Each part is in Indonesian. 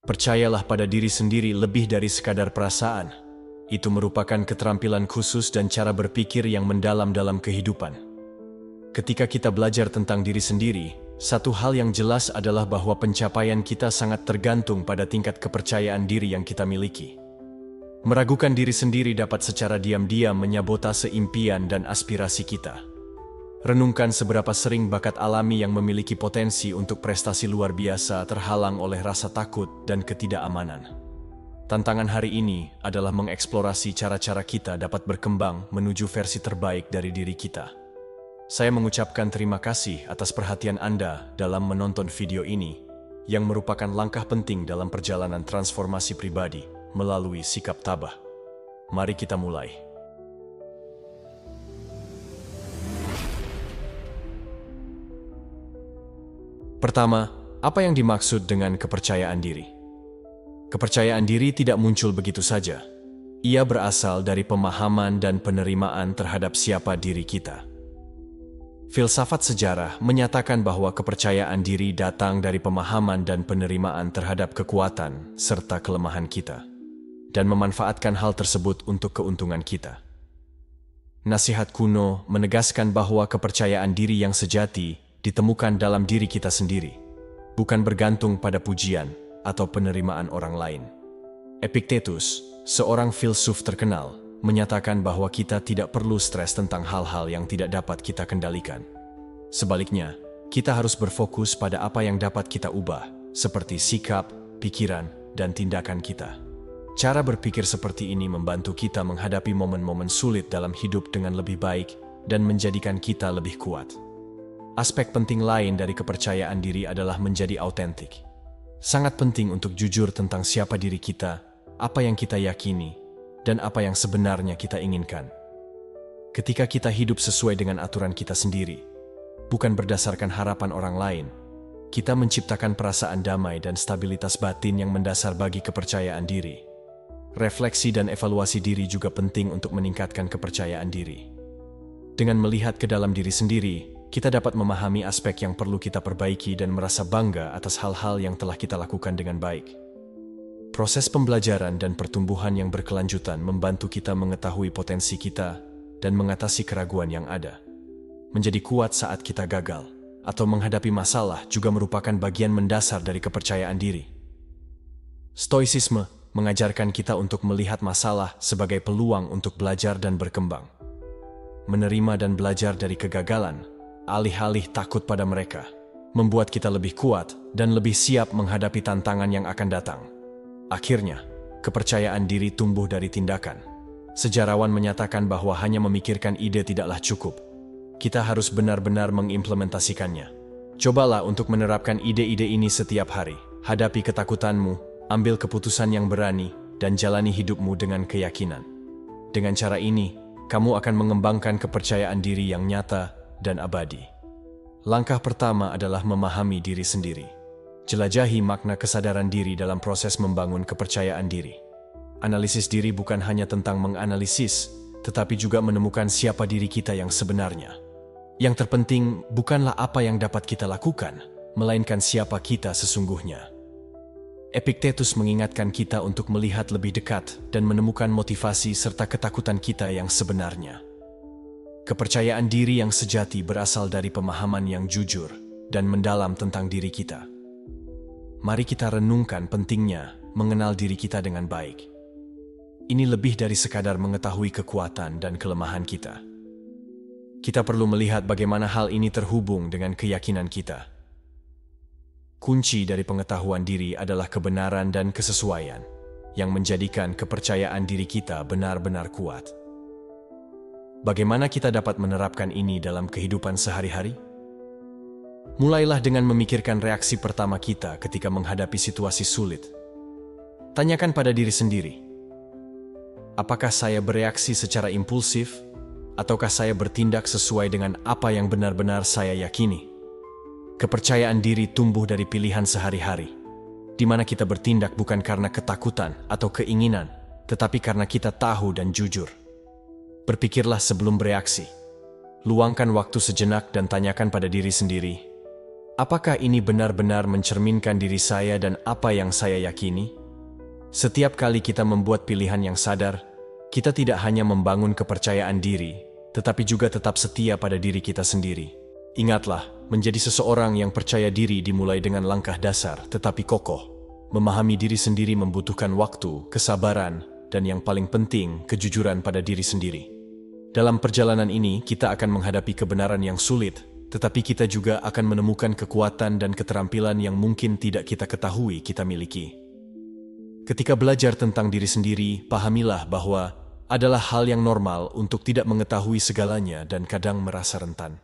Percayalah pada diri sendiri lebih dari sekadar perasaan. Itu merupakan keterampilan khusus dan cara berpikir yang mendalam dalam kehidupan. Ketika kita belajar tentang diri sendiri, satu hal yang jelas adalah bahwa pencapaian kita sangat tergantung pada tingkat kepercayaan diri yang kita miliki. Meragukan diri sendiri dapat secara diam-diam menyabotase impian dan aspirasi kita. Renungkan seberapa sering bakat alami yang memiliki potensi untuk prestasi luar biasa terhalang oleh rasa takut dan ketidakamanan. Tantangan hari ini adalah mengeksplorasi cara-cara kita dapat berkembang menuju versi terbaik dari diri kita. Saya mengucapkan terima kasih atas perhatian Anda dalam menonton video ini, yang merupakan langkah penting dalam perjalanan transformasi pribadi melalui sikap tabah. Mari kita mulai. Pertama, apa yang dimaksud dengan kepercayaan diri? Kepercayaan diri tidak muncul begitu saja. Ia berasal dari pemahaman dan penerimaan terhadap siapa diri kita. Filsafat sejarah menyatakan bahwa kepercayaan diri datang dari pemahaman dan penerimaan terhadap kekuatan serta kelemahan kita, dan memanfaatkan hal tersebut untuk keuntungan kita. Nasihat kuno menegaskan bahwa kepercayaan diri yang sejati ditemukan dalam diri kita sendiri, bukan bergantung pada pujian atau penerimaan orang lain. Epictetus, seorang filsuf terkenal, menyatakan bahwa kita tidak perlu stres tentang hal-hal yang tidak dapat kita kendalikan. Sebaliknya, kita harus berfokus pada apa yang dapat kita ubah, seperti sikap, pikiran, dan tindakan kita. Cara berpikir seperti ini membantu kita menghadapi momen-momen sulit dalam hidup dengan lebih baik dan menjadikan kita lebih kuat. Aspek penting lain dari kepercayaan diri adalah menjadi autentik. Sangat penting untuk jujur tentang siapa diri kita, apa yang kita yakini, dan apa yang sebenarnya kita inginkan. Ketika kita hidup sesuai dengan aturan kita sendiri, bukan berdasarkan harapan orang lain, kita menciptakan perasaan damai dan stabilitas batin yang mendasar bagi kepercayaan diri. Refleksi dan evaluasi diri juga penting untuk meningkatkan kepercayaan diri. Dengan melihat ke dalam diri sendiri, kita dapat memahami aspek yang perlu kita perbaiki dan merasa bangga atas hal-hal yang telah kita lakukan dengan baik. Proses pembelajaran dan pertumbuhan yang berkelanjutan membantu kita mengetahui potensi kita dan mengatasi keraguan yang ada. Menjadi kuat saat kita gagal atau menghadapi masalah juga merupakan bagian mendasar dari kepercayaan diri. Stoicisme mengajarkan kita untuk melihat masalah sebagai peluang untuk belajar dan berkembang. Menerima dan belajar dari kegagalan, alih-alih takut pada mereka, membuat kita lebih kuat dan lebih siap menghadapi tantangan yang akan datang. Akhirnya, kepercayaan diri tumbuh dari tindakan. Sejarawan menyatakan bahwa hanya memikirkan ide tidaklah cukup. Kita harus benar-benar mengimplementasikannya. Cobalah untuk menerapkan ide-ide ini setiap hari. Hadapi ketakutanmu, ambil keputusan yang berani, dan jalani hidupmu dengan keyakinan. Dengan cara ini, kamu akan mengembangkan kepercayaan diri yang nyata dan abadi. Langkah pertama adalah memahami diri sendiri. Jelajahi makna kesadaran diri dalam proses membangun kepercayaan diri. Analisis diri bukan hanya tentang menganalisis, tetapi juga menemukan siapa diri kita yang sebenarnya. Yang terpenting bukanlah apa yang dapat kita lakukan, melainkan siapa kita sesungguhnya. Epictetus mengingatkan kita untuk melihat lebih dekat dan menemukan motivasi serta ketakutan kita yang sebenarnya. Kepercayaan diri yang sejati berasal dari pemahaman yang jujur dan mendalam tentang diri kita. Mari kita renungkan pentingnya mengenal diri kita dengan baik. Ini lebih dari sekadar mengetahui kekuatan dan kelemahan kita. Kita perlu melihat bagaimana hal ini terhubung dengan keyakinan kita. Kunci dari pengetahuan diri adalah kebenaran dan kesesuaian, yang menjadikan kepercayaan diri kita benar-benar kuat. Bagaimana kita dapat menerapkan ini dalam kehidupan sehari-hari? Mulailah dengan memikirkan reaksi pertama kita ketika menghadapi situasi sulit. Tanyakan pada diri sendiri, apakah saya bereaksi secara impulsif, ataukah saya bertindak sesuai dengan apa yang benar-benar saya yakini? Kepercayaan diri tumbuh dari pilihan sehari-hari, di mana kita bertindak bukan karena ketakutan atau keinginan, tetapi karena kita tahu dan jujur. Berpikirlah sebelum bereaksi. Luangkan waktu sejenak dan tanyakan pada diri sendiri, Apakah ini benar-benar mencerminkan diri saya dan apa yang saya yakini? Setiap kali kita membuat pilihan yang sadar, kita tidak hanya membangun kepercayaan diri, tetapi juga tetap setia pada diri kita sendiri. Ingatlah, menjadi seseorang yang percaya diri dimulai dengan langkah dasar tetapi kokoh. Memahami diri sendiri membutuhkan waktu, kesabaran, dan yang paling penting, kejujuran pada diri sendiri. Dalam perjalanan ini, kita akan menghadapi kebenaran yang sulit, tetapi kita juga akan menemukan kekuatan dan keterampilan yang mungkin tidak kita ketahui kita miliki. Ketika belajar tentang diri sendiri, pahamilah bahwa adalah hal yang normal untuk tidak mengetahui segalanya dan kadang merasa rentan.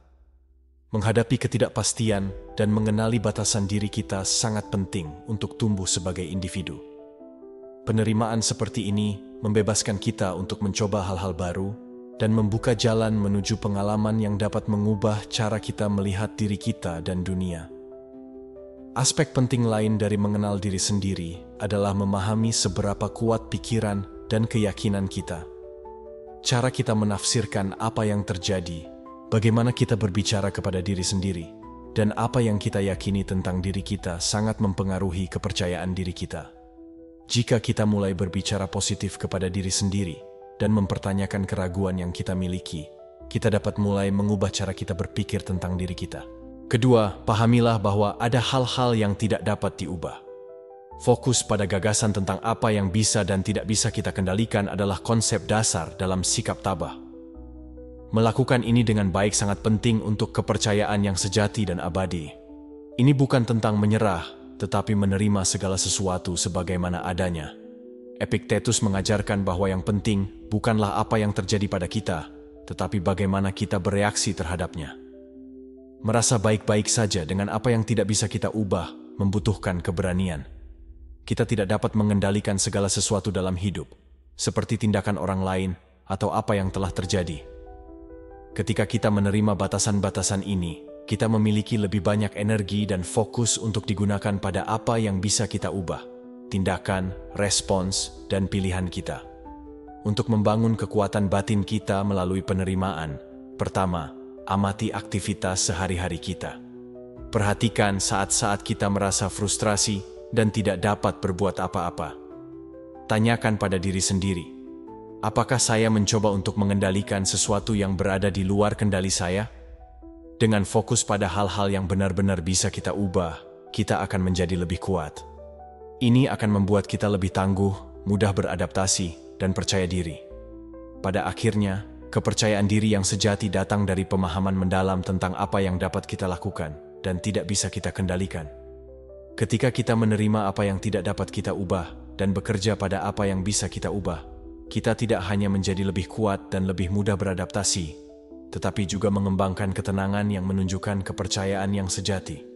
Menghadapi ketidakpastian dan mengenali batasan diri kita sangat penting untuk tumbuh sebagai individu. Penerimaan seperti ini membebaskan kita untuk mencoba hal-hal baru dan membuka jalan menuju pengalaman yang dapat mengubah cara kita melihat diri kita dan dunia. Aspek penting lain dari mengenal diri sendiri adalah memahami seberapa kuat pikiran dan keyakinan kita. Cara kita menafsirkan apa yang terjadi, bagaimana kita berbicara kepada diri sendiri, dan apa yang kita yakini tentang diri kita sangat mempengaruhi kepercayaan diri kita. Jika kita mulai berbicara positif kepada diri sendiri dan mempertanyakan keraguan yang kita miliki, kita dapat mulai mengubah cara kita berpikir tentang diri kita. Kedua, pahamilah bahwa ada hal-hal yang tidak dapat diubah. Fokus pada gagasan tentang apa yang bisa dan tidak bisa kita kendalikan adalah konsep dasar dalam sikap tabah. Melakukan ini dengan baik sangat penting untuk kepercayaan yang sejati dan abadi. Ini bukan tentang menyerah, tetapi menerima segala sesuatu sebagaimana adanya. Epictetus mengajarkan bahwa yang penting bukanlah apa yang terjadi pada kita, tetapi bagaimana kita bereaksi terhadapnya. Merasa baik-baik saja dengan apa yang tidak bisa kita ubah membutuhkan keberanian. Kita tidak dapat mengendalikan segala sesuatu dalam hidup, seperti tindakan orang lain atau apa yang telah terjadi. Ketika kita menerima batasan-batasan ini, kita memiliki lebih banyak energi dan fokus untuk digunakan pada apa yang bisa kita ubah. Tindakan, respons, dan pilihan kita. Untuk membangun kekuatan batin kita melalui penerimaan, pertama, amati aktivitas sehari-hari kita. Perhatikan saat-saat kita merasa frustrasi dan tidak dapat berbuat apa-apa. Tanyakan pada diri sendiri, apakah saya mencoba untuk mengendalikan sesuatu yang berada di luar kendali saya? Dengan fokus pada hal-hal yang benar-benar bisa kita ubah, kita akan menjadi lebih kuat. Ini akan membuat kita lebih tangguh, mudah beradaptasi, dan percaya diri. Pada akhirnya, kepercayaan diri yang sejati datang dari pemahaman mendalam tentang apa yang dapat kita lakukan dan tidak bisa kita kendalikan. Ketika kita menerima apa yang tidak dapat kita ubah dan bekerja pada apa yang bisa kita ubah, kita tidak hanya menjadi lebih kuat dan lebih mudah beradaptasi, tetapi juga mengembangkan ketenangan yang menunjukkan kepercayaan yang sejati.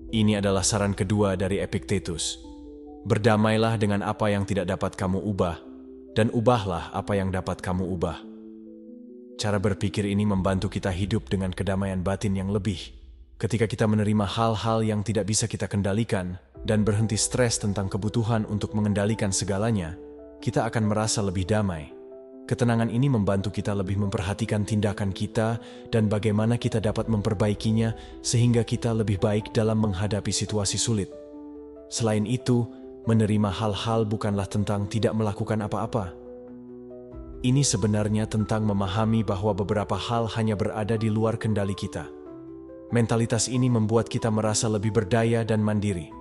Ini adalah saran kedua dari Epictetus. Berdamailah dengan apa yang tidak dapat kamu ubah, dan ubahlah apa yang dapat kamu ubah. Cara berpikir ini membantu kita hidup dengan kedamaian batin yang lebih. Ketika kita menerima hal-hal yang tidak bisa kita kendalikan, dan berhenti stres tentang kebutuhan untuk mengendalikan segalanya, kita akan merasa lebih damai. Ketenangan ini membantu kita lebih memperhatikan tindakan kita dan bagaimana kita dapat memperbaikinya sehingga kita lebih baik dalam menghadapi situasi sulit. Selain itu, menerima hal-hal bukanlah tentang tidak melakukan apa-apa. Ini sebenarnya tentang memahami bahwa beberapa hal hanya berada di luar kendali kita. Mentalitas ini membuat kita merasa lebih berdaya dan mandiri.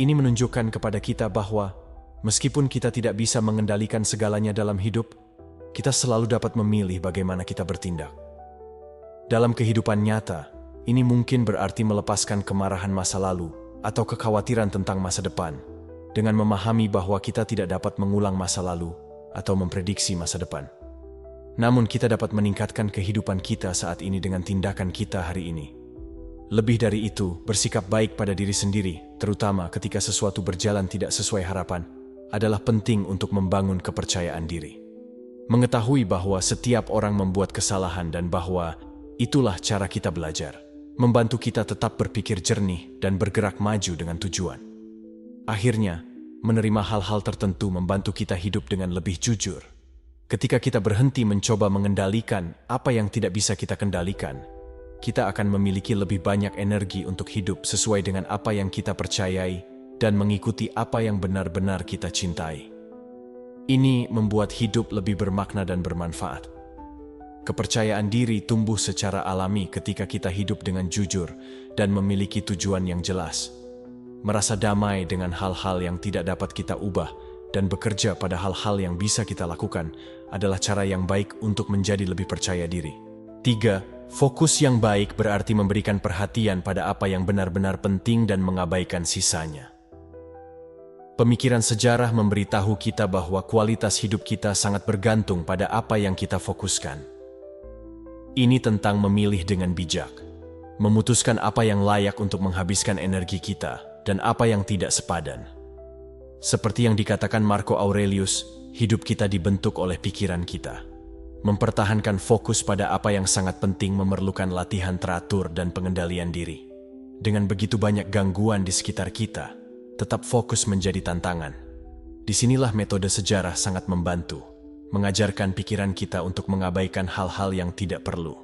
Ini menunjukkan kepada kita bahwa meskipun kita tidak bisa mengendalikan segalanya dalam hidup, kita selalu dapat memilih bagaimana kita bertindak. Dalam kehidupan nyata, ini mungkin berarti melepaskan kemarahan masa lalu atau kekhawatiran tentang masa depan, dengan memahami bahwa kita tidak dapat mengulang masa lalu atau memprediksi masa depan. Namun kita dapat meningkatkan kehidupan kita saat ini dengan tindakan kita hari ini. Lebih dari itu, bersikap baik pada diri sendiri, terutama ketika sesuatu berjalan tidak sesuai harapan, adalah penting untuk membangun kepercayaan diri. Mengetahui bahwa setiap orang membuat kesalahan dan bahwa itulah cara kita belajar, membantu kita tetap berpikir jernih dan bergerak maju dengan tujuan. Akhirnya, menerima hal-hal tertentu membantu kita hidup dengan lebih jujur. Ketika kita berhenti mencoba mengendalikan apa yang tidak bisa kita kendalikan, kita akan memiliki lebih banyak energi untuk hidup sesuai dengan apa yang kita percayai dan mengikuti apa yang benar-benar kita cintai. Ini membuat hidup lebih bermakna dan bermanfaat. Kepercayaan diri tumbuh secara alami ketika kita hidup dengan jujur dan memiliki tujuan yang jelas. Merasa damai dengan hal-hal yang tidak dapat kita ubah dan bekerja pada hal-hal yang bisa kita lakukan adalah cara yang baik untuk menjadi lebih percaya diri. 3. Fokus yang baik berarti memberikan perhatian pada apa yang benar-benar penting dan mengabaikan sisanya. Pemikiran sejarah memberitahu kita bahwa kualitas hidup kita sangat bergantung pada apa yang kita fokuskan. Ini tentang memilih dengan bijak, memutuskan apa yang layak untuk menghabiskan energi kita dan apa yang tidak sepadan. Seperti yang dikatakan Marco Aurelius, hidup kita dibentuk oleh pikiran kita. Mempertahankan fokus pada apa yang sangat penting memerlukan latihan teratur dan pengendalian diri. Dengan begitu banyak gangguan di sekitar kita, tetap fokus menjadi tantangan. Disinilah metode sejarah sangat membantu, mengajarkan pikiran kita untuk mengabaikan hal-hal yang tidak perlu.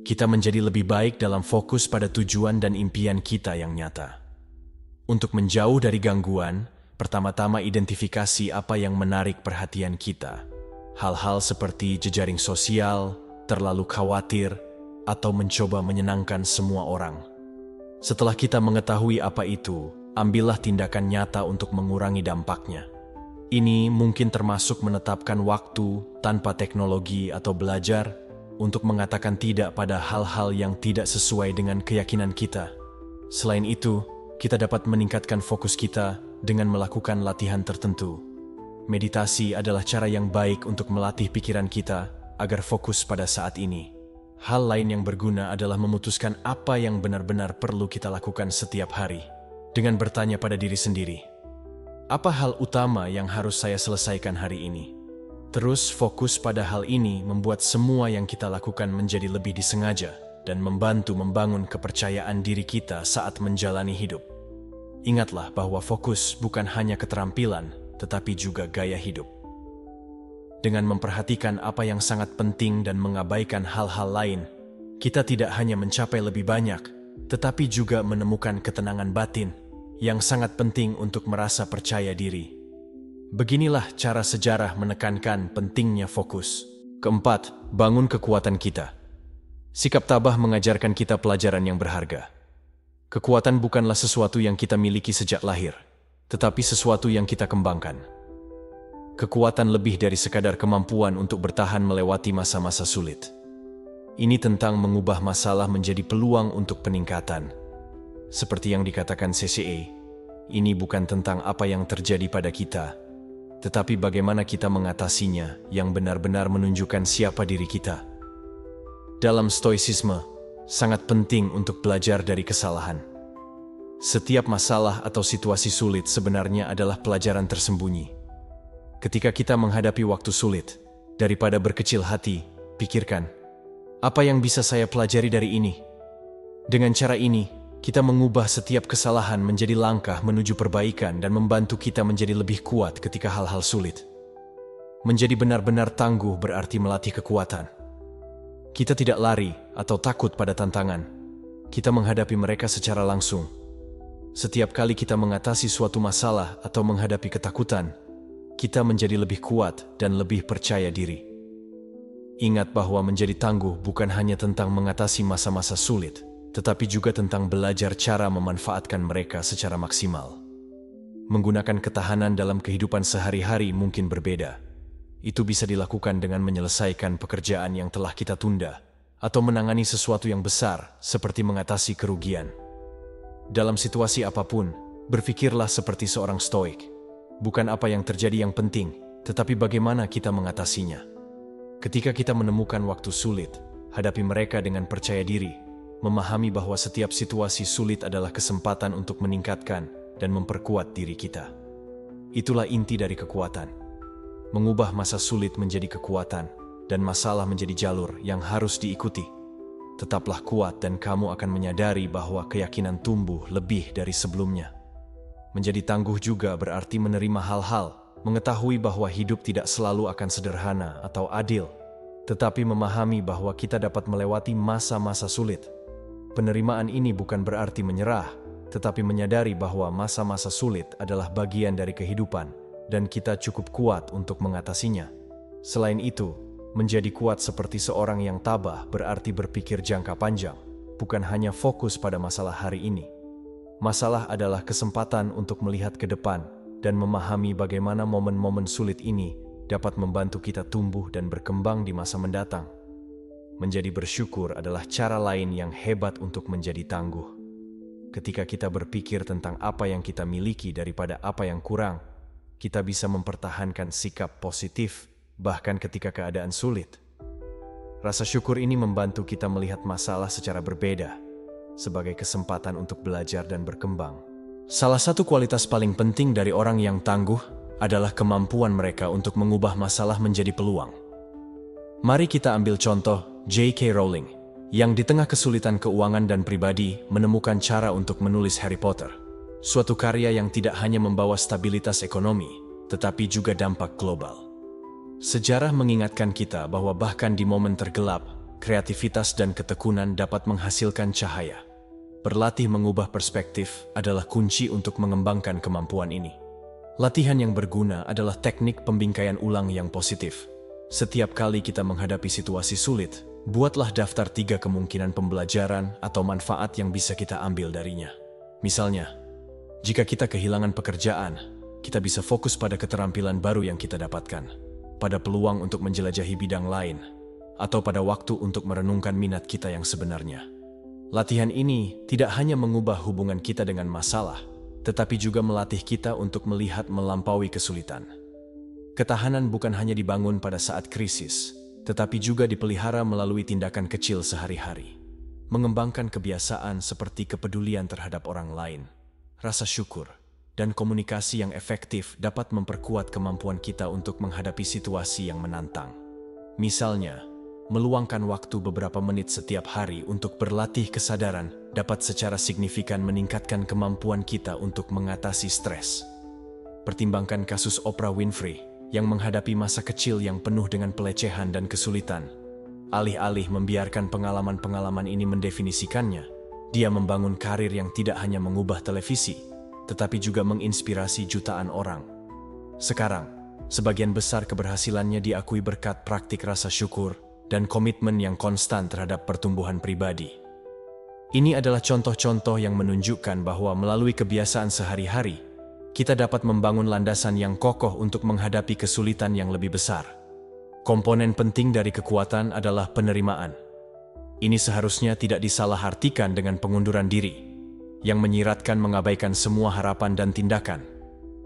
Kita menjadi lebih baik dalam fokus pada tujuan dan impian kita yang nyata. Untuk menjauh dari gangguan, pertama-tama identifikasi apa yang menarik perhatian kita. Hal-hal seperti jejaring sosial, terlalu khawatir, atau mencoba menyenangkan semua orang. Setelah kita mengetahui apa itu, ambillah tindakan nyata untuk mengurangi dampaknya. Ini mungkin termasuk menetapkan waktu tanpa teknologi atau belajar untuk mengatakan tidak pada hal-hal yang tidak sesuai dengan keyakinan kita. Selain itu, kita dapat meningkatkan fokus kita dengan melakukan latihan tertentu. Meditasi adalah cara yang baik untuk melatih pikiran kita agar fokus pada saat ini. Hal lain yang berguna adalah memutuskan apa yang benar-benar perlu kita lakukan setiap hari. Dengan bertanya pada diri sendiri, apa hal utama yang harus saya selesaikan hari ini? Terus fokus pada hal ini membuat semua yang kita lakukan menjadi lebih disengaja dan membantu membangun kepercayaan diri kita saat menjalani hidup. Ingatlah bahwa fokus bukan hanya keterampilan, tetapi juga gaya hidup. Dengan memperhatikan apa yang sangat penting dan mengabaikan hal-hal lain, kita tidak hanya mencapai lebih banyak, tetapi juga menemukan ketenangan batin yang sangat penting untuk merasa percaya diri. Beginilah cara sejarah menekankan pentingnya fokus. Keempat, bangun kekuatan kita. Sikap tabah mengajarkan kita pelajaran yang berharga. Kekuatan bukanlah sesuatu yang kita miliki sejak lahir, tetapi sesuatu yang kita kembangkan. Kekuatan lebih dari sekadar kemampuan untuk bertahan melewati masa-masa sulit. Ini tentang mengubah masalah menjadi peluang untuk peningkatan. Seperti yang dikatakan CCA, ini bukan tentang apa yang terjadi pada kita, tetapi bagaimana kita mengatasinya yang benar-benar menunjukkan siapa diri kita. Dalam stoicisme, sangat penting untuk belajar dari kesalahan. Setiap masalah atau situasi sulit sebenarnya adalah pelajaran tersembunyi. Ketika kita menghadapi waktu sulit, daripada berkecil hati, pikirkan, apa yang bisa saya pelajari dari ini? Dengan cara ini, kita mengubah setiap kesalahan menjadi langkah menuju perbaikan dan membantu kita menjadi lebih kuat ketika hal-hal sulit. Menjadi benar-benar tangguh berarti melatih kekuatan. Kita tidak lari atau takut pada tantangan. Kita menghadapi mereka secara langsung. Setiap kali kita mengatasi suatu masalah atau menghadapi ketakutan, kita menjadi lebih kuat dan lebih percaya diri. Ingat bahwa menjadi tangguh bukan hanya tentang mengatasi masa-masa sulit, tetapi juga tentang belajar cara memanfaatkan mereka secara maksimal. Menggunakan ketahanan dalam kehidupan sehari-hari mungkin berbeda. Itu bisa dilakukan dengan menyelesaikan pekerjaan yang telah kita tunda, atau menangani sesuatu yang besar seperti mengatasi kerugian. Dalam situasi apapun, berpikirlah seperti seorang stoik. Bukan apa yang terjadi yang penting, tetapi bagaimana kita mengatasinya. Ketika kita menemukan waktu sulit, hadapi mereka dengan percaya diri, memahami bahwa setiap situasi sulit adalah kesempatan untuk meningkatkan dan memperkuat diri kita. Itulah inti dari kekuatan. Mengubah masa sulit menjadi kekuatan dan masalah menjadi jalur yang harus diikuti. Tetaplah kuat dan kamu akan menyadari bahwa keyakinan tumbuh lebih dari sebelumnya. Menjadi tangguh juga berarti menerima hal-hal, mengetahui bahwa hidup tidak selalu akan sederhana atau adil, tetapi memahami bahwa kita dapat melewati masa-masa sulit. Penerimaan ini bukan berarti menyerah, tetapi menyadari bahwa masa-masa sulit adalah bagian dari kehidupan dan kita cukup kuat untuk mengatasinya. Selain itu, menjadi kuat seperti seorang yang tabah berarti berpikir jangka panjang, bukan hanya fokus pada masalah hari ini. Masalah adalah kesempatan untuk melihat ke depan dan memahami bagaimana momen-momen sulit ini dapat membantu kita tumbuh dan berkembang di masa mendatang. Menjadi bersyukur adalah cara lain yang hebat untuk menjadi tangguh. Ketika kita berpikir tentang apa yang kita miliki daripada apa yang kurang, kita bisa mempertahankan sikap positif bahkan ketika keadaan sulit. Rasa syukur ini membantu kita melihat masalah secara berbeda, sebagai kesempatan untuk belajar dan berkembang. Salah satu kualitas paling penting dari orang yang tangguh adalah kemampuan mereka untuk mengubah masalah menjadi peluang. Mari kita ambil contoh J.K. Rowling, yang di tengah kesulitan keuangan dan pribadi menemukan cara untuk menulis Harry Potter. Suatu karya yang tidak hanya membawa stabilitas ekonomi, tetapi juga dampak global. Sejarah mengingatkan kita bahwa bahkan di momen tergelap, kreativitas dan ketekunan dapat menghasilkan cahaya. Berlatih mengubah perspektif adalah kunci untuk mengembangkan kemampuan ini. Latihan yang berguna adalah teknik pembingkaian ulang yang positif. Setiap kali kita menghadapi situasi sulit, buatlah daftar 3 kemungkinan pembelajaran atau manfaat yang bisa kita ambil darinya. Misalnya, jika kita kehilangan pekerjaan, kita bisa fokus pada keterampilan baru yang kita dapatkan, pada peluang untuk menjelajahi bidang lain, atau pada waktu untuk merenungkan minat kita yang sebenarnya. Latihan ini tidak hanya mengubah hubungan kita dengan masalah, tetapi juga melatih kita untuk melihat melampaui kesulitan. Ketahanan bukan hanya dibangun pada saat krisis, tetapi juga dipelihara melalui tindakan kecil sehari-hari. Mengembangkan kebiasaan seperti kepedulian terhadap orang lain, rasa syukur, dan komunikasi yang efektif dapat memperkuat kemampuan kita untuk menghadapi situasi yang menantang. Misalnya, meluangkan waktu beberapa menit setiap hari untuk berlatih kesadaran dapat secara signifikan meningkatkan kemampuan kita untuk mengatasi stres. Pertimbangkan kasus Oprah Winfrey yang menghadapi masa kecil yang penuh dengan pelecehan dan kesulitan. Alih-alih membiarkan pengalaman-pengalaman ini mendefinisikannya, dia membangun karir yang tidak hanya mengubah televisi, tetapi juga menginspirasi jutaan orang. Sekarang, sebagian besar keberhasilannya diakui berkat praktik rasa syukur dan komitmen yang konstan terhadap pertumbuhan pribadi. Ini adalah contoh-contoh yang menunjukkan bahwa melalui kebiasaan sehari-hari, kita dapat membangun landasan yang kokoh untuk menghadapi kesulitan yang lebih besar. Komponen penting dari kekuatan adalah penerimaan. Ini seharusnya tidak disalahartikan dengan pengunduran diri, yang menyiratkan mengabaikan semua harapan dan tindakan.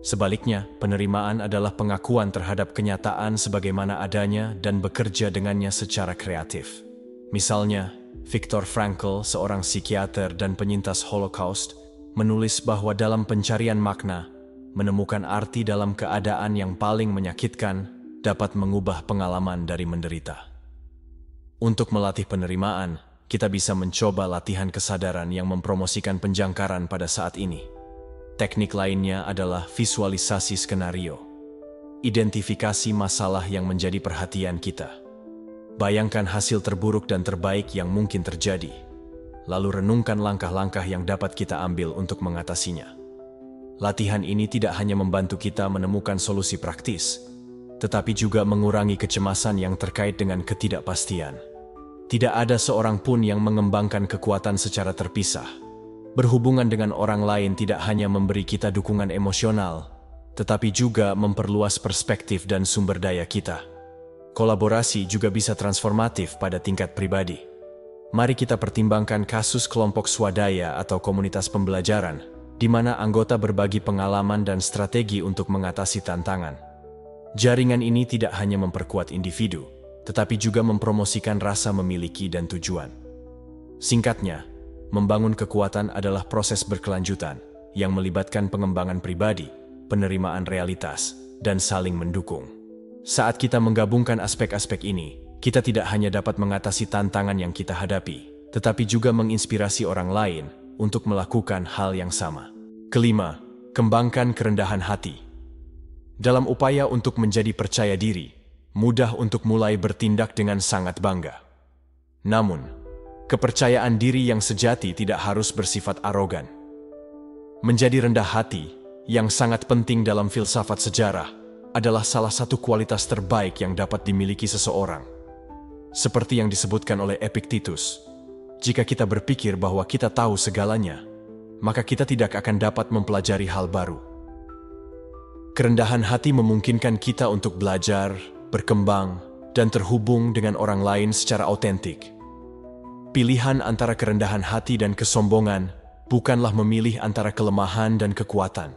Sebaliknya, penerimaan adalah pengakuan terhadap kenyataan sebagaimana adanya dan bekerja dengannya secara kreatif. Misalnya, Viktor Frankl, seorang psikiater dan penyintas Holocaust, menulis bahwa dalam pencarian makna, menemukan arti dalam keadaan yang paling menyakitkan dapat mengubah pengalaman dari menderita. Untuk melatih penerimaan, kita bisa mencoba latihan kesadaran yang mempromosikan penjangkaran pada saat ini. Teknik lainnya adalah visualisasi skenario. Identifikasi masalah yang menjadi perhatian kita. Bayangkan hasil terburuk dan terbaik yang mungkin terjadi. Lalu renungkan langkah-langkah yang dapat kita ambil untuk mengatasinya. Latihan ini tidak hanya membantu kita menemukan solusi praktis, tetapi juga mengurangi kecemasan yang terkait dengan ketidakpastian. Tidak ada seorang pun yang mengembangkan kekuatan secara terpisah. Berhubungan dengan orang lain tidak hanya memberi kita dukungan emosional, tetapi juga memperluas perspektif dan sumber daya kita. Kolaborasi juga bisa transformatif pada tingkat pribadi. Mari kita pertimbangkan kasus kelompok swadaya atau komunitas pembelajaran, di mana anggota berbagi pengalaman dan strategi untuk mengatasi tantangan. Jaringan ini tidak hanya memperkuat individu, tetapi juga mempromosikan rasa memiliki dan tujuan. Singkatnya, membangun kekuatan adalah proses berkelanjutan yang melibatkan pengembangan pribadi, penerimaan realitas, dan saling mendukung. Saat kita menggabungkan aspek-aspek ini, kita tidak hanya dapat mengatasi tantangan yang kita hadapi, tetapi juga menginspirasi orang lain untuk melakukan hal yang sama. Kelima, kembangkan kerendahan hati. Dalam upaya untuk menjadi percaya diri, mudah untuk mulai bertindak dengan sangat bangga. Namun, kepercayaan diri yang sejati tidak harus bersifat arogan. Menjadi rendah hati, yang sangat penting dalam filsafat sejarah, adalah salah satu kualitas terbaik yang dapat dimiliki seseorang. Seperti yang disebutkan oleh Epictetus, jika kita berpikir bahwa kita tahu segalanya, maka kita tidak akan dapat mempelajari hal baru. Kerendahan hati memungkinkan kita untuk belajar, berkembang, dan terhubung dengan orang lain secara autentik. Pilihan antara kerendahan hati dan kesombongan bukanlah memilih antara kelemahan dan kekuatan.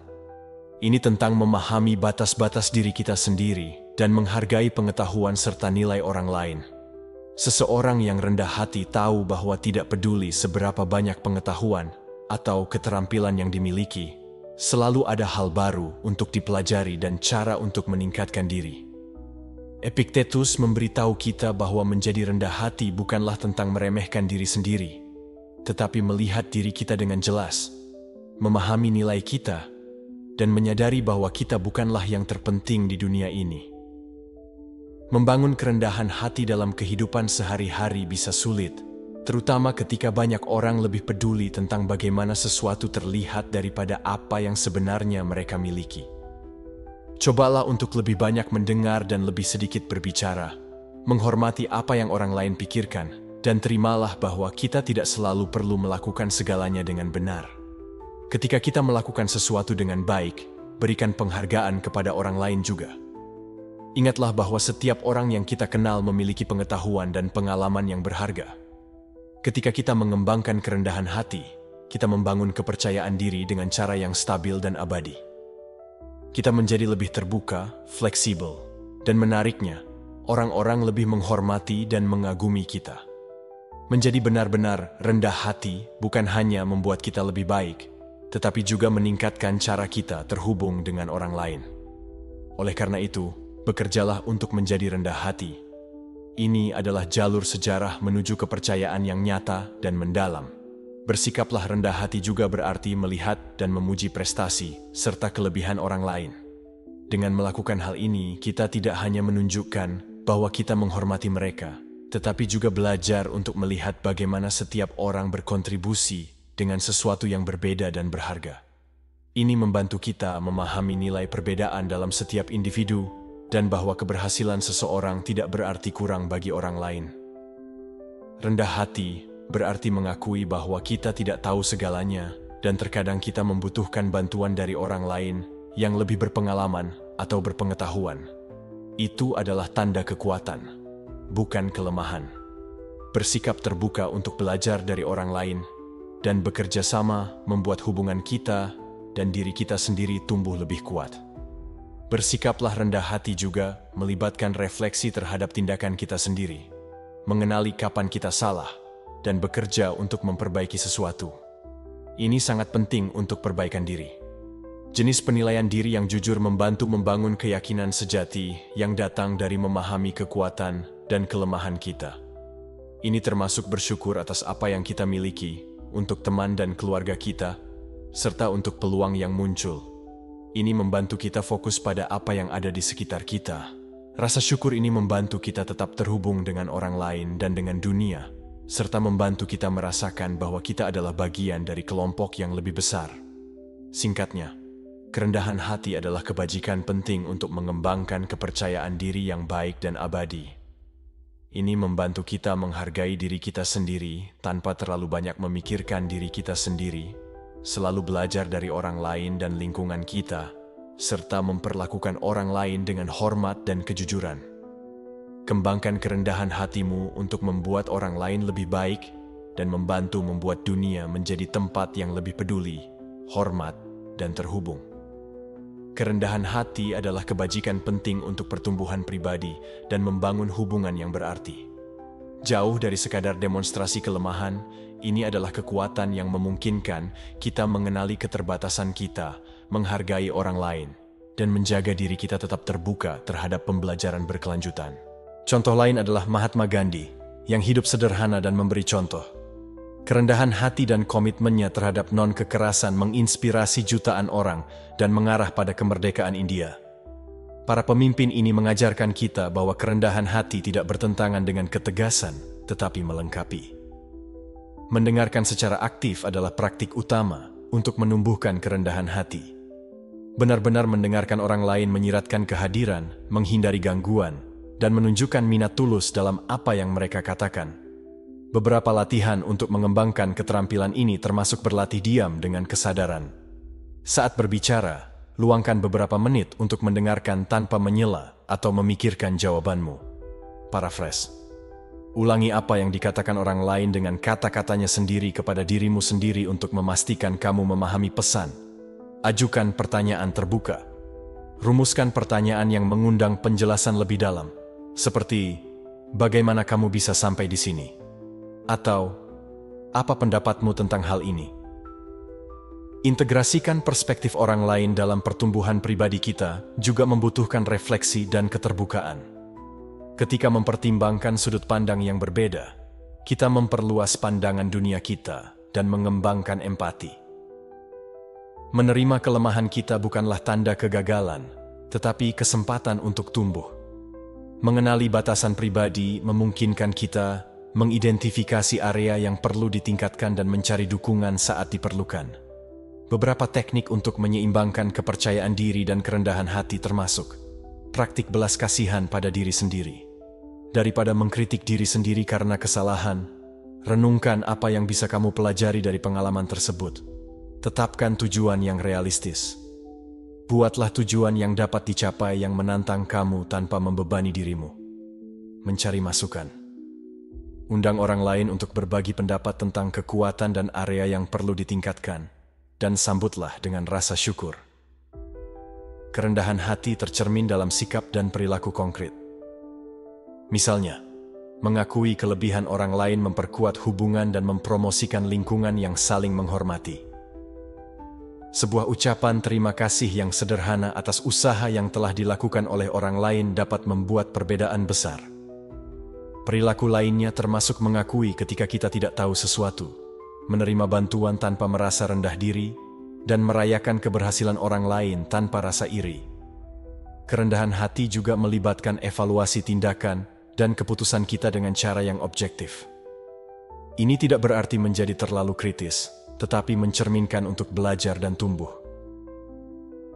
Ini tentang memahami batas-batas diri kita sendiri dan menghargai pengetahuan serta nilai orang lain. Seseorang yang rendah hati tahu bahwa tidak peduli seberapa banyak pengetahuan atau keterampilan yang dimiliki, selalu ada hal baru untuk dipelajari dan cara untuk meningkatkan diri. Epictetus memberitahu kita bahwa menjadi rendah hati bukanlah tentang meremehkan diri sendiri, tetapi melihat diri kita dengan jelas, memahami nilai kita, dan menyadari bahwa kita bukanlah yang terpenting di dunia ini. Membangun kerendahan hati dalam kehidupan sehari-hari bisa sulit, terutama ketika banyak orang lebih peduli tentang bagaimana sesuatu terlihat daripada apa yang sebenarnya mereka miliki. Cobalah untuk lebih banyak mendengar dan lebih sedikit berbicara, menghormati apa yang orang lain pikirkan, dan terimalah bahwa kita tidak selalu perlu melakukan segalanya dengan benar. Ketika kita melakukan sesuatu dengan baik, berikan penghargaan kepada orang lain juga. Ingatlah bahwa setiap orang yang kita kenal memiliki pengetahuan dan pengalaman yang berharga. Ketika kita mengembangkan kerendahan hati, kita membangun kepercayaan diri dengan cara yang stabil dan abadi. Kita menjadi lebih terbuka, fleksibel, dan menariknya, orang-orang lebih menghormati dan mengagumi kita. Menjadi benar-benar rendah hati bukan hanya membuat kita lebih baik, tetapi juga meningkatkan cara kita terhubung dengan orang lain. Oleh karena itu, bekerjalah untuk menjadi rendah hati. Ini adalah jalur sejarah menuju kepercayaan yang nyata dan mendalam. Bersikaplah rendah hati juga berarti melihat dan memuji prestasi serta kelebihan orang lain. Dengan melakukan hal ini, kita tidak hanya menunjukkan bahwa kita menghormati mereka, tetapi juga belajar untuk melihat bagaimana setiap orang berkontribusi dengan sesuatu yang berbeda dan berharga. Ini membantu kita memahami nilai perbedaan dalam setiap individu dan bahwa keberhasilan seseorang tidak berarti kurang bagi orang lain. Rendah hati berarti mengakui bahwa kita tidak tahu segalanya dan terkadang kita membutuhkan bantuan dari orang lain yang lebih berpengalaman atau berpengetahuan. Itu adalah tanda kekuatan, bukan kelemahan. Bersikap terbuka untuk belajar dari orang lain dan bekerja sama membuat hubungan kita dan diri kita sendiri tumbuh lebih kuat. Bersikaplah rendah hati juga melibatkan refleksi terhadap tindakan kita sendiri, mengenali kapan kita salah, dan bekerja untuk memperbaiki sesuatu. Ini sangat penting untuk perbaikan diri. Jenis penilaian diri yang jujur membantu membangun keyakinan sejati yang datang dari memahami kekuatan dan kelemahan kita. Ini termasuk bersyukur atas apa yang kita miliki, untuk teman dan keluarga kita, serta untuk peluang yang muncul. Ini membantu kita fokus pada apa yang ada di sekitar kita. Rasa syukur ini membantu kita tetap terhubung dengan orang lain dan dengan dunia, serta membantu kita merasakan bahwa kita adalah bagian dari kelompok yang lebih besar. Singkatnya, kerendahan hati adalah kebajikan penting untuk mengembangkan kepercayaan diri yang baik dan abadi. Ini membantu kita menghargai diri kita sendiri tanpa terlalu banyak memikirkan diri kita sendiri, selalu belajar dari orang lain dan lingkungan kita, serta memperlakukan orang lain dengan hormat dan kejujuran. Kembangkan kerendahan hatimu untuk membuat orang lain lebih baik dan membantu membuat dunia menjadi tempat yang lebih peduli, hormat, dan terhubung. Kerendahan hati adalah kebajikan penting untuk pertumbuhan pribadi dan membangun hubungan yang berarti. Jauh dari sekadar demonstrasi kelemahan, ini adalah kekuatan yang memungkinkan kita mengenali keterbatasan kita, menghargai orang lain, dan menjaga diri kita tetap terbuka terhadap pembelajaran berkelanjutan. Contoh lain adalah Mahatma Gandhi, yang hidup sederhana dan memberi contoh. Kerendahan hati dan komitmennya terhadap non-kekerasan menginspirasi jutaan orang dan mengarah pada kemerdekaan India. Para pemimpin ini mengajarkan kita bahwa kerendahan hati tidak bertentangan dengan ketegasan, tetapi melengkapi. Mendengarkan secara aktif adalah praktik utama untuk menumbuhkan kerendahan hati. Benar-benar mendengarkan orang lain menyiratkan kehadiran, menghindari gangguan, dan menunjukkan minat tulus dalam apa yang mereka katakan. Beberapa latihan untuk mengembangkan keterampilan ini termasuk berlatih diam dengan kesadaran. Saat berbicara, luangkan beberapa menit untuk mendengarkan tanpa menyela atau memikirkan jawabanmu. Paraphrase. Ulangi apa yang dikatakan orang lain dengan kata-katanya sendiri kepada dirimu sendiri untuk memastikan kamu memahami pesan. Ajukan pertanyaan terbuka. Rumuskan pertanyaan yang mengundang penjelasan lebih dalam, seperti, bagaimana kamu bisa sampai di sini? Atau, apa pendapatmu tentang hal ini? Integrasikan perspektif orang lain dalam pertumbuhan pribadi kita juga membutuhkan refleksi dan keterbukaan. Ketika mempertimbangkan sudut pandang yang berbeda, kita memperluas pandangan dunia kita dan mengembangkan empati. Menerima kelemahan kita bukanlah tanda kegagalan, tetapi kesempatan untuk tumbuh. Mengenali batasan pribadi memungkinkan kita mengidentifikasi area yang perlu ditingkatkan dan mencari dukungan saat diperlukan. Beberapa teknik untuk menyeimbangkan kepercayaan diri dan kerendahan hati termasuk praktik belas kasihan pada diri sendiri. Daripada mengkritik diri sendiri karena kesalahan, renungkan apa yang bisa kamu pelajari dari pengalaman tersebut. Tetapkan tujuan yang realistis. Buatlah tujuan yang dapat dicapai yang menantang kamu tanpa membebani dirimu. Mencari masukan. Undang orang lain untuk berbagi pendapat tentang kekuatan dan area yang perlu ditingkatkan, dan sambutlah dengan rasa syukur. Kerendahan hati tercermin dalam sikap dan perilaku konkret. Misalnya, mengakui kelebihan orang lain memperkuat hubungan dan mempromosikan lingkungan yang saling menghormati. Sebuah ucapan terima kasih yang sederhana atas usaha yang telah dilakukan oleh orang lain dapat membuat perbedaan besar. Perilaku lainnya termasuk mengakui ketika kita tidak tahu sesuatu, menerima bantuan tanpa merasa rendah diri, dan merayakan keberhasilan orang lain tanpa rasa iri. Kerendahan hati juga melibatkan evaluasi tindakan dan keputusan kita dengan cara yang objektif. Ini tidak berarti menjadi terlalu kritis, tetapi mencerminkan untuk belajar dan tumbuh.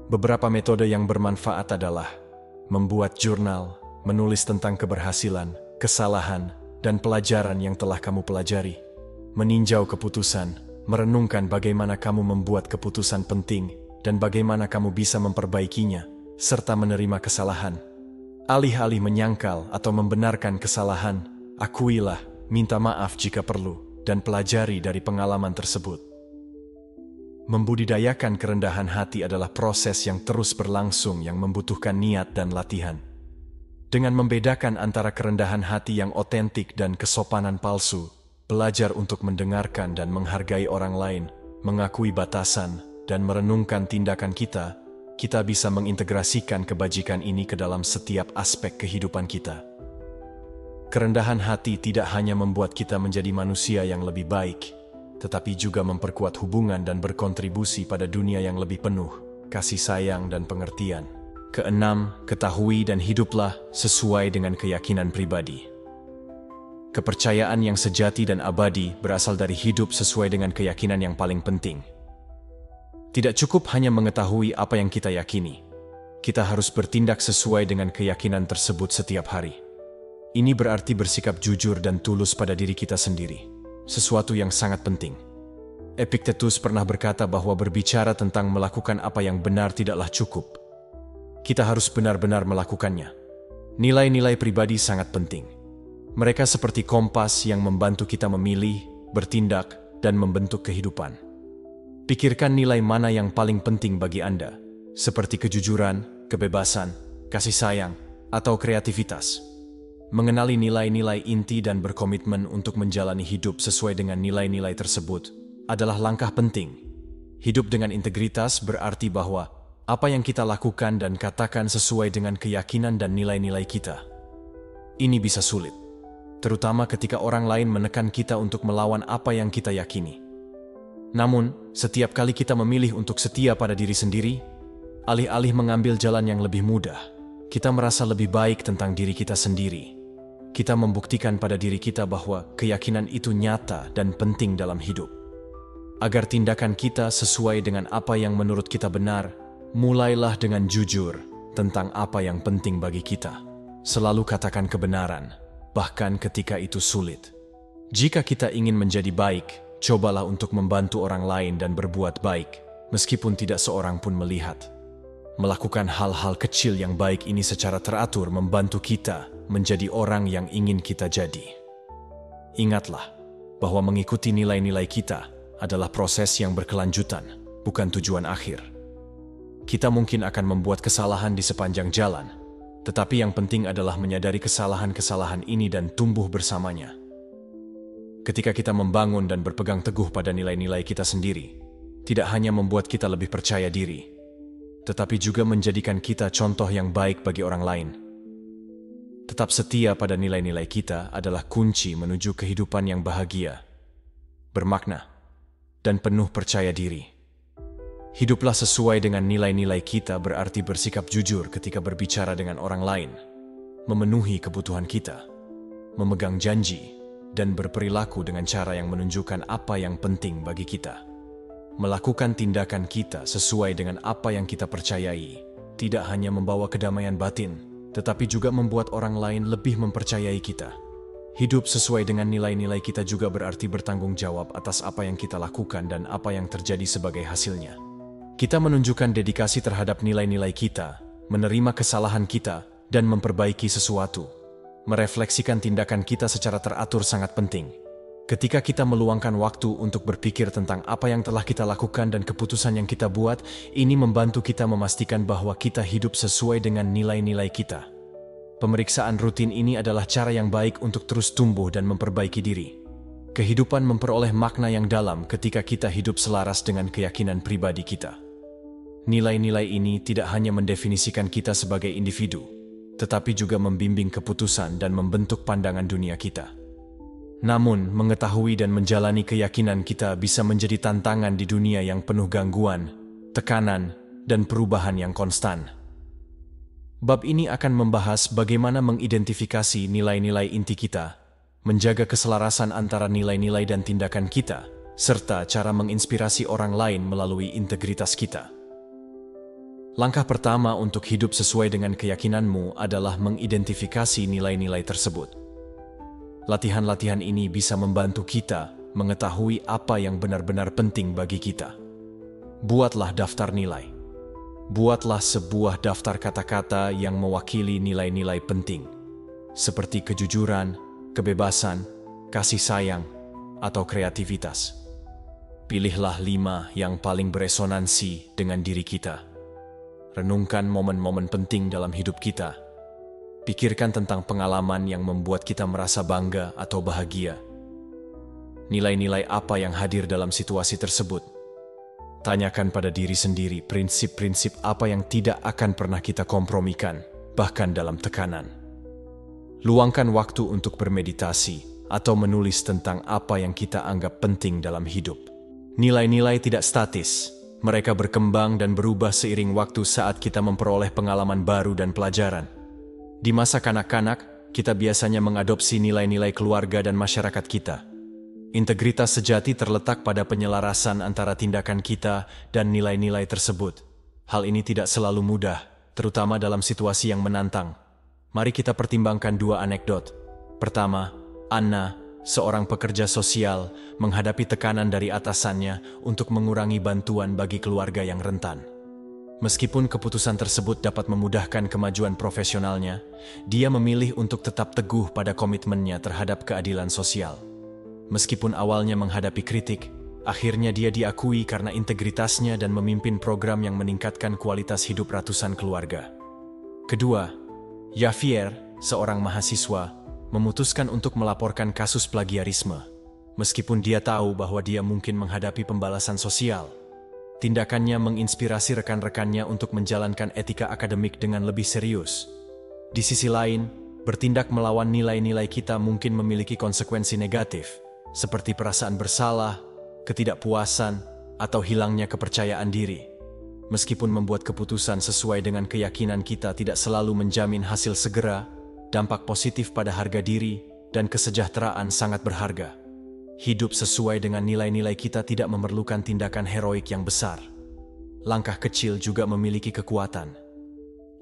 Beberapa metode yang bermanfaat adalah membuat jurnal, menulis tentang keberhasilan, kesalahan, dan pelajaran yang telah kamu pelajari, meninjau keputusan, merenungkan bagaimana kamu membuat keputusan penting dan bagaimana kamu bisa memperbaikinya, serta menerima kesalahan. Alih-alih menyangkal atau membenarkan kesalahan, akuilah, minta maaf jika perlu, dan pelajari dari pengalaman tersebut. Membudidayakan kerendahan hati adalah proses yang terus berlangsung yang membutuhkan niat dan latihan. Dengan membedakan antara kerendahan hati yang otentik dan kesopanan palsu, belajar untuk mendengarkan dan menghargai orang lain, mengakui batasan, dan merenungkan tindakan kita bisa mengintegrasikan kebajikan ini ke dalam setiap aspek kehidupan kita. Kerendahan hati tidak hanya membuat kita menjadi manusia yang lebih baik, tetapi juga memperkuat hubungan dan berkontribusi pada dunia yang lebih penuh kasih sayang dan pengertian. Keenam, ketahui dan hiduplah sesuai dengan keyakinan pribadi. Kepercayaan yang sejati dan abadi berasal dari hidup sesuai dengan keyakinan yang paling penting. Tidak cukup hanya mengetahui apa yang kita yakini. Kita harus bertindak sesuai dengan keyakinan tersebut setiap hari. Ini berarti bersikap jujur dan tulus pada diri kita sendiri, sesuatu yang sangat penting. Epictetus pernah berkata bahwa berbicara tentang melakukan apa yang benar tidaklah cukup. Kita harus benar-benar melakukannya. Nilai-nilai pribadi sangat penting. Mereka seperti kompas yang membantu kita memilih, bertindak, dan membentuk kehidupan. Pikirkan nilai mana yang paling penting bagi Anda, seperti kejujuran, kebebasan, kasih sayang, atau kreativitas. Mengenali nilai-nilai inti dan berkomitmen untuk menjalani hidup sesuai dengan nilai-nilai tersebut adalah langkah penting. Hidup dengan integritas berarti bahwa apa yang kita lakukan dan katakan sesuai dengan keyakinan dan nilai-nilai kita. Ini bisa sulit, terutama ketika orang lain menekan kita untuk melawan apa yang kita yakini. Namun, setiap kali kita memilih untuk setia pada diri sendiri, alih-alih mengambil jalan yang lebih mudah, Kita merasa lebih baik tentang diri kita sendiri. Kita membuktikan pada diri kita bahwa keyakinan itu nyata dan penting dalam hidup. Agar tindakan kita sesuai dengan apa yang menurut kita benar, mulailah dengan jujur tentang apa yang penting bagi kita. Selalu katakan kebenaran, bahkan ketika itu sulit. Jika kita ingin menjadi baik, cobalah untuk membantu orang lain dan berbuat baik, meskipun tidak seorang pun melihat. Melakukan hal-hal kecil yang baik ini secara teratur membantu kita menjadi orang yang ingin kita jadi. Ingatlah bahwa mengikuti nilai-nilai kita adalah proses yang berkelanjutan, bukan tujuan akhir. Kita mungkin akan membuat kesalahan di sepanjang jalan, tetapi yang penting adalah menyadari kesalahan-kesalahan ini dan tumbuh bersamanya. Ketika kita membangun dan berpegang teguh pada nilai-nilai kita sendiri, tidak hanya membuat kita lebih percaya diri, tetapi juga menjadikan kita contoh yang baik bagi orang lain. Tetap setia pada nilai-nilai kita adalah kunci menuju kehidupan yang bahagia, bermakna, dan penuh percaya diri. Hiduplah sesuai dengan nilai-nilai kita berarti bersikap jujur ketika berbicara dengan orang lain, memenuhi kebutuhan kita, memegang janji, dan berperilaku dengan cara yang menunjukkan apa yang penting bagi kita. Melakukan tindakan kita sesuai dengan apa yang kita percayai, tidak hanya membawa kedamaian batin, tetapi juga membuat orang lain lebih mempercayai kita. Hidup sesuai dengan nilai-nilai kita juga berarti bertanggung jawab atas apa yang kita lakukan dan apa yang terjadi sebagai hasilnya. Kita menunjukkan dedikasi terhadap nilai-nilai kita, menerima kesalahan kita, dan memperbaiki sesuatu. Merefleksikan tindakan kita secara teratur sangat penting. Ketika kita meluangkan waktu untuk berpikir tentang apa yang telah kita lakukan dan keputusan yang kita buat, ini membantu kita memastikan bahwa kita hidup sesuai dengan nilai-nilai kita. Pemeriksaan rutin ini adalah cara yang baik untuk terus tumbuh dan memperbaiki diri. Kehidupan memperoleh makna yang dalam ketika kita hidup selaras dengan keyakinan pribadi kita. Nilai-nilai ini tidak hanya mendefinisikan kita sebagai individu, tetapi juga membimbing keputusan dan membentuk pandangan dunia kita. Namun, mengetahui dan menjalani keyakinan kita bisa menjadi tantangan di dunia yang penuh gangguan, tekanan, dan perubahan yang konstan. Bab ini akan membahas bagaimana mengidentifikasi nilai-nilai inti kita, menjaga keselarasan antara nilai-nilai dan tindakan kita, serta cara menginspirasi orang lain melalui integritas kita. Langkah pertama untuk hidup sesuai dengan keyakinanmu adalah mengidentifikasi nilai-nilai tersebut. Latihan-latihan ini bisa membantu kita mengetahui apa yang benar-benar penting bagi kita. Buatlah daftar nilai. Buatlah sebuah daftar kata-kata yang mewakili nilai-nilai penting, seperti kejujuran, kebebasan, kasih sayang, atau kreativitas. Pilihlah 5 yang paling beresonansi dengan diri kita. Renungkan momen-momen penting dalam hidup kita. Pikirkan tentang pengalaman yang membuat kita merasa bangga atau bahagia. Nilai-nilai apa yang hadir dalam situasi tersebut? Tanyakan pada diri sendiri prinsip-prinsip apa yang tidak akan pernah kita kompromikan, bahkan dalam tekanan. Luangkan waktu untuk bermeditasi atau menulis tentang apa yang kita anggap penting dalam hidup. Nilai-nilai tidak statis. Mereka berkembang dan berubah seiring waktu saat kita memperoleh pengalaman baru dan pelajaran. Di masa kanak-kanak, kita biasanya mengadopsi nilai-nilai keluarga dan masyarakat kita. Integritas sejati terletak pada penyelarasan antara tindakan kita dan nilai-nilai tersebut. Hal ini tidak selalu mudah, terutama dalam situasi yang menantang. Mari kita pertimbangkan 2 anekdot. Pertama, Anna, seorang pekerja sosial, menghadapi tekanan dari atasannya untuk mengurangi bantuan bagi keluarga yang rentan. Meskipun keputusan tersebut dapat memudahkan kemajuan profesionalnya, dia memilih untuk tetap teguh pada komitmennya terhadap keadilan sosial. Meskipun awalnya menghadapi kritik, akhirnya dia diakui karena integritasnya dan memimpin program yang meningkatkan kualitas hidup ratusan keluarga. Kedua, Javier, seorang mahasiswa, memutuskan untuk melaporkan kasus plagiarisme. Meskipun dia tahu bahwa dia mungkin menghadapi pembalasan sosial, tindakannya menginspirasi rekan-rekannya untuk menjalankan etika akademik dengan lebih serius. Di sisi lain, bertindak melawan nilai-nilai kita mungkin memiliki konsekuensi negatif, seperti perasaan bersalah, ketidakpuasan, atau hilangnya kepercayaan diri. Meskipun membuat keputusan sesuai dengan keyakinan kita tidak selalu menjamin hasil segera, dampak positif pada harga diri dan kesejahteraan sangat berharga. Hidup sesuai dengan nilai-nilai kita tidak memerlukan tindakan heroik yang besar. Langkah kecil juga memiliki kekuatan.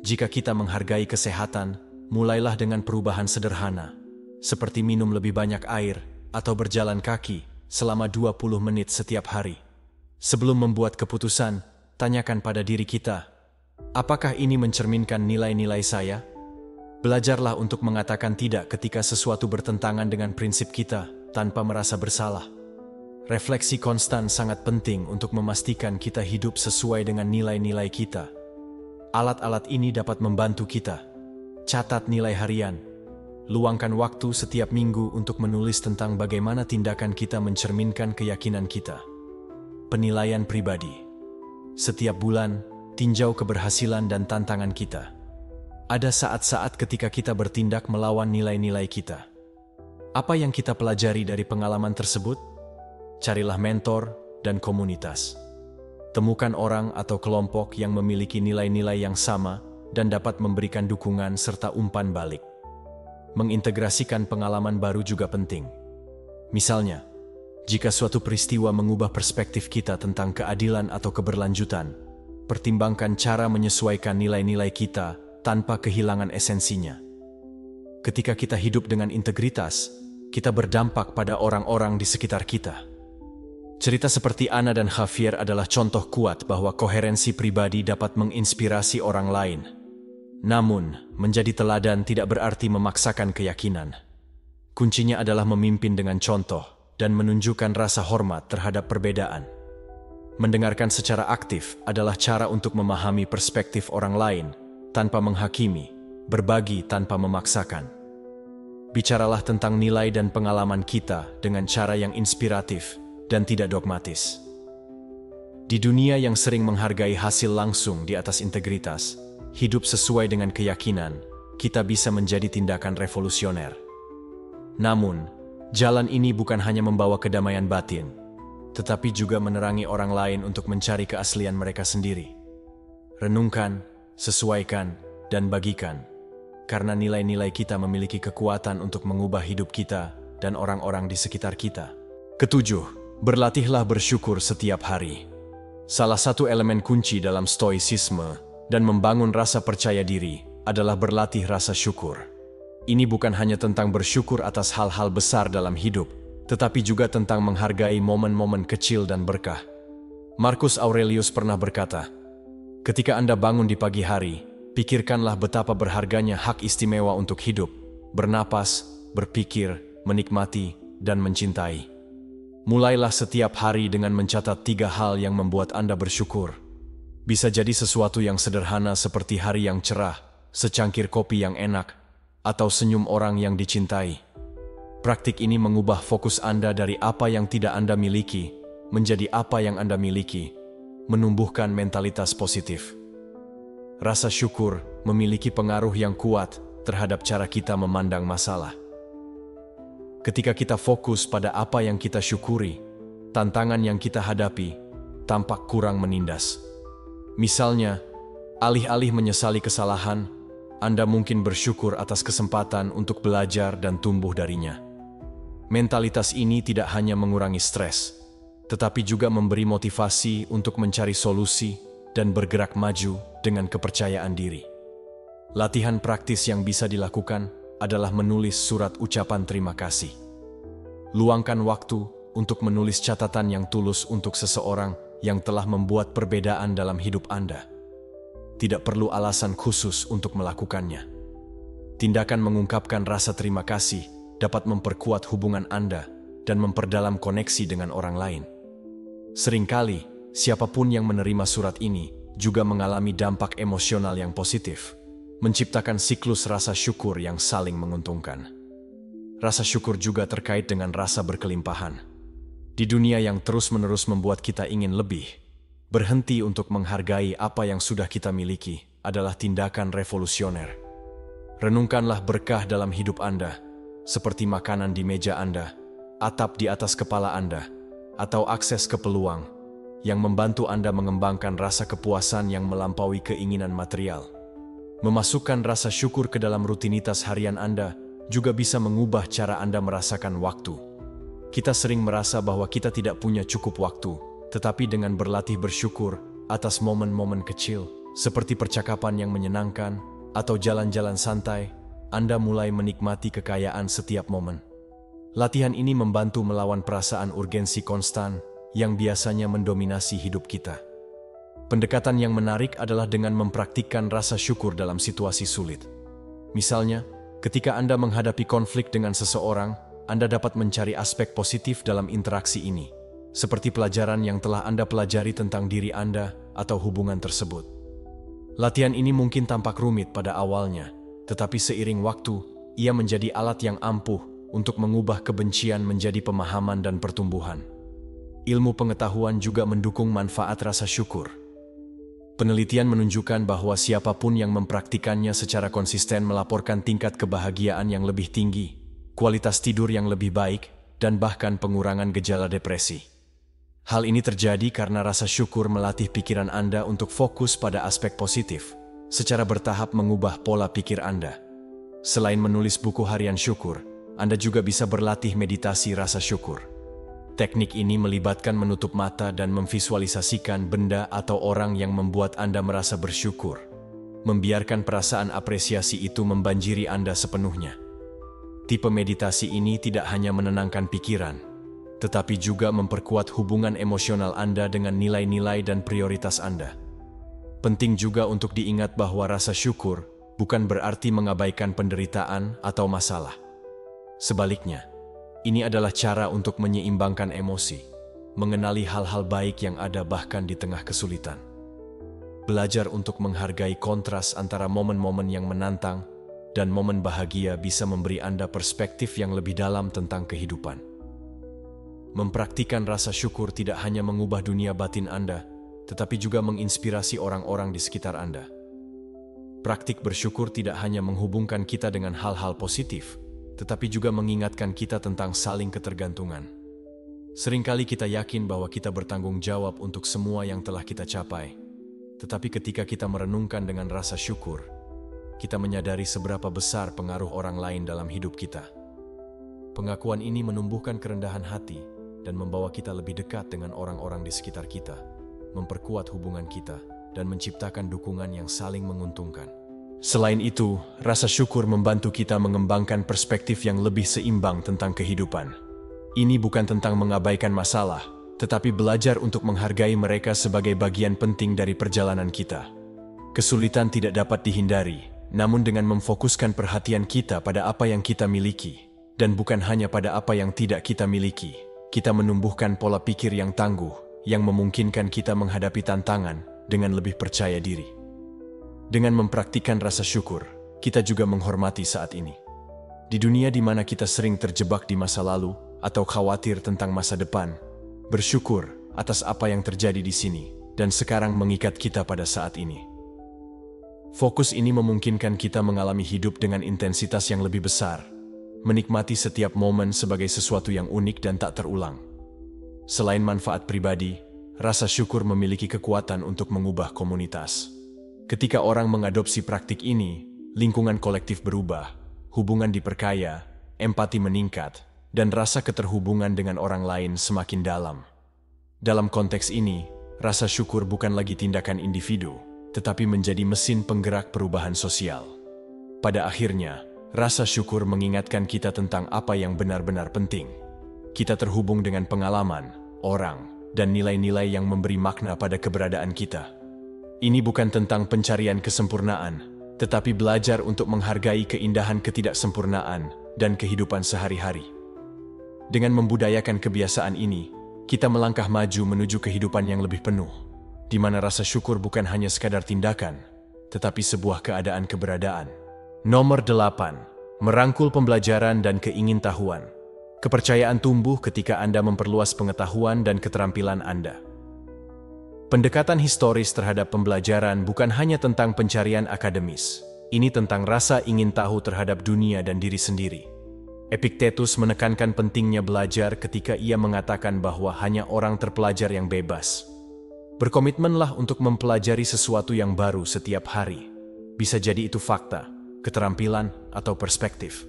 Jika kita menghargai kesehatan, mulailah dengan perubahan sederhana, seperti minum lebih banyak air atau berjalan kaki selama 20 menit setiap hari. Sebelum membuat keputusan, tanyakan pada diri kita, apakah ini mencerminkan nilai-nilai saya? Belajarlah untuk mengatakan tidak ketika sesuatu bertentangan dengan prinsip kita tanpa merasa bersalah. Refleksi konstan sangat penting untuk memastikan kita hidup sesuai dengan nilai-nilai kita. Alat-alat ini dapat membantu kita. Catat nilai harian. Luangkan waktu setiap minggu untuk menulis tentang bagaimana tindakan kita mencerminkan keyakinan kita. Penilaian pribadi. Setiap bulan, tinjau keberhasilan dan tantangan kita. Ada saat-saat ketika kita bertindak melawan nilai-nilai kita. Apa yang kita pelajari dari pengalaman tersebut? Carilah mentor dan komunitas. Temukan orang atau kelompok yang memiliki nilai-nilai yang sama dan dapat memberikan dukungan serta umpan balik. Mengintegrasikan pengalaman baru juga penting. Misalnya, jika suatu peristiwa mengubah perspektif kita tentang keadilan atau keberlanjutan, pertimbangkan cara menyesuaikan nilai-nilai kita tanpa kehilangan esensinya. Ketika kita hidup dengan integritas, kita berdampak pada orang-orang di sekitar kita. Cerita seperti Ana dan Javier adalah contoh kuat bahwa koherensi pribadi dapat menginspirasi orang lain. Namun, menjadi teladan tidak berarti memaksakan keyakinan. Kuncinya adalah memimpin dengan contoh dan menunjukkan rasa hormat terhadap perbedaan. Mendengarkan secara aktif adalah cara untuk memahami perspektif orang lain tanpa menghakimi, berbagi tanpa memaksakan. Bicaralah tentang nilai dan pengalaman kita dengan cara yang inspiratif dan tidak dogmatis. Di dunia yang sering menghargai hasil langsung di atas integritas, hidup sesuai dengan keyakinan, kita bisa menjadi tindakan revolusioner. Namun, jalan ini bukan hanya membawa kedamaian batin, tetapi juga menerangi orang lain untuk mencari keaslian mereka sendiri. Renungkan, sesuaikan, dan bagikan, karena nilai-nilai kita memiliki kekuatan untuk mengubah hidup kita dan orang-orang di sekitar kita. Ketujuh, berlatihlah bersyukur setiap hari. Salah satu elemen kunci dalam stoicisme dan membangun rasa percaya diri adalah berlatih rasa syukur. Ini bukan hanya tentang bersyukur atas hal-hal besar dalam hidup, tetapi juga tentang menghargai momen-momen kecil dan berkah. Marcus Aurelius pernah berkata, "Ketika Anda bangun di pagi hari, pikirkanlah betapa berharganya hak istimewa untuk hidup, bernapas, berpikir, menikmati, dan mencintai." Mulailah setiap hari dengan mencatat 3 hal yang membuat Anda bersyukur. Bisa jadi sesuatu yang sederhana seperti hari yang cerah, secangkir kopi yang enak, atau senyum orang yang dicintai. Praktik ini mengubah fokus Anda dari apa yang tidak Anda miliki menjadi apa yang Anda miliki, menumbuhkan mentalitas positif. Rasa syukur memiliki pengaruh yang kuat terhadap cara kita memandang masalah. Ketika kita fokus pada apa yang kita syukuri, tantangan yang kita hadapi tampak kurang menindas. Misalnya, alih-alih menyesali kesalahan, Anda mungkin bersyukur atas kesempatan untuk belajar dan tumbuh darinya. Mentalitas ini tidak hanya mengurangi stres, tetapi juga memberi motivasi untuk mencari solusi dan bergerak maju dengan kepercayaan diri. Latihan praktis yang bisa dilakukan adalah menulis surat ucapan terima kasih. Luangkan waktu untuk menulis catatan yang tulus untuk seseorang yang telah membuat perbedaan dalam hidup Anda. Tidak perlu alasan khusus untuk melakukannya. Tindakan mengungkapkan rasa terima kasih dapat memperkuat hubungan Anda dan memperdalam koneksi dengan orang lain. Seringkali, siapapun yang menerima surat ini juga mengalami dampak emosional yang positif, menciptakan siklus rasa syukur yang saling menguntungkan. Rasa syukur juga terkait dengan rasa berkelimpahan. Di dunia yang terus-menerus membuat kita ingin lebih, berhenti untuk menghargai apa yang sudah kita miliki adalah tindakan revolusioner. Renungkanlah berkah dalam hidup Anda, seperti makanan di meja Anda, atap di atas kepala Anda, atau akses ke peluang, yang membantu Anda mengembangkan rasa kepuasan yang melampaui keinginan material. Memasukkan rasa syukur ke dalam rutinitas harian Anda juga bisa mengubah cara Anda merasakan waktu. Kita sering merasa bahwa kita tidak punya cukup waktu, tetapi dengan berlatih bersyukur atas momen-momen kecil, seperti percakapan yang menyenangkan atau jalan-jalan santai, Anda mulai menikmati kekayaan setiap momen. Latihan ini membantu melawan perasaan urgensi konstan yang biasanya mendominasi hidup kita. Pendekatan yang menarik adalah dengan mempraktikkan rasa syukur dalam situasi sulit. Misalnya, ketika Anda menghadapi konflik dengan seseorang, Anda dapat mencari aspek positif dalam interaksi ini, seperti pelajaran yang telah Anda pelajari tentang diri Anda atau hubungan tersebut. Latihan ini mungkin tampak rumit pada awalnya, tetapi seiring waktu, ia menjadi alat yang ampuh untuk mengubah kebencian menjadi pemahaman dan pertumbuhan. Ilmu pengetahuan juga mendukung manfaat rasa syukur. Penelitian menunjukkan bahwa siapapun yang mempraktikannya secara konsisten melaporkan tingkat kebahagiaan yang lebih tinggi, kualitas tidur yang lebih baik, dan bahkan pengurangan gejala depresi. Hal ini terjadi karena rasa syukur melatih pikiran Anda untuk fokus pada aspek positif, secara bertahap mengubah pola pikir Anda. Selain menulis buku harian syukur, Anda juga bisa berlatih meditasi rasa syukur. Teknik ini melibatkan menutup mata dan memvisualisasikan benda atau orang yang membuat Anda merasa bersyukur. Membiarkan perasaan apresiasi itu membanjiri Anda sepenuhnya. Tipe meditasi ini tidak hanya menenangkan pikiran, tetapi juga memperkuat hubungan emosional Anda dengan nilai-nilai dan prioritas Anda. Penting juga untuk diingat bahwa rasa syukur bukan berarti mengabaikan penderitaan atau masalah. Sebaliknya, ini adalah cara untuk menyeimbangkan emosi, mengenali hal-hal baik yang ada bahkan di tengah kesulitan. Belajar untuk menghargai kontras antara momen-momen yang menantang dan momen bahagia bisa memberi Anda perspektif yang lebih dalam tentang kehidupan. Mempraktikkan rasa syukur tidak hanya mengubah dunia batin Anda, tetapi juga menginspirasi orang-orang di sekitar Anda. Praktik bersyukur tidak hanya menghubungkan kita dengan hal-hal positif, tetapi juga mengingatkan kita tentang saling ketergantungan. Seringkali kita yakin bahwa kita bertanggung jawab untuk semua yang telah kita capai, tetapi ketika kita merenungkan dengan rasa syukur, kita menyadari seberapa besar pengaruh orang lain dalam hidup kita. Pengakuan ini menumbuhkan kerendahan hati dan membawa kita lebih dekat dengan orang-orang di sekitar kita, memperkuat hubungan kita, dan menciptakan dukungan yang saling menguntungkan. Selain itu, rasa syukur membantu kita mengembangkan perspektif yang lebih seimbang tentang kehidupan. Ini bukan tentang mengabaikan masalah, tetapi belajar untuk menghargai mereka sebagai bagian penting dari perjalanan kita. Kesulitan tidak dapat dihindari, namun dengan memfokuskan perhatian kita pada apa yang kita miliki, dan bukan hanya pada apa yang tidak kita miliki, kita menumbuhkan pola pikir yang tangguh, yang memungkinkan kita menghadapi tantangan dengan lebih percaya diri. Dengan mempraktikkan rasa syukur, kita juga menghormati saat ini. Di dunia di mana kita sering terjebak di masa lalu atau khawatir tentang masa depan, bersyukur atas apa yang terjadi di sini dan sekarang mengikat kita pada saat ini. Fokus ini memungkinkan kita mengalami hidup dengan intensitas yang lebih besar, menikmati setiap momen sebagai sesuatu yang unik dan tak terulang. Selain manfaat pribadi, rasa syukur memiliki kekuatan untuk mengubah komunitas. Ketika orang mengadopsi praktik ini, lingkungan kolektif berubah, hubungan diperkaya, empati meningkat, dan rasa keterhubungan dengan orang lain semakin dalam. Dalam konteks ini, rasa syukur bukan lagi tindakan individu, tetapi menjadi mesin penggerak perubahan sosial. Pada akhirnya, rasa syukur mengingatkan kita tentang apa yang benar-benar penting. Kita terhubung dengan pengalaman, orang, dan nilai-nilai yang memberi makna pada keberadaan kita. Ini bukan tentang pencarian kesempurnaan, tetapi belajar untuk menghargai keindahan ketidaksempurnaan dan kehidupan sehari-hari. Dengan membudayakan kebiasaan ini, kita melangkah maju menuju kehidupan yang lebih penuh, di mana rasa syukur bukan hanya sekadar tindakan, tetapi sebuah keadaan keberadaan. Nomor 8. Merangkul pembelajaran dan keingintahuan. Kepercayaan tumbuh ketika Anda memperluas pengetahuan dan keterampilan Anda. Pendekatan historis terhadap pembelajaran bukan hanya tentang pencarian akademis. Ini tentang rasa ingin tahu terhadap dunia dan diri sendiri. Epictetus menekankan pentingnya belajar ketika ia mengatakan bahwa hanya orang terpelajar yang bebas. Berkomitmenlah untuk mempelajari sesuatu yang baru setiap hari. Bisa jadi itu fakta, keterampilan, atau perspektif.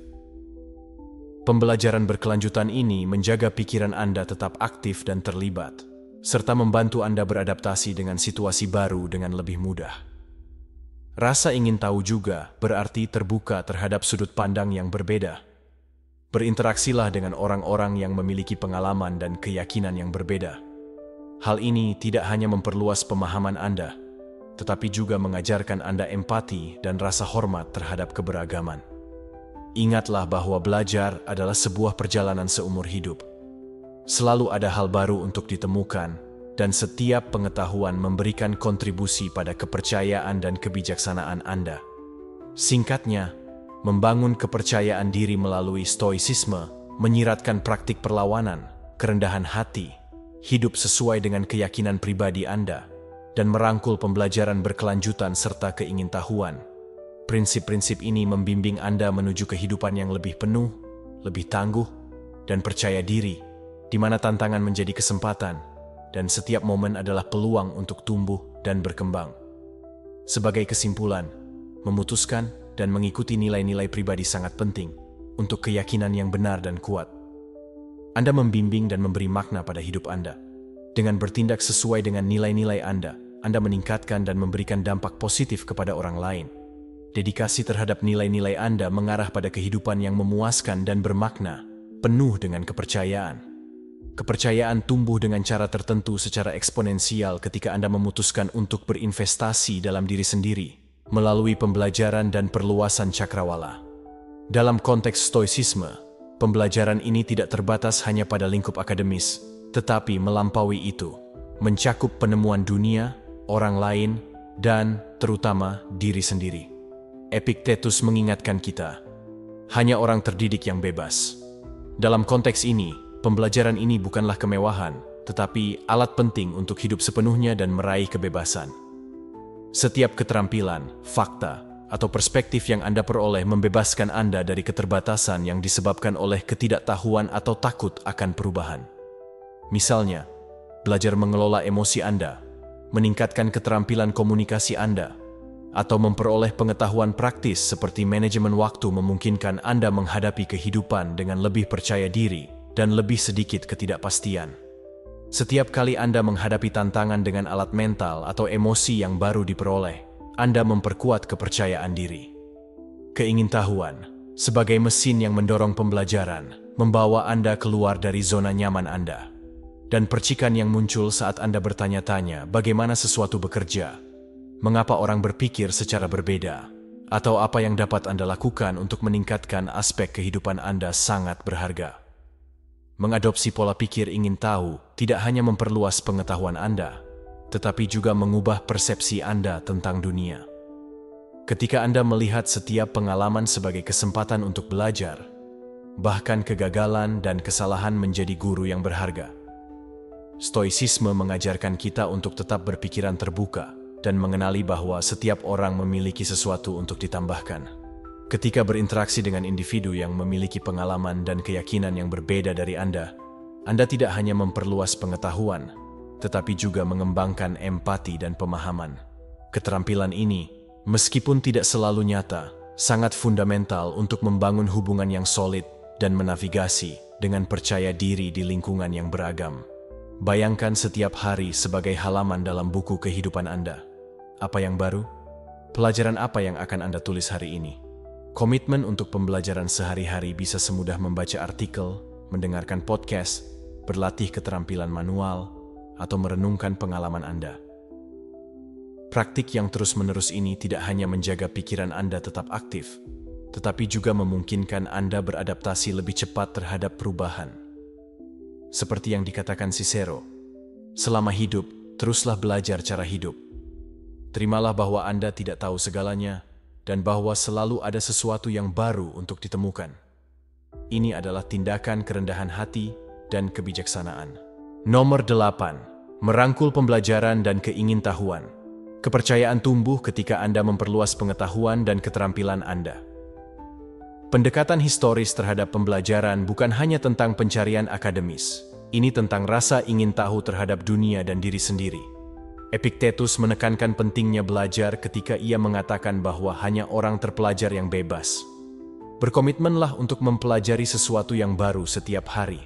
Pembelajaran berkelanjutan ini menjaga pikiran Anda tetap aktif dan terlibat, serta membantu Anda beradaptasi dengan situasi baru dengan lebih mudah. Rasa ingin tahu juga berarti terbuka terhadap sudut pandang yang berbeda. Berinteraksilah dengan orang-orang yang memiliki pengalaman dan keyakinan yang berbeda. Hal ini tidak hanya memperluas pemahaman Anda, tetapi juga mengajarkan Anda empati dan rasa hormat terhadap keberagaman. Ingatlah bahwa belajar adalah sebuah perjalanan seumur hidup. Selalu ada hal baru untuk ditemukan, dan setiap pengetahuan memberikan kontribusi pada kepercayaan dan kebijaksanaan Anda. Singkatnya, membangun kepercayaan diri melalui stoicisme menyiratkan praktik perlawanan, kerendahan hati, hidup sesuai dengan keyakinan pribadi Anda, dan merangkul pembelajaran berkelanjutan serta keingintahuan. Prinsip-prinsip ini membimbing Anda menuju kehidupan yang lebih penuh, lebih tangguh, dan percaya diri, di mana tantangan menjadi kesempatan, dan setiap momen adalah peluang untuk tumbuh dan berkembang. Sebagai kesimpulan, memutuskan dan mengikuti nilai-nilai pribadi sangat penting untuk keyakinan yang benar dan kuat. Anda membimbing dan memberi makna pada hidup Anda. Dengan bertindak sesuai dengan nilai-nilai Anda meningkatkan dan memberikan dampak positif kepada orang lain. Dedikasi terhadap nilai-nilai Anda mengarah pada kehidupan yang memuaskan dan bermakna, penuh dengan kepercayaan. Kepercayaan tumbuh dengan cara tertentu secara eksponensial ketika Anda memutuskan untuk berinvestasi dalam diri sendiri melalui pembelajaran dan perluasan cakrawala. Dalam konteks stoicisme, pembelajaran ini tidak terbatas hanya pada lingkup akademis, tetapi melampaui itu, mencakup penemuan dunia, orang lain, dan terutama diri sendiri. Epictetus mengingatkan kita, hanya orang terdidik yang bebas. Dalam konteks ini, pembelajaran ini bukanlah kemewahan, tetapi alat penting untuk hidup sepenuhnya dan meraih kebebasan. Setiap keterampilan, fakta, atau perspektif yang Anda peroleh membebaskan Anda dari keterbatasan yang disebabkan oleh ketidaktahuan atau takut akan perubahan. Misalnya, belajar mengelola emosi Anda, meningkatkan keterampilan komunikasi Anda, atau memperoleh pengetahuan praktis seperti manajemen waktu memungkinkan Anda menghadapi kehidupan dengan lebih percaya diri dan lebih sedikit ketidakpastian. Setiap kali Anda menghadapi tantangan dengan alat mental atau emosi yang baru diperoleh, Anda memperkuat kepercayaan diri. Keingintahuan, sebagai mesin yang mendorong pembelajaran, membawa Anda keluar dari zona nyaman Anda. Dan percikan yang muncul saat Anda bertanya-tanya bagaimana sesuatu bekerja, mengapa orang berpikir secara berbeda, atau apa yang dapat Anda lakukan untuk meningkatkan aspek kehidupan Anda sangat berharga. Mengadopsi pola pikir ingin tahu tidak hanya memperluas pengetahuan Anda, tetapi juga mengubah persepsi Anda tentang dunia. Ketika Anda melihat setiap pengalaman sebagai kesempatan untuk belajar, bahkan kegagalan dan kesalahan menjadi guru yang berharga. Stoicisme mengajarkan kita untuk tetap berpikiran terbuka dan mengenali bahwa setiap orang memiliki sesuatu untuk ditambahkan. Ketika berinteraksi dengan individu yang memiliki pengalaman dan keyakinan yang berbeda dari Anda tidak hanya memperluas pengetahuan, tetapi juga mengembangkan empati dan pemahaman. Keterampilan ini, meskipun tidak selalu nyata, sangat fundamental untuk membangun hubungan yang solid dan menavigasi dengan percaya diri di lingkungan yang beragam. Bayangkan setiap hari sebagai halaman dalam buku kehidupan Anda. Apa yang baru? Pelajaran apa yang akan Anda tulis hari ini? Komitmen untuk pembelajaran sehari-hari bisa semudah membaca artikel, mendengarkan podcast, berlatih keterampilan manual, atau merenungkan pengalaman Anda. Praktik yang terus-menerus ini tidak hanya menjaga pikiran Anda tetap aktif, tetapi juga memungkinkan Anda beradaptasi lebih cepat terhadap perubahan. Seperti yang dikatakan Cicero, selama hidup, teruslah belajar cara hidup. Terimalah bahwa Anda tidak tahu segalanya, dan bahwa selalu ada sesuatu yang baru untuk ditemukan. Ini adalah tindakan kerendahan hati dan kebijaksanaan. Nomor 8. Merangkul pembelajaran dan keingintahuan. Kepercayaan tumbuh ketika Anda memperluas pengetahuan dan keterampilan Anda. Pendekatan historis terhadap pembelajaran bukan hanya tentang pencarian akademis. Ini tentang rasa ingin tahu terhadap dunia dan diri sendiri. Epictetus menekankan pentingnya belajar ketika ia mengatakan bahwa hanya orang terpelajar yang bebas. Berkomitmenlah untuk mempelajari sesuatu yang baru setiap hari.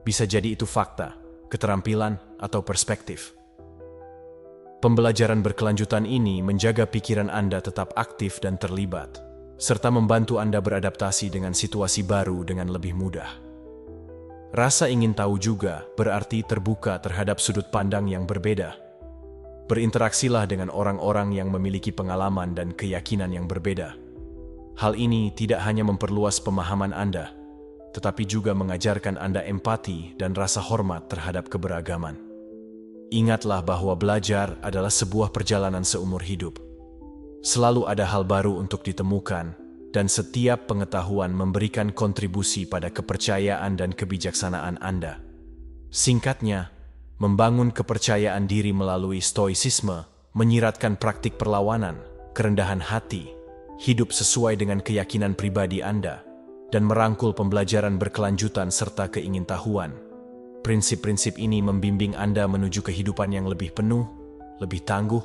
Bisa jadi itu fakta, keterampilan, atau perspektif. Pembelajaran berkelanjutan ini menjaga pikiran Anda tetap aktif dan terlibat, serta membantu Anda beradaptasi dengan situasi baru dengan lebih mudah. Rasa ingin tahu juga berarti terbuka terhadap sudut pandang yang berbeda. Berinteraksilah dengan orang-orang yang memiliki pengalaman dan keyakinan yang berbeda. Hal ini tidak hanya memperluas pemahaman Anda, tetapi juga mengajarkan Anda empati dan rasa hormat terhadap keberagaman. Ingatlah bahwa belajar adalah sebuah perjalanan seumur hidup. Selalu ada hal baru untuk ditemukan, dan setiap pengetahuan memberikan kontribusi pada kepercayaan dan kebijaksanaan Anda. Singkatnya, membangun kepercayaan diri melalui stoicisme, menyiratkan praktik perlawanan, kerendahan hati, hidup sesuai dengan keyakinan pribadi Anda, dan merangkul pembelajaran berkelanjutan serta keingintahuan. Prinsip-prinsip ini membimbing Anda menuju kehidupan yang lebih penuh, lebih tangguh,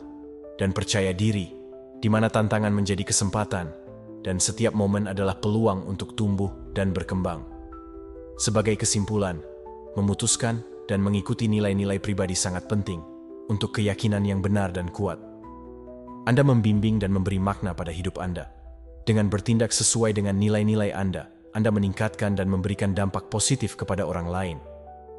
dan percaya diri, di mana tantangan menjadi kesempatan, dan setiap momen adalah peluang untuk tumbuh dan berkembang. Sebagai kesimpulan, memutuskan dan mengikuti nilai-nilai pribadi sangat penting untuk keyakinan yang benar dan kuat. Anda membimbing dan memberi makna pada hidup Anda. Dengan bertindak sesuai dengan nilai-nilai Anda meningkatkan dan memberikan dampak positif kepada orang lain.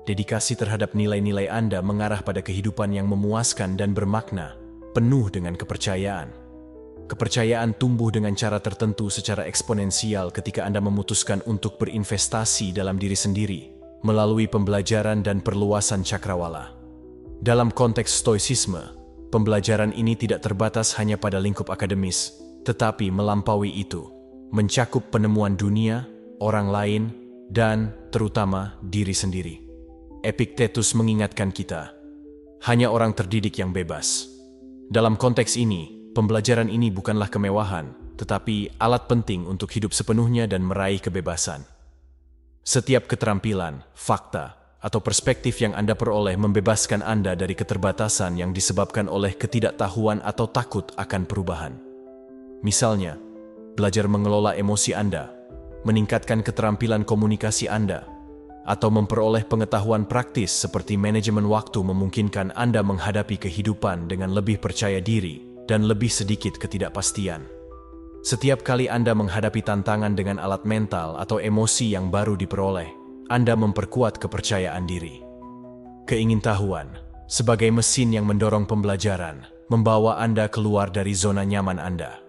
Dedikasi terhadap nilai-nilai Anda mengarah pada kehidupan yang memuaskan dan bermakna, penuh dengan kepercayaan. Kepercayaan tumbuh dengan cara tertentu secara eksponensial ketika Anda memutuskan untuk berinvestasi dalam diri sendiri, melalui pembelajaran dan perluasan cakrawala. Dalam konteks stoicisme, pembelajaran ini tidak terbatas hanya pada lingkup akademis, tetapi melampaui itu, mencakup penemuan dunia, orang lain, dan terutama diri sendiri. Epictetus mengingatkan kita, hanya orang terdidik yang bebas. Dalam konteks ini, pembelajaran ini bukanlah kemewahan, tetapi alat penting untuk hidup sepenuhnya dan meraih kebebasan. Setiap keterampilan, fakta, atau perspektif yang Anda peroleh membebaskan Anda dari keterbatasan yang disebabkan oleh ketidaktahuan atau takut akan perubahan. Misalnya, belajar mengelola emosi Anda, meningkatkan keterampilan komunikasi Anda, atau memperoleh pengetahuan praktis seperti manajemen waktu memungkinkan Anda menghadapi kehidupan dengan lebih percaya diri dan lebih sedikit ketidakpastian. Setiap kali Anda menghadapi tantangan dengan alat mental atau emosi yang baru diperoleh, Anda memperkuat kepercayaan diri. Keingintahuan, sebagai mesin yang mendorong pembelajaran, membawa Anda keluar dari zona nyaman Anda.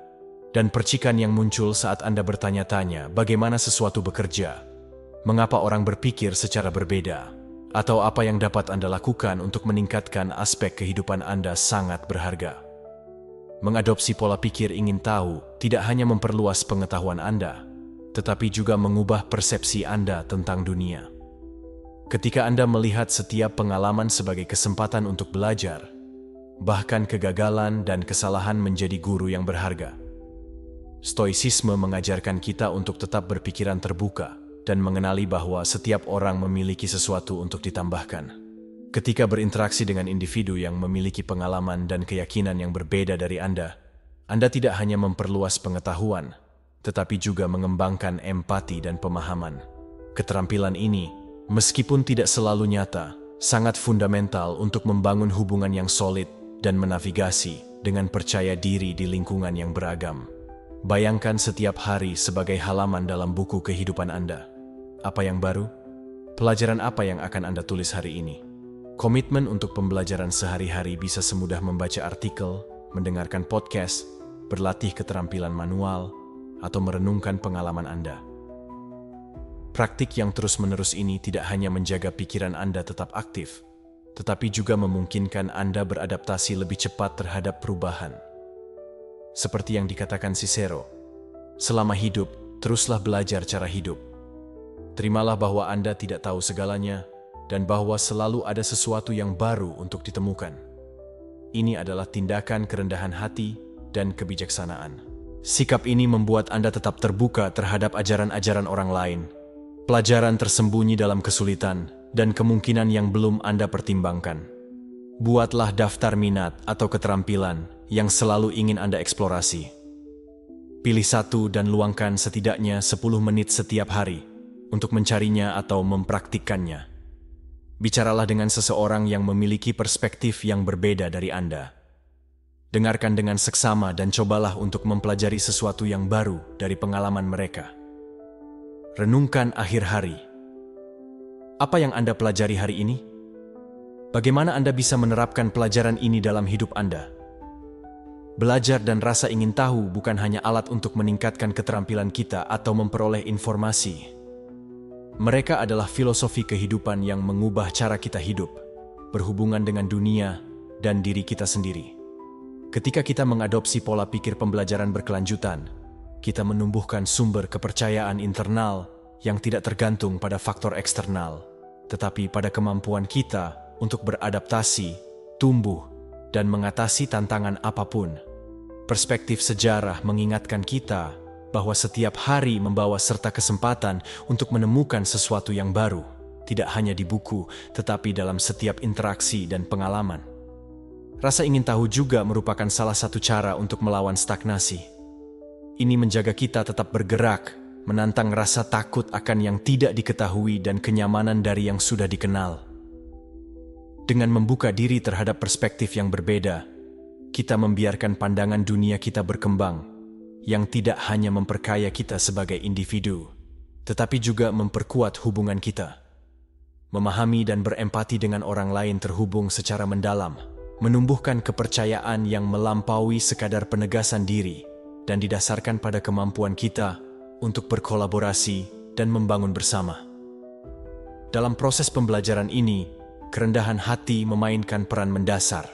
Dan percikan yang muncul saat Anda bertanya-tanya bagaimana sesuatu bekerja, mengapa orang berpikir secara berbeda, atau apa yang dapat Anda lakukan untuk meningkatkan aspek kehidupan Anda sangat berharga. Mengadopsi pola pikir ingin tahu tidak hanya memperluas pengetahuan Anda, tetapi juga mengubah persepsi Anda tentang dunia. Ketika Anda melihat setiap pengalaman sebagai kesempatan untuk belajar, bahkan kegagalan dan kesalahan menjadi guru yang berharga. Stoicisme mengajarkan kita untuk tetap berpikiran terbuka dan mengenali bahwa setiap orang memiliki sesuatu untuk ditambahkan. Ketika berinteraksi dengan individu yang memiliki pengalaman dan keyakinan yang berbeda dari Anda tidak hanya memperluas pengetahuan, tetapi juga mengembangkan empati dan pemahaman. Keterampilan ini, meskipun tidak selalu nyata, sangat fundamental untuk membangun hubungan yang solid dan menavigasi dengan percaya diri di lingkungan yang beragam. Bayangkan setiap hari sebagai halaman dalam buku kehidupan Anda. Apa yang baru? Pelajaran apa yang akan Anda tulis hari ini? Komitmen untuk pembelajaran sehari-hari bisa semudah membaca artikel, mendengarkan podcast, berlatih keterampilan manual, atau merenungkan pengalaman Anda. Praktik yang terus-menerus ini tidak hanya menjaga pikiran Anda tetap aktif, tetapi juga memungkinkan Anda beradaptasi lebih cepat terhadap perubahan. Seperti yang dikatakan Cicero, selama hidup, teruslah belajar cara hidup. Terimalah bahwa Anda tidak tahu segalanya, dan bahwa selalu ada sesuatu yang baru untuk ditemukan. Ini adalah tindakan kerendahan hati dan kebijaksanaan. Sikap ini membuat Anda tetap terbuka terhadap ajaran-ajaran orang lain, pelajaran tersembunyi dalam kesulitan, dan kemungkinan yang belum Anda pertimbangkan. Buatlah daftar minat atau keterampilan yang selalu ingin Anda eksplorasi. Pilih satu dan luangkan setidaknya 10 menit setiap hari untuk mencarinya atau mempraktikkannya. Bicaralah dengan seseorang yang memiliki perspektif yang berbeda dari Anda. Dengarkan dengan seksama dan cobalah untuk mempelajari sesuatu yang baru dari pengalaman mereka. Renungkan akhir hari. Apa yang Anda pelajari hari ini? Bagaimana Anda bisa menerapkan pelajaran ini dalam hidup Anda? Belajar dan rasa ingin tahu bukan hanya alat untuk meningkatkan keterampilan kita atau memperoleh informasi. Mereka adalah filosofi kehidupan yang mengubah cara kita hidup, berhubungan dengan dunia, dan diri kita sendiri. Ketika kita mengadopsi pola pikir pembelajaran berkelanjutan, kita menumbuhkan sumber kepercayaan internal yang tidak tergantung pada faktor eksternal, tetapi pada kemampuan kita untuk beradaptasi, tumbuh, dan mengatasi tantangan apapun. Perspektif sejarah mengingatkan kita bahwa setiap hari membawa serta kesempatan untuk menemukan sesuatu yang baru, tidak hanya di buku, tetapi dalam setiap interaksi dan pengalaman. Rasa ingin tahu juga merupakan salah satu cara untuk melawan stagnasi. Ini menjaga kita tetap bergerak, menantang rasa takut akan yang tidak diketahui dan kenyamanan dari yang sudah dikenal. Dengan membuka diri terhadap perspektif yang berbeda, kita membiarkan pandangan dunia kita berkembang, yang tidak hanya memperkaya kita sebagai individu, tetapi juga memperkuat hubungan kita. Memahami dan berempati dengan orang lain terhubung secara mendalam, menumbuhkan kepercayaan yang melampaui sekadar penegasan diri dan didasarkan pada kemampuan kita untuk berkolaborasi dan membangun bersama. Dalam proses pembelajaran ini, kerendahan hati memainkan peran mendasar.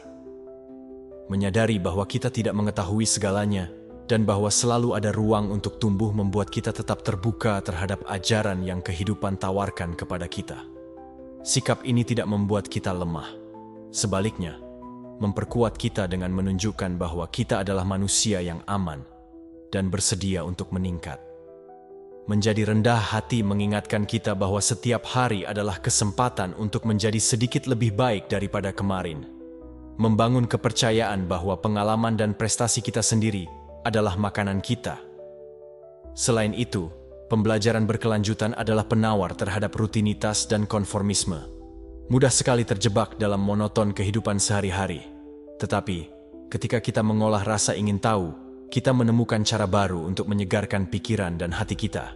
Menyadari bahwa kita tidak mengetahui segalanya dan bahwa selalu ada ruang untuk tumbuh membuat kita tetap terbuka terhadap ajaran yang kehidupan tawarkan kepada kita. Sikap ini tidak membuat kita lemah. Sebaliknya, memperkuat kita dengan menunjukkan bahwa kita adalah manusia yang aman dan bersedia untuk meningkat. Menjadi rendah hati mengingatkan kita bahwa setiap hari adalah kesempatan untuk menjadi sedikit lebih baik daripada kemarin. Membangun kepercayaan bahwa pengalaman dan prestasi kita sendiri adalah makanan kita. Selain itu, pembelajaran berkelanjutan adalah penawar terhadap rutinitas dan konformisme. Mudah sekali terjebak dalam monoton kehidupan sehari-hari. Tetapi, ketika kita mengolah rasa ingin tahu, kita menemukan cara baru untuk menyegarkan pikiran dan hati kita.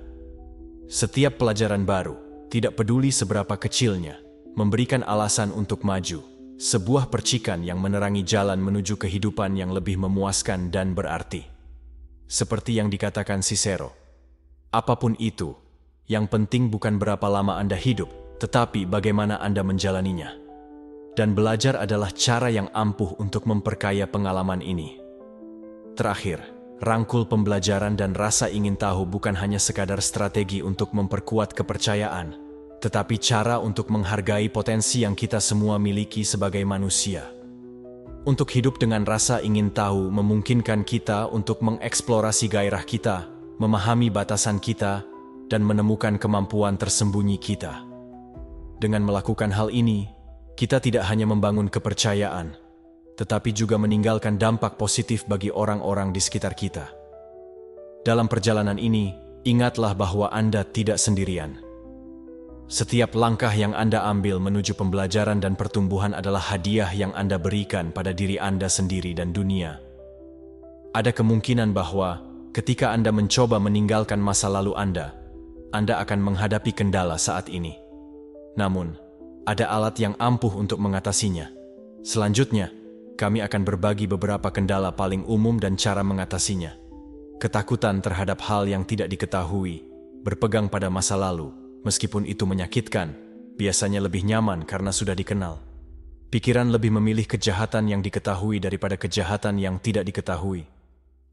Setiap pelajaran baru, tidak peduli seberapa kecilnya, memberikan alasan untuk maju, sebuah percikan yang menerangi jalan menuju kehidupan yang lebih memuaskan dan berarti. Seperti yang dikatakan Cicero, apapun itu, yang penting bukan berapa lama Anda hidup, tetapi bagaimana Anda menjalaninya. Dan belajar adalah cara yang ampuh untuk memperkaya pengalaman ini. Terakhir, rangkul pembelajaran dan rasa ingin tahu bukan hanya sekadar strategi untuk memperkuat kepercayaan, tetapi cara untuk menghargai potensi yang kita semua miliki sebagai manusia. Untuk hidup dengan rasa ingin tahu memungkinkan kita untuk mengeksplorasi gairah kita, memahami batasan kita, dan menemukan kemampuan tersembunyi kita. Dengan melakukan hal ini, kita tidak hanya membangun kepercayaan, tetapi juga meninggalkan dampak positif bagi orang-orang di sekitar kita. Dalam perjalanan ini, ingatlah bahwa Anda tidak sendirian. Setiap langkah yang Anda ambil menuju pembelajaran dan pertumbuhan adalah hadiah yang Anda berikan pada diri Anda sendiri dan dunia. Ada kemungkinan bahwa ketika Anda mencoba meninggalkan masa lalu Anda akan menghadapi kendala saat ini. Namun, ada alat yang ampuh untuk mengatasinya. Selanjutnya, kami akan berbagi beberapa kendala paling umum dan cara mengatasinya. Ketakutan terhadap hal yang tidak diketahui, berpegang pada masa lalu, meskipun itu menyakitkan, biasanya lebih nyaman karena sudah dikenal. Pikiran lebih memilih kejahatan yang diketahui daripada kejahatan yang tidak diketahui.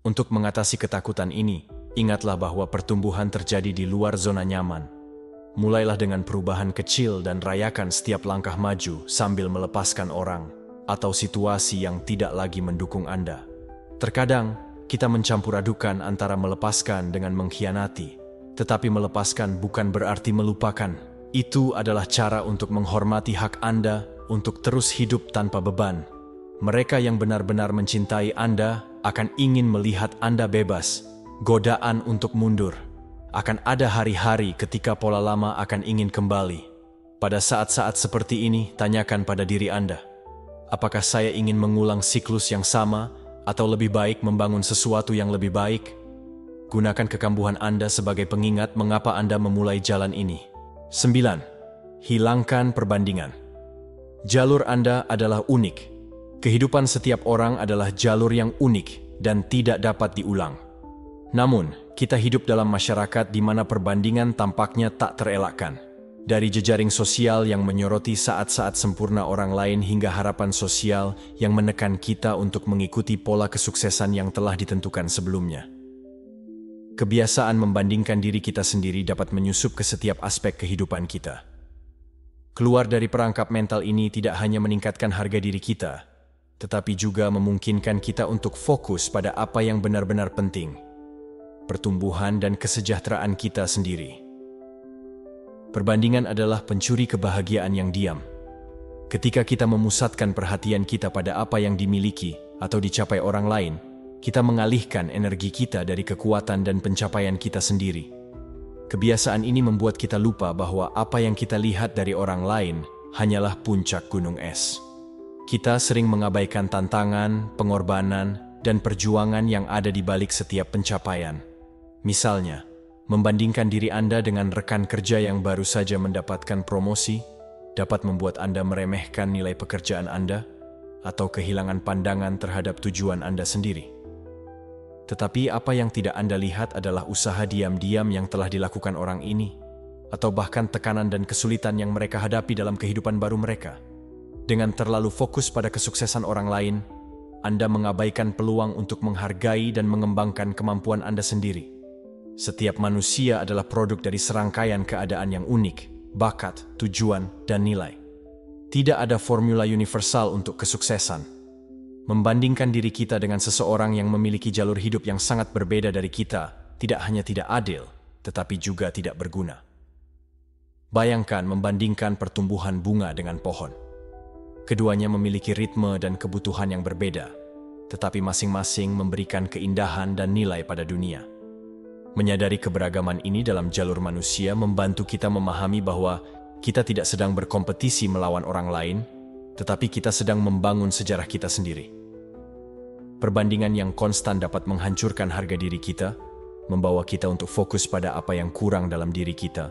Untuk mengatasi ketakutan ini, ingatlah bahwa pertumbuhan terjadi di luar zona nyaman. Mulailah dengan perubahan kecil dan rayakan setiap langkah maju sambil melepaskan orang atau situasi yang tidak lagi mendukung Anda. Terkadang, kita mencampur adukan antara melepaskan dengan mengkhianati, tetapi melepaskan bukan berarti melupakan. Itu adalah cara untuk menghormati hak Anda untuk terus hidup tanpa beban. Mereka yang benar-benar mencintai Anda akan ingin melihat Anda bebas. Godaan untuk mundur. Akan ada hari-hari ketika pola lama akan ingin kembali. Pada saat-saat seperti ini, tanyakan pada diri Anda, apakah saya ingin mengulang siklus yang sama atau lebih baik membangun sesuatu yang lebih baik? Gunakan kekambuhan Anda sebagai pengingat mengapa Anda memulai jalan ini. 9. Hilangkan perbandingan. Jalur Anda adalah unik. Kehidupan setiap orang adalah jalur yang unik dan tidak dapat diulang. Namun, kita hidup dalam masyarakat di mana perbandingan tampaknya tak terelakkan. Dari jejaring sosial yang menyoroti saat-saat sempurna orang lain hingga harapan sosial yang menekan kita untuk mengikuti pola kesuksesan yang telah ditentukan sebelumnya. Kebiasaan membandingkan diri kita sendiri dapat menyusup ke setiap aspek kehidupan kita. Keluar dari perangkap mental ini tidak hanya meningkatkan harga diri kita, tetapi juga memungkinkan kita untuk fokus pada apa yang benar-benar penting, pertumbuhan dan kesejahteraan kita sendiri. Perbandingan adalah pencuri kebahagiaan yang diam. Ketika kita memusatkan perhatian kita pada apa yang dimiliki atau dicapai orang lain, kita mengalihkan energi kita dari kekuatan dan pencapaian kita sendiri. Kebiasaan ini membuat kita lupa bahwa apa yang kita lihat dari orang lain hanyalah puncak gunung es. Kita sering mengabaikan tantangan, pengorbanan, dan perjuangan yang ada di balik setiap pencapaian. Misalnya, membandingkan diri Anda dengan rekan kerja yang baru saja mendapatkan promosi dapat membuat Anda meremehkan nilai pekerjaan Anda atau kehilangan pandangan terhadap tujuan Anda sendiri. Tetapi apa yang tidak Anda lihat adalah usaha diam-diam yang telah dilakukan orang ini, atau bahkan tekanan dan kesulitan yang mereka hadapi dalam kehidupan baru mereka. Dengan terlalu fokus pada kesuksesan orang lain, Anda mengabaikan peluang untuk menghargai dan mengembangkan kemampuan Anda sendiri. Setiap manusia adalah produk dari serangkaian keadaan yang unik, bakat, tujuan, dan nilai. Tidak ada formula universal untuk kesuksesan. Membandingkan diri kita dengan seseorang yang memiliki jalur hidup yang sangat berbeda dari kita tidak hanya tidak adil, tetapi juga tidak berguna. Bayangkan membandingkan pertumbuhan bunga dengan pohon. Keduanya memiliki ritme dan kebutuhan yang berbeda, tetapi masing-masing memberikan keindahan dan nilai pada dunia. Menyadari keberagaman ini dalam jalur manusia membantu kita memahami bahwa kita tidak sedang berkompetisi melawan orang lain, tetapi kita sedang membangun sejarah kita sendiri. Perbandingan yang konstan dapat menghancurkan harga diri kita, membawa kita untuk fokus pada apa yang kurang dalam diri kita,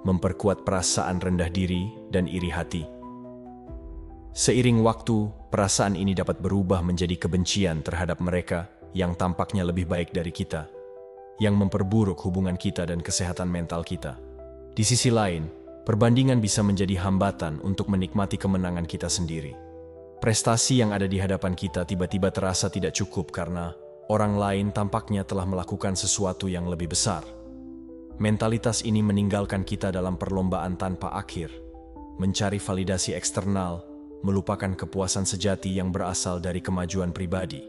memperkuat perasaan rendah diri dan iri hati. Seiring waktu, perasaan ini dapat berubah menjadi kebencian terhadap mereka yang tampaknya lebih baik dari kita, yang memperburuk hubungan kita dan kesehatan mental kita. Di sisi lain, perbandingan bisa menjadi hambatan untuk menikmati kemenangan kita sendiri. Prestasi yang ada di hadapan kita tiba-tiba terasa tidak cukup karena orang lain tampaknya telah melakukan sesuatu yang lebih besar. Mentalitas ini meninggalkan kita dalam perlombaan tanpa akhir, mencari validasi eksternal, melupakan kepuasan sejati yang berasal dari kemajuan pribadi.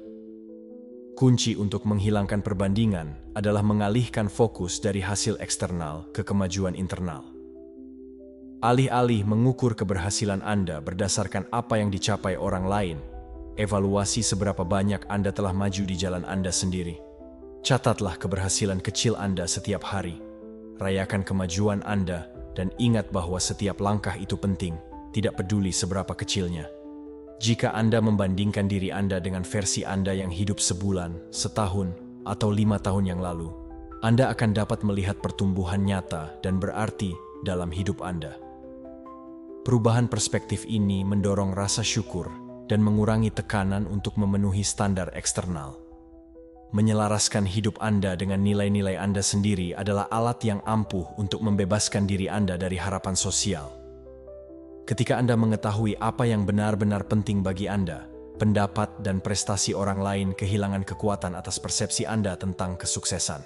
Kunci untuk menghilangkan perbandingan adalah mengalihkan fokus dari hasil eksternal ke kemajuan internal. Alih-alih mengukur keberhasilan Anda berdasarkan apa yang dicapai orang lain, evaluasi seberapa banyak Anda telah maju di jalan Anda sendiri. Catatlah keberhasilan kecil Anda setiap hari, rayakan kemajuan Anda, dan ingat bahwa setiap langkah itu penting, tidak peduli seberapa kecilnya. Jika Anda membandingkan diri Anda dengan versi Anda yang hidup sebulan, setahun, atau 5 tahun yang lalu, Anda akan dapat melihat pertumbuhan nyata dan berarti dalam hidup Anda. Perubahan perspektif ini mendorong rasa syukur dan mengurangi tekanan untuk memenuhi standar eksternal. Menyelaraskan hidup Anda dengan nilai-nilai Anda sendiri adalah alat yang ampuh untuk membebaskan diri Anda dari harapan sosial. Ketika Anda mengetahui apa yang benar-benar penting bagi Anda, pendapat dan prestasi orang lain kehilangan kekuatan atas persepsi Anda tentang kesuksesan.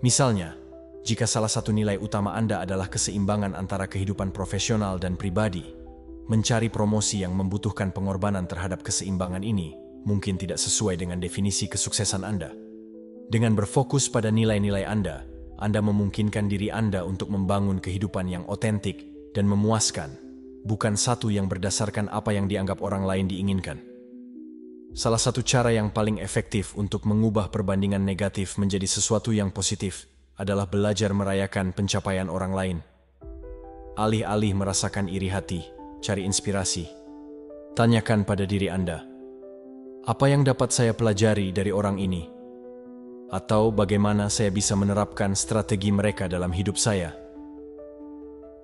Misalnya, jika salah satu nilai utama Anda adalah keseimbangan antara kehidupan profesional dan pribadi, mencari promosi yang membutuhkan pengorbanan terhadap keseimbangan ini mungkin tidak sesuai dengan definisi kesuksesan Anda. Dengan berfokus pada nilai-nilai Anda memungkinkan diri Anda untuk membangun kehidupan yang otentik dan memuaskan, bukan satu yang berdasarkan apa yang dianggap orang lain diinginkan. Salah satu cara yang paling efektif untuk mengubah perbandingan negatif menjadi sesuatu yang positif adalah belajar merayakan pencapaian orang lain. Alih-alih merasakan iri hati, cari inspirasi. Tanyakan pada diri Anda, apa yang dapat saya pelajari dari orang ini? Atau bagaimana saya bisa menerapkan strategi mereka dalam hidup saya?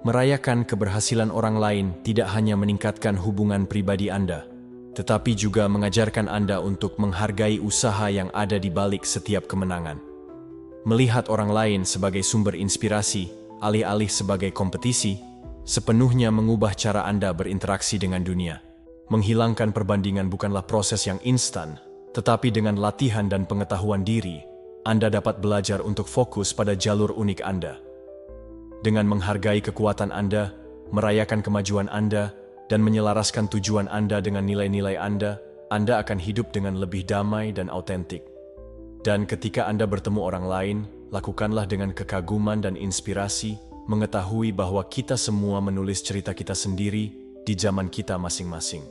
Merayakan keberhasilan orang lain tidak hanya meningkatkan hubungan pribadi Anda, tetapi juga mengajarkan Anda untuk menghargai usaha yang ada di balik setiap kemenangan. Melihat orang lain sebagai sumber inspirasi, alih-alih sebagai kompetisi, sepenuhnya mengubah cara Anda berinteraksi dengan dunia. Menghilangkan perbandingan bukanlah proses yang instan, tetapi dengan latihan dan pengetahuan diri, Anda dapat belajar untuk fokus pada jalur unik Anda. Dengan menghargai kekuatan Anda, merayakan kemajuan Anda, dan menyelaraskan tujuan Anda dengan nilai-nilai Anda akan hidup dengan lebih damai dan autentik. Dan ketika Anda bertemu orang lain, lakukanlah dengan kekaguman dan inspirasi, mengetahui bahwa kita semua menulis cerita kita sendiri di zaman kita masing-masing.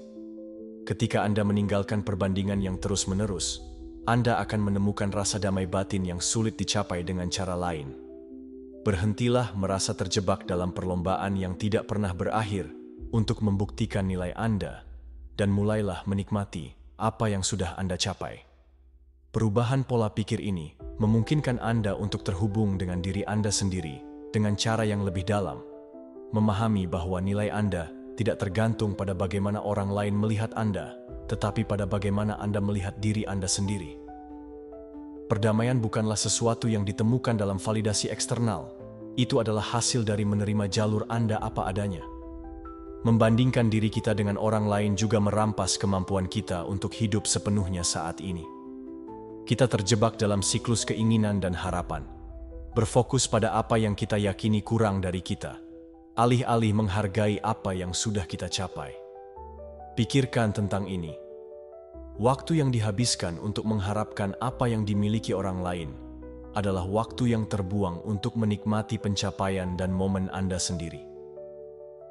Ketika Anda meninggalkan perbandingan yang terus-menerus, Anda akan menemukan rasa damai batin yang sulit dicapai dengan cara lain. Berhentilah merasa terjebak dalam perlombaan yang tidak pernah berakhir untuk membuktikan nilai Anda, dan mulailah menikmati apa yang sudah Anda capai. Perubahan pola pikir ini memungkinkan Anda untuk terhubung dengan diri Anda sendiri dengan cara yang lebih dalam, memahami bahwa nilai Anda tidak tergantung pada bagaimana orang lain melihat Anda, tetapi pada bagaimana Anda melihat diri Anda sendiri. Perdamaian bukanlah sesuatu yang ditemukan dalam validasi eksternal. Itu adalah hasil dari menerima jalur Anda apa adanya. Membandingkan diri kita dengan orang lain juga merampas kemampuan kita untuk hidup sepenuhnya saat ini. Kita terjebak dalam siklus keinginan dan harapan, berfokus pada apa yang kita yakini kurang dari kita, alih-alih menghargai apa yang sudah kita capai. Pikirkan tentang ini. Waktu yang dihabiskan untuk mengharapkan apa yang dimiliki orang lain adalah waktu yang terbuang untuk menikmati pencapaian dan momen Anda sendiri.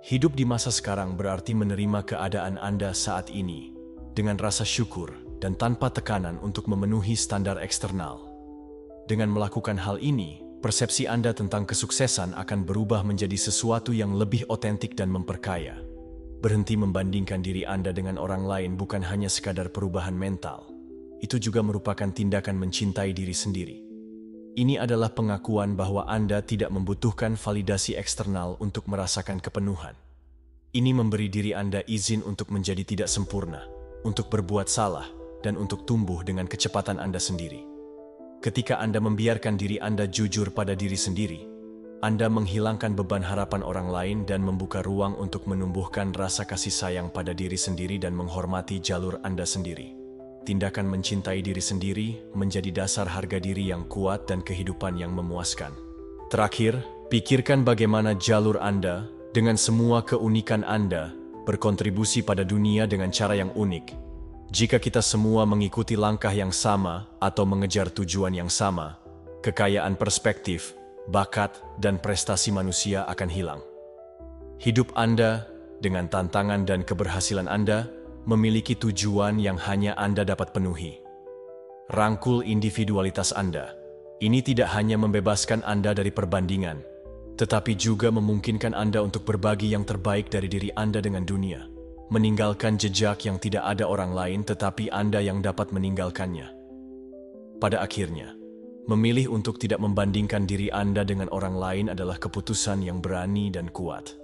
Hidup di masa sekarang berarti menerima keadaan Anda saat ini dengan rasa syukur dan tanpa tekanan untuk memenuhi standar eksternal. Dengan melakukan hal ini, persepsi Anda tentang kesuksesan akan berubah menjadi sesuatu yang lebih otentik dan memperkaya. Berhenti membandingkan diri Anda dengan orang lain bukan hanya sekadar perubahan mental. Itu juga merupakan tindakan mencintai diri sendiri. Ini adalah pengakuan bahwa Anda tidak membutuhkan validasi eksternal untuk merasakan kepenuhan. Ini memberi diri Anda izin untuk menjadi tidak sempurna, untuk berbuat salah, dan untuk tumbuh dengan kecepatan Anda sendiri. Ketika Anda membiarkan diri Anda jujur pada diri sendiri, Anda menghilangkan beban harapan orang lain dan membuka ruang untuk menumbuhkan rasa kasih sayang pada diri sendiri dan menghormati jalur Anda sendiri. Tindakan mencintai diri sendiri menjadi dasar harga diri yang kuat dan kehidupan yang memuaskan. Terakhir, pikirkan bagaimana jalur Anda, dengan semua keunikan Anda, berkontribusi pada dunia dengan cara yang unik. Jika kita semua mengikuti langkah yang sama atau mengejar tujuan yang sama, kekayaan perspektif, bakat, dan prestasi manusia akan hilang. Hidup Anda, dengan tantangan dan keberhasilan Anda, memiliki tujuan yang hanya Anda dapat penuhi. Rangkul individualitas Anda. Ini tidak hanya membebaskan Anda dari perbandingan, tetapi juga memungkinkan Anda untuk berbagi yang terbaik dari diri Anda dengan dunia. Meninggalkan jejak yang tidak ada orang lain tetapi Anda yang dapat meninggalkannya. Pada akhirnya, memilih untuk tidak membandingkan diri Anda dengan orang lain adalah keputusan yang berani dan kuat.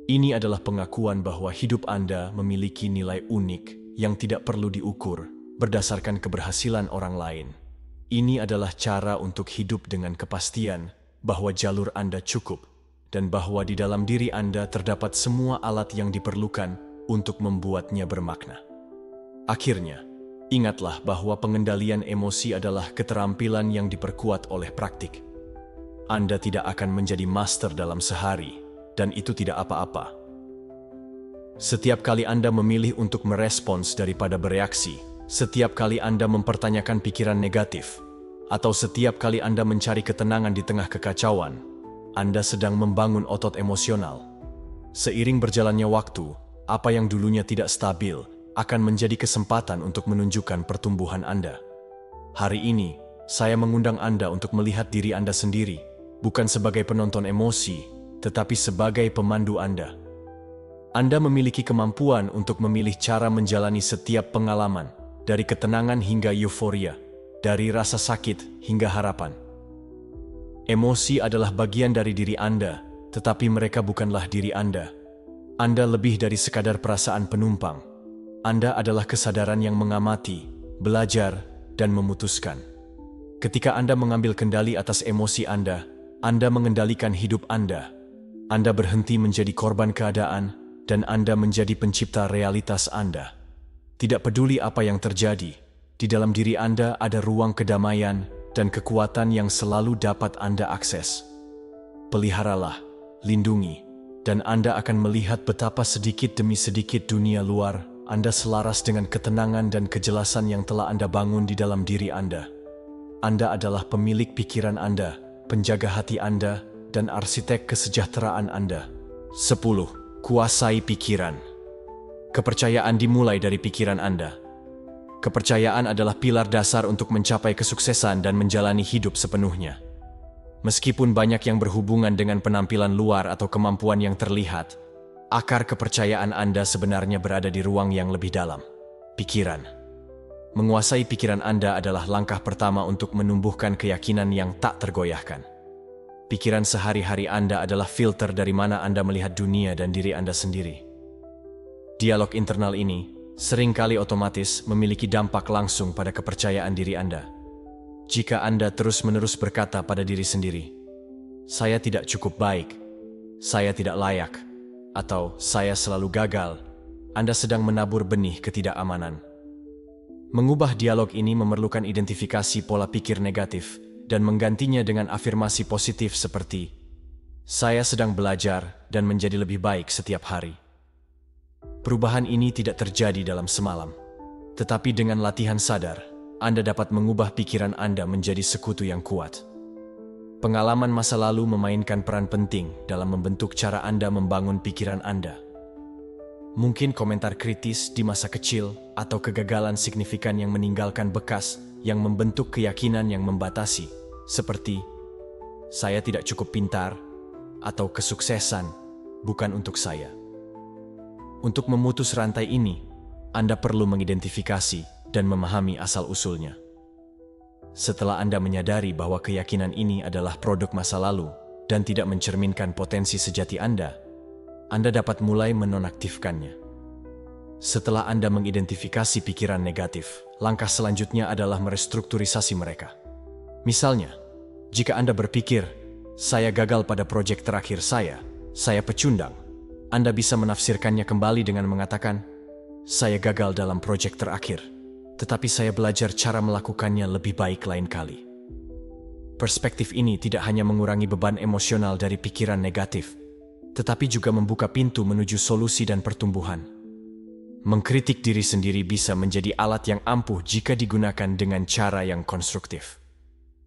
Ini adalah pengakuan bahwa hidup Anda memiliki nilai unik yang tidak perlu diukur berdasarkan keberhasilan orang lain. Ini adalah cara untuk hidup dengan kepastian bahwa jalur Anda cukup dan bahwa di dalam diri Anda terdapat semua alat yang diperlukan untuk membuatnya bermakna. Akhirnya, ingatlah bahwa pengendalian emosi adalah keterampilan yang diperkuat oleh praktik. Anda tidak akan menjadi master dalam sehari, dan itu tidak apa-apa. Setiap kali Anda memilih untuk merespons daripada bereaksi, setiap kali Anda mempertanyakan pikiran negatif, atau setiap kali Anda mencari ketenangan di tengah kekacauan, Anda sedang membangun otot emosional. Seiring berjalannya waktu, apa yang dulunya tidak stabil akan menjadi kesempatan untuk menunjukkan pertumbuhan Anda. Hari ini, saya mengundang Anda untuk melihat diri Anda sendiri, bukan sebagai penonton emosi, tetapi sebagai pemandu Anda. Anda memiliki kemampuan untuk memilih cara menjalani setiap pengalaman, dari ketenangan hingga euforia, dari rasa sakit hingga harapan. Emosi adalah bagian dari diri Anda, tetapi mereka bukanlah diri Anda. Anda lebih dari sekadar perasaan penumpang. Anda adalah kesadaran yang mengamati, belajar, dan memutuskan. Ketika Anda mengambil kendali atas emosi Anda mengendalikan hidup Anda. Anda berhenti menjadi korban keadaan, dan Anda menjadi pencipta realitas Anda. Tidak peduli apa yang terjadi, di dalam diri Anda ada ruang kedamaian dan kekuatan yang selalu dapat Anda akses. Peliharalah, lindungi, dan Anda akan melihat betapa sedikit demi sedikit dunia luar Anda selaras dengan ketenangan dan kejelasan yang telah Anda bangun di dalam diri Anda. Anda adalah pemilik pikiran Anda, penjaga hati Anda, dan arsitek kesejahteraan Anda. 10. Kuasai pikiran. Kepercayaan dimulai dari pikiran Anda. Kepercayaan adalah pilar dasar untuk mencapai kesuksesan dan menjalani hidup sepenuhnya. Meskipun banyak yang berhubungan dengan penampilan luar atau kemampuan yang terlihat, akar kepercayaan Anda sebenarnya berada di ruang yang lebih dalam, pikiran. Menguasai pikiran Anda adalah langkah pertama untuk menumbuhkan keyakinan yang tak tergoyahkan. Pikiran sehari-hari Anda adalah filter dari mana Anda melihat dunia dan diri Anda sendiri. Dialog internal ini seringkali otomatis memiliki dampak langsung pada kepercayaan diri Anda. Jika Anda terus-menerus berkata pada diri sendiri, "Saya tidak cukup baik, saya tidak layak," atau "saya selalu gagal," Anda sedang menabur benih ketidakamanan. Mengubah dialog ini memerlukan identifikasi pola pikir negatif dan menggantinya dengan afirmasi positif seperti, "Saya sedang belajar dan menjadi lebih baik setiap hari." Perubahan ini tidak terjadi dalam semalam, tetapi dengan latihan sadar, Anda dapat mengubah pikiran Anda menjadi sekutu yang kuat. Pengalaman masa lalu memainkan peran penting dalam membentuk cara Anda membangun pikiran Anda. Mungkin komentar kritis di masa kecil atau kegagalan signifikan yang meninggalkan bekas yang membentuk keyakinan yang membatasi, seperti "saya tidak cukup pintar" atau "kesuksesan bukan untuk saya." Untuk memutus rantai ini, Anda perlu mengidentifikasi dan memahami asal-usulnya. Setelah Anda menyadari bahwa keyakinan ini adalah produk masa lalu dan tidak mencerminkan potensi sejati Anda dapat mulai menonaktifkannya. Setelah Anda mengidentifikasi pikiran negatif, langkah selanjutnya adalah merestrukturisasi mereka. Misalnya, jika Anda berpikir, "Saya gagal pada proyek terakhir saya pecundang," Anda bisa menafsirkannya kembali dengan mengatakan, "Saya gagal dalam proyek terakhir, tetapi saya belajar cara melakukannya lebih baik lain kali." Perspektif ini tidak hanya mengurangi beban emosional dari pikiran negatif, tetapi juga membuka pintu menuju solusi dan pertumbuhan. Mengkritik diri sendiri bisa menjadi alat yang ampuh jika digunakan dengan cara yang konstruktif.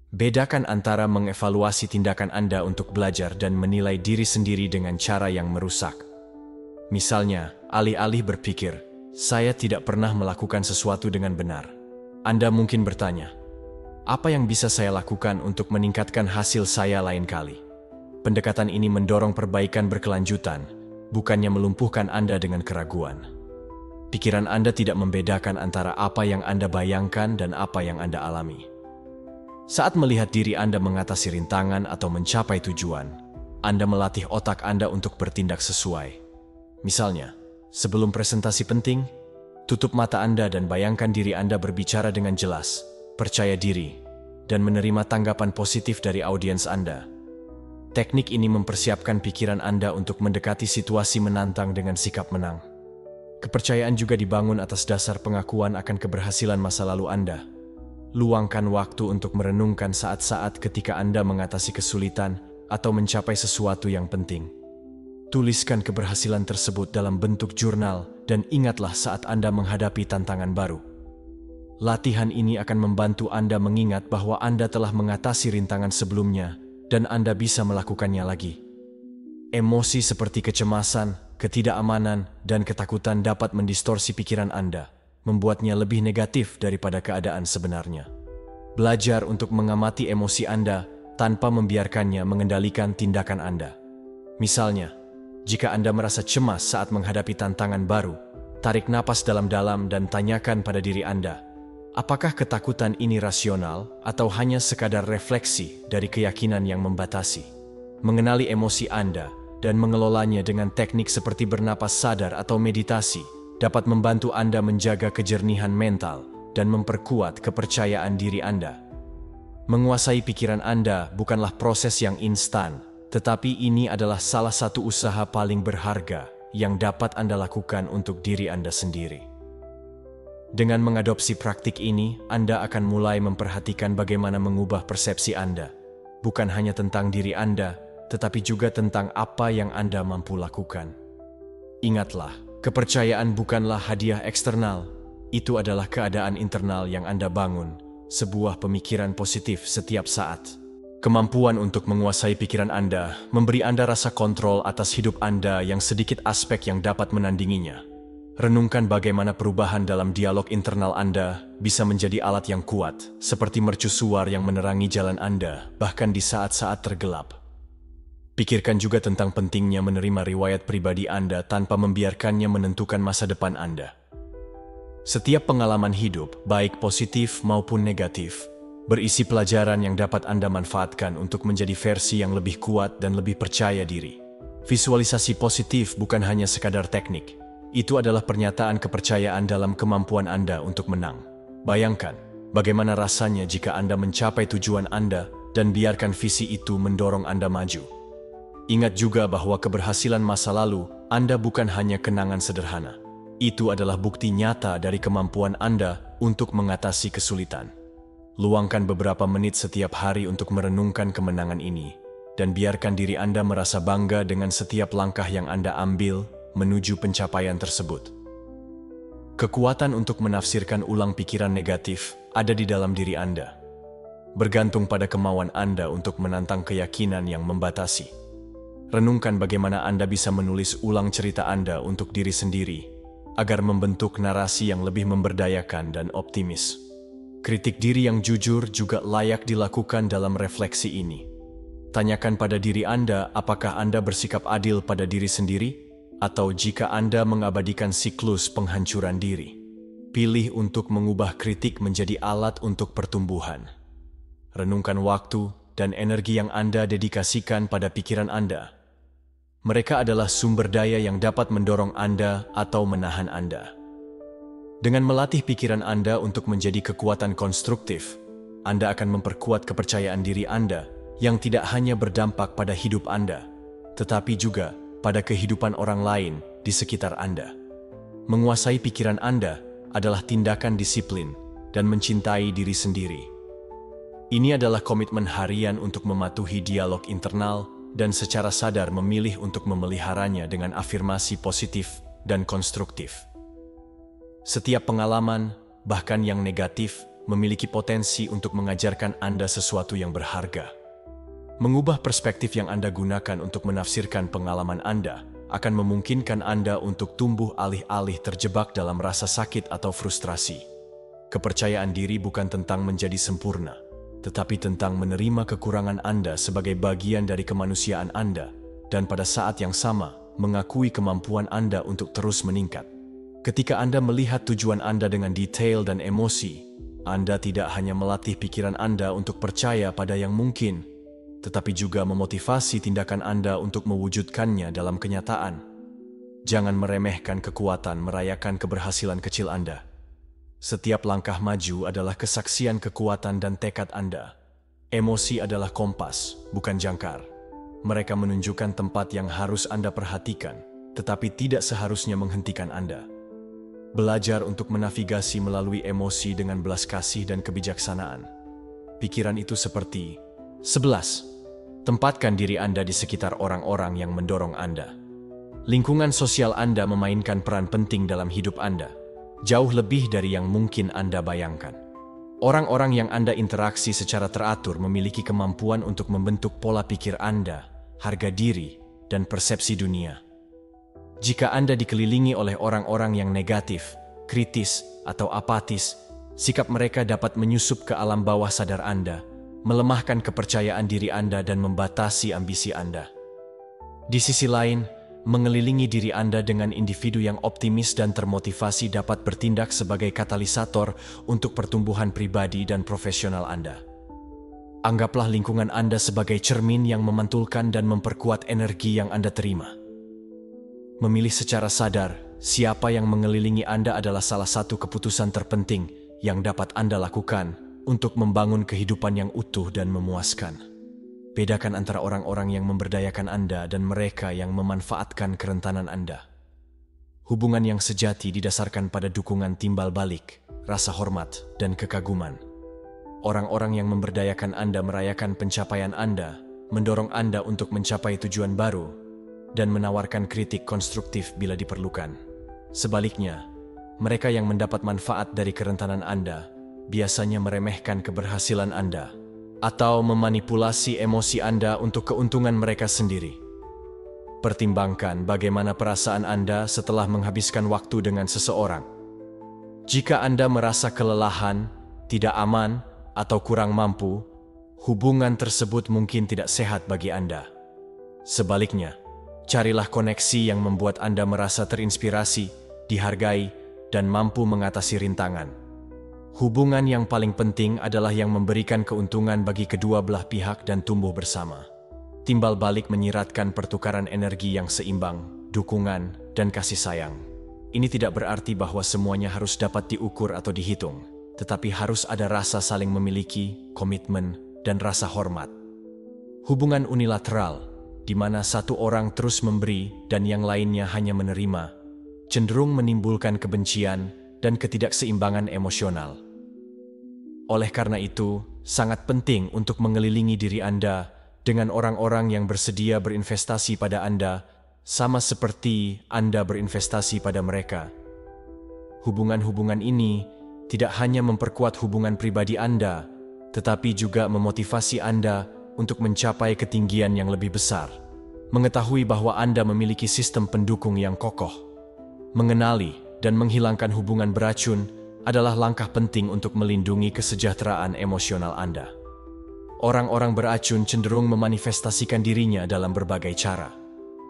Bedakan antara mengevaluasi tindakan Anda untuk belajar dan menilai diri sendiri dengan cara yang merusak. Misalnya, alih-alih berpikir, "Saya tidak pernah melakukan sesuatu dengan benar," Anda mungkin bertanya, "Apa yang bisa saya lakukan untuk meningkatkan hasil saya lain kali?" Pendekatan ini mendorong perbaikan berkelanjutan, bukannya melumpuhkan Anda dengan keraguan. Pikiran Anda tidak membedakan antara apa yang Anda bayangkan dan apa yang Anda alami. Saat melihat diri Anda mengatasi rintangan atau mencapai tujuan, Anda melatih otak Anda untuk bertindak sesuai. Misalnya, sebelum presentasi penting, tutup mata Anda dan bayangkan diri Anda berbicara dengan jelas, percaya diri, dan menerima tanggapan positif dari audiens Anda. Teknik ini mempersiapkan pikiran Anda untuk mendekati situasi menantang dengan sikap menang. Kepercayaan juga dibangun atas dasar pengakuan akan keberhasilan masa lalu Anda. Luangkan waktu untuk merenungkan saat-saat ketika Anda mengatasi kesulitan atau mencapai sesuatu yang penting. Tuliskan keberhasilan tersebut dalam bentuk jurnal dan ingatlah saat Anda menghadapi tantangan baru. Latihan ini akan membantu Anda mengingat bahwa Anda telah mengatasi rintangan sebelumnya dan Anda bisa melakukannya lagi. Emosi seperti kecemasan, ketidakamanan, dan ketakutan dapat mendistorsi pikiran Anda, membuatnya lebih negatif daripada keadaan sebenarnya. Belajar untuk mengamati emosi Anda tanpa membiarkannya mengendalikan tindakan Anda. Misalnya, jika Anda merasa cemas saat menghadapi tantangan baru, tarik napas dalam-dalam dan tanyakan pada diri Anda, apakah ketakutan ini rasional atau hanya sekadar refleksi dari keyakinan yang membatasi? Mengenali emosi Anda dan mengelolanya dengan teknik seperti bernapas sadar atau meditasi dapat membantu Anda menjaga kejernihan mental dan memperkuat kepercayaan diri Anda. Menguasai pikiran Anda bukanlah proses yang instan, tetapi ini adalah salah satu usaha paling berharga yang dapat Anda lakukan untuk diri Anda sendiri. Dengan mengadopsi praktik ini, Anda akan mulai memperhatikan bagaimana mengubah persepsi Anda, bukan hanya tentang diri Anda, tetapi juga tentang apa yang Anda mampu lakukan. Ingatlah, kepercayaan bukanlah hadiah eksternal, itu adalah keadaan internal yang Anda bangun, sebuah pemikiran positif setiap saat. Kemampuan untuk menguasai pikiran Anda memberi Anda rasa kontrol atas hidup Anda yang sedikit aspek yang dapat menandinginya. Renungkan bagaimana perubahan dalam dialog internal Anda bisa menjadi alat yang kuat, seperti mercusuar yang menerangi jalan Anda, bahkan di saat-saat tergelap. Pikirkan juga tentang pentingnya menerima riwayat pribadi Anda tanpa membiarkannya menentukan masa depan Anda. Setiap pengalaman hidup, baik positif maupun negatif, berisi pelajaran yang dapat Anda manfaatkan untuk menjadi versi yang lebih kuat dan lebih percaya diri. Visualisasi positif bukan hanya sekadar teknik, itu adalah pernyataan kepercayaan dalam kemampuan Anda untuk menang. Bayangkan, bagaimana rasanya jika Anda mencapai tujuan Anda dan biarkan visi itu mendorong Anda maju. Ingat juga bahwa keberhasilan masa lalu Anda bukan hanya kenangan sederhana. Itu adalah bukti nyata dari kemampuan Anda untuk mengatasi kesulitan. Luangkan beberapa menit setiap hari untuk merenungkan kemenangan ini, dan biarkan diri Anda merasa bangga dengan setiap langkah yang Anda ambil menuju pencapaian tersebut. Kekuatan untuk menafsirkan ulang pikiran negatif ada di dalam diri Anda. Bergantung pada kemauan Anda untuk menantang keyakinan yang membatasi. Renungkan bagaimana Anda bisa menulis ulang cerita Anda untuk diri sendiri, agar membentuk narasi yang lebih memberdayakan dan optimis. Kritik diri yang jujur juga layak dilakukan dalam refleksi ini. Tanyakan pada diri Anda apakah Anda bersikap adil pada diri sendiri, atau jika Anda mengabadikan siklus penghancuran diri. Pilih untuk mengubah kritik menjadi alat untuk pertumbuhan. Renungkan waktu dan energi yang Anda dedikasikan pada pikiran Anda. Mereka adalah sumber daya yang dapat mendorong Anda atau menahan Anda. Dengan melatih pikiran Anda untuk menjadi kekuatan konstruktif, Anda akan memperkuat kepercayaan diri Anda yang tidak hanya berdampak pada hidup Anda, tetapi juga pada kehidupan orang lain di sekitar Anda. Menguasai pikiran Anda adalah tindakan disiplin dan mencintai diri sendiri. Ini adalah komitmen harian untuk mematuhi dialog internal dan secara sadar memilih untuk memeliharanya dengan afirmasi positif dan konstruktif. Setiap pengalaman, bahkan yang negatif, memiliki potensi untuk mengajarkan Anda sesuatu yang berharga. Mengubah perspektif yang Anda gunakan untuk menafsirkan pengalaman Anda akan memungkinkan Anda untuk tumbuh alih-alih terjebak dalam rasa sakit atau frustrasi. Kepercayaan diri bukan tentang menjadi sempurna, tetapi tentang menerima kekurangan Anda sebagai bagian dari kemanusiaan Anda, dan pada saat yang sama, mengakui kemampuan Anda untuk terus meningkat. Ketika Anda melihat tujuan Anda dengan detail dan emosi, Anda tidak hanya melatih pikiran Anda untuk percaya pada yang mungkin, tetapi juga memotivasi tindakan Anda untuk mewujudkannya dalam kenyataan. Jangan meremehkan kekuatan merayakan keberhasilan kecil Anda. Setiap langkah maju adalah kesaksian kekuatan dan tekad Anda. Emosi adalah kompas, bukan jangkar. Mereka menunjukkan tempat yang harus Anda perhatikan, tetapi tidak seharusnya menghentikan Anda. Belajar untuk menavigasi melalui emosi dengan belas kasih dan kebijaksanaan. Pikiran itu seperti 11. Tempatkan diri Anda di sekitar orang-orang yang mendorong Anda. Lingkungan sosial Anda memainkan peran penting dalam hidup Anda, jauh lebih dari yang mungkin Anda bayangkan. Orang-orang yang Anda interaksi secara teratur memiliki kemampuan untuk membentuk pola pikir Anda, harga diri, dan persepsi dunia. Jika Anda dikelilingi oleh orang-orang yang negatif, kritis, atau apatis, sikap mereka dapat menyusup ke alam bawah sadar Anda, melemahkan kepercayaan diri Anda dan membatasi ambisi Anda. Di sisi lain, mengelilingi diri Anda dengan individu yang optimis dan termotivasi dapat bertindak sebagai katalisator untuk pertumbuhan pribadi dan profesional Anda. Anggaplah lingkungan Anda sebagai cermin yang memantulkan dan memperkuat energi yang Anda terima. Memilih secara sadar siapa yang mengelilingi Anda adalah salah satu keputusan terpenting yang dapat Anda lakukan untuk membangun kehidupan yang utuh dan memuaskan. Bedakan antara orang-orang yang memberdayakan Anda dan mereka yang memanfaatkan kerentanan Anda. Hubungan yang sejati didasarkan pada dukungan timbal balik, rasa hormat, dan kekaguman. Orang-orang yang memberdayakan Anda merayakan pencapaian Anda, mendorong Anda untuk mencapai tujuan baru, dan menawarkan kritik konstruktif bila diperlukan. Sebaliknya, mereka yang mendapat manfaat dari kerentanan Anda biasanya meremehkan keberhasilan Anda atau memanipulasi emosi Anda untuk keuntungan mereka sendiri. Pertimbangkan bagaimana perasaan Anda setelah menghabiskan waktu dengan seseorang. Jika Anda merasa kelelahan, tidak aman, atau kurang mampu, hubungan tersebut mungkin tidak sehat bagi Anda. Sebaliknya, carilah koneksi yang membuat Anda merasa terinspirasi, dihargai, dan mampu mengatasi rintangan. Hubungan yang paling penting adalah yang memberikan keuntungan bagi kedua belah pihak dan tumbuh bersama. Timbal balik menyiratkan pertukaran energi yang seimbang, dukungan, dan kasih sayang. Ini tidak berarti bahwa semuanya harus dapat diukur atau dihitung, tetapi harus ada rasa saling memiliki, komitmen, dan rasa hormat. Hubungan unilateral, di mana satu orang terus memberi dan yang lainnya hanya menerima, cenderung menimbulkan kebencian dan ketidakseimbangan emosional. Oleh karena itu, sangat penting untuk mengelilingi diri Anda dengan orang-orang yang bersedia berinvestasi pada Anda, sama seperti Anda berinvestasi pada mereka. Hubungan-hubungan ini tidak hanya memperkuat hubungan pribadi Anda, tetapi juga memotivasi Anda untuk mencapai ketinggian yang lebih besar. Mengetahui bahwa Anda memiliki sistem pendukung yang kokoh. Mengenali dan menghilangkan hubungan beracun adalah langkah penting untuk melindungi kesejahteraan emosional Anda. Orang-orang beracun cenderung memanifestasikan dirinya dalam berbagai cara.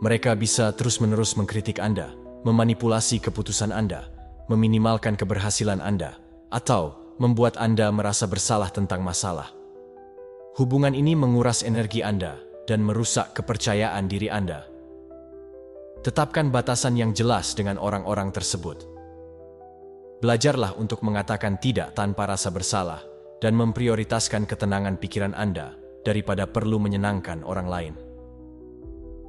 Mereka bisa terus-menerus mengkritik Anda, memanipulasi keputusan Anda, meminimalkan keberhasilan Anda, atau membuat Anda merasa bersalah tentang masalah. Hubungan ini menguras energi Anda dan merusak kepercayaan diri Anda. Tetapkan batasan yang jelas dengan orang-orang tersebut. Belajarlah untuk mengatakan tidak tanpa rasa bersalah dan memprioritaskan ketenangan pikiran Anda daripada perlu menyenangkan orang lain.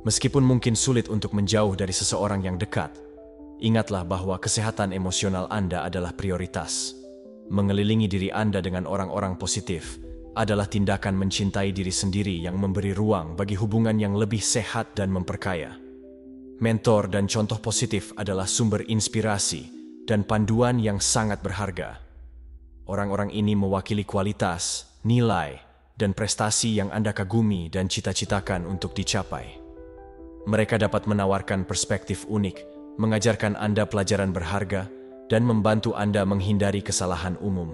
Meskipun mungkin sulit untuk menjauh dari seseorang yang dekat, ingatlah bahwa kesehatan emosional Anda adalah prioritas. Mengelilingi diri Anda dengan orang-orang positif adalah tindakan mencintai diri sendiri yang memberi ruang bagi hubungan yang lebih sehat dan memperkaya. Mentor dan contoh positif adalah sumber inspirasi dan panduan yang sangat berharga. Orang-orang ini mewakili kualitas, nilai, dan prestasi yang Anda kagumi dan cita-citakan untuk dicapai. Mereka dapat menawarkan perspektif unik, mengajarkan Anda pelajaran berharga, dan membantu Anda menghindari kesalahan umum.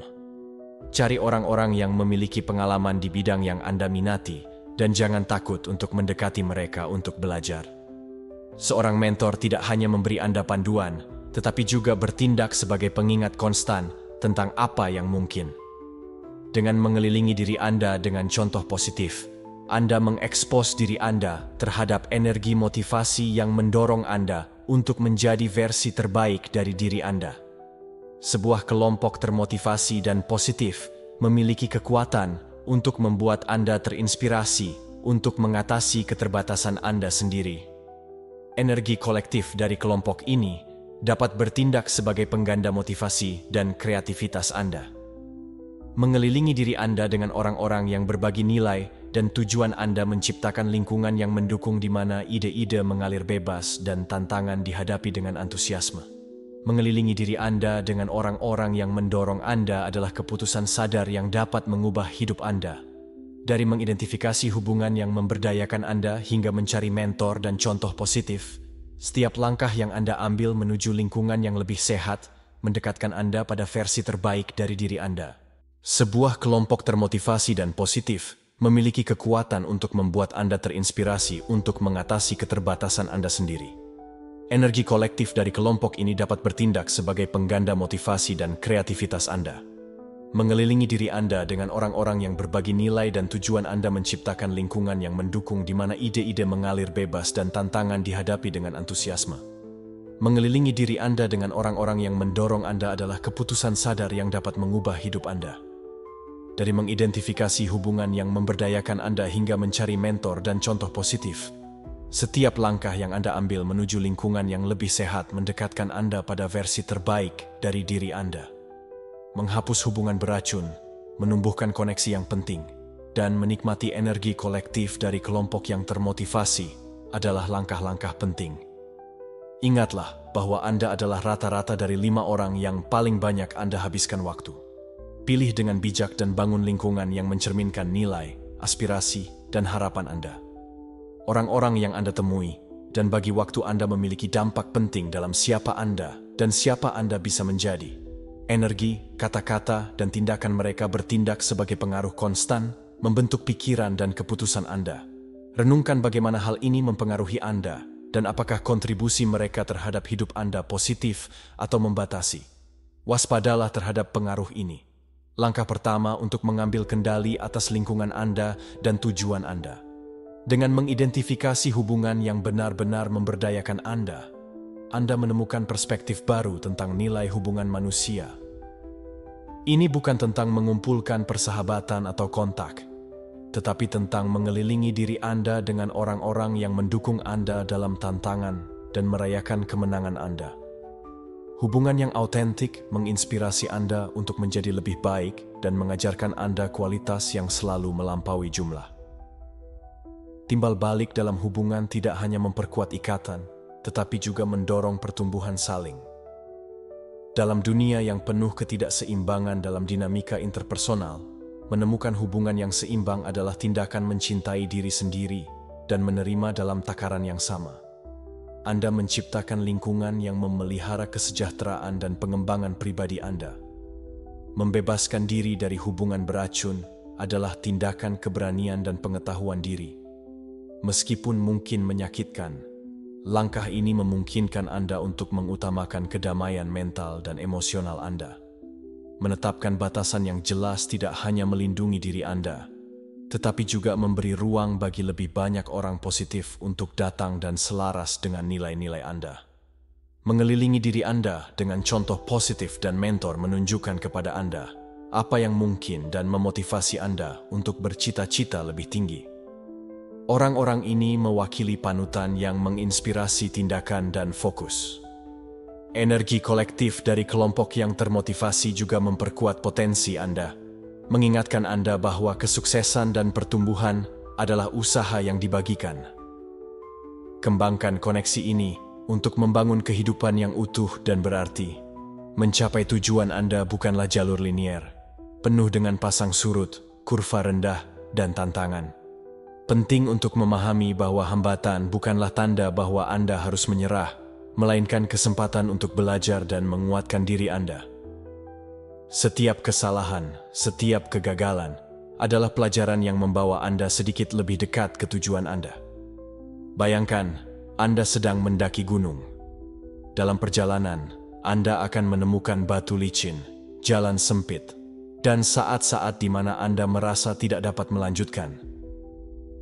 Cari orang-orang yang memiliki pengalaman di bidang yang Anda minati, dan jangan takut untuk mendekati mereka untuk belajar. Seorang mentor tidak hanya memberi Anda panduan, tetapi juga bertindak sebagai pengingat konstan tentang apa yang mungkin. Dengan mengelilingi diri Anda dengan contoh positif, Anda mengekspos diri Anda terhadap energi motivasi yang mendorong Anda untuk menjadi versi terbaik dari diri Anda. Sebuah kelompok termotivasi dan positif memiliki kekuatan untuk membuat Anda terinspirasi untuk mengatasi keterbatasan Anda sendiri. Energi kolektif dari kelompok ini dapat bertindak sebagai pengganda motivasi dan kreativitas Anda. Mengelilingi diri Anda dengan orang-orang yang berbagi nilai dan tujuan Anda menciptakan lingkungan yang mendukung di mana ide-ide mengalir bebas dan tantangan dihadapi dengan antusiasme. Mengelilingi diri Anda dengan orang-orang yang mendorong Anda adalah keputusan sadar yang dapat mengubah hidup Anda. Dari mengidentifikasi hubungan yang memberdayakan Anda hingga mencari mentor dan contoh positif, setiap langkah yang Anda ambil menuju lingkungan yang lebih sehat mendekatkan Anda pada versi terbaik dari diri Anda. Sebuah kelompok termotivasi dan positif memiliki kekuatan untuk membuat Anda terinspirasi untuk mengatasi keterbatasan Anda sendiri. Energi kolektif dari kelompok ini dapat bertindak sebagai pengganda motivasi dan kreativitas Anda. Mengelilingi diri Anda dengan orang-orang yang berbagi nilai dan tujuan Anda menciptakan lingkungan yang mendukung di mana ide-ide mengalir bebas dan tantangan dihadapi dengan antusiasme. Mengelilingi diri Anda dengan orang-orang yang mendorong Anda adalah keputusan sadar yang dapat mengubah hidup Anda. Dari mengidentifikasi hubungan yang memberdayakan Anda hingga mencari mentor dan contoh positif, setiap langkah yang Anda ambil menuju lingkungan yang lebih sehat mendekatkan Anda pada versi terbaik dari diri Anda. Menghapus hubungan beracun, menumbuhkan koneksi yang penting, dan menikmati energi kolektif dari kelompok yang termotivasi adalah langkah-langkah penting. Ingatlah bahwa Anda adalah rata-rata dari 5 orang yang paling banyak Anda habiskan waktu. Pilih dengan bijak dan bangun lingkungan yang mencerminkan nilai, aspirasi, dan harapan Anda. Orang-orang yang Anda temui dan bagi waktu Anda memiliki dampak penting dalam siapa Anda dan siapa Anda bisa menjadi. Energi, kata-kata, dan tindakan mereka bertindak sebagai pengaruh konstan, membentuk pikiran dan keputusan Anda. Renungkan bagaimana hal ini mempengaruhi Anda, dan apakah kontribusi mereka terhadap hidup Anda positif atau membatasi. Waspadalah terhadap pengaruh ini. Langkah pertama untuk mengambil kendali atas lingkungan Anda dan tujuan Anda. Dengan mengidentifikasi hubungan yang benar-benar memberdayakan Anda menemukan perspektif baru tentang nilai hubungan manusia. Ini bukan tentang mengumpulkan persahabatan atau kontak, tetapi tentang mengelilingi diri Anda dengan orang-orang yang mendukung Anda dalam tantangan dan merayakan kemenangan Anda. Hubungan yang autentik menginspirasi Anda untuk menjadi lebih baik dan mengajarkan Anda kualitas yang selalu melampaui jumlah. Timbal balik dalam hubungan tidak hanya memperkuat ikatan, tetapi juga mendorong pertumbuhan saling. Dalam dunia yang penuh ketidakseimbangan dalam dinamika interpersonal, menemukan hubungan yang seimbang adalah tindakan mencintai diri sendiri dan menerima dalam takaran yang sama. Anda menciptakan lingkungan yang memelihara kesejahteraan dan pengembangan pribadi Anda. Membebaskan diri dari hubungan beracun adalah tindakan keberanian dan pengetahuan diri. Meskipun mungkin menyakitkan, langkah ini memungkinkan Anda untuk mengutamakan kedamaian mental dan emosional Anda. Menetapkan batasan yang jelas tidak hanya melindungi diri Anda, tetapi juga memberi ruang bagi lebih banyak orang positif untuk datang dan selaras dengan nilai-nilai Anda. Mengelilingi diri Anda dengan contoh positif dan mentor menunjukkan kepada Anda apa yang mungkin dan memotivasi Anda untuk bercita-cita lebih tinggi. Orang-orang ini mewakili panutan yang menginspirasi tindakan dan fokus. Energi kolektif dari kelompok yang termotivasi juga memperkuat potensi Anda, mengingatkan Anda bahwa kesuksesan dan pertumbuhan adalah usaha yang dibagikan. Kembangkan koneksi ini untuk membangun kehidupan yang utuh dan berarti. Mencapai tujuan Anda bukanlah jalur linier, penuh dengan pasang surut, kurva rendah, dan tantangan. Penting untuk memahami bahwa hambatan bukanlah tanda bahwa Anda harus menyerah, melainkan kesempatan untuk belajar dan menguatkan diri Anda. Setiap kesalahan, setiap kegagalan adalah pelajaran yang membawa Anda sedikit lebih dekat ke tujuan Anda. Bayangkan, Anda sedang mendaki gunung. Dalam perjalanan, Anda akan menemukan batu licin, jalan sempit, dan saat-saat di mana Anda merasa tidak dapat melanjutkan.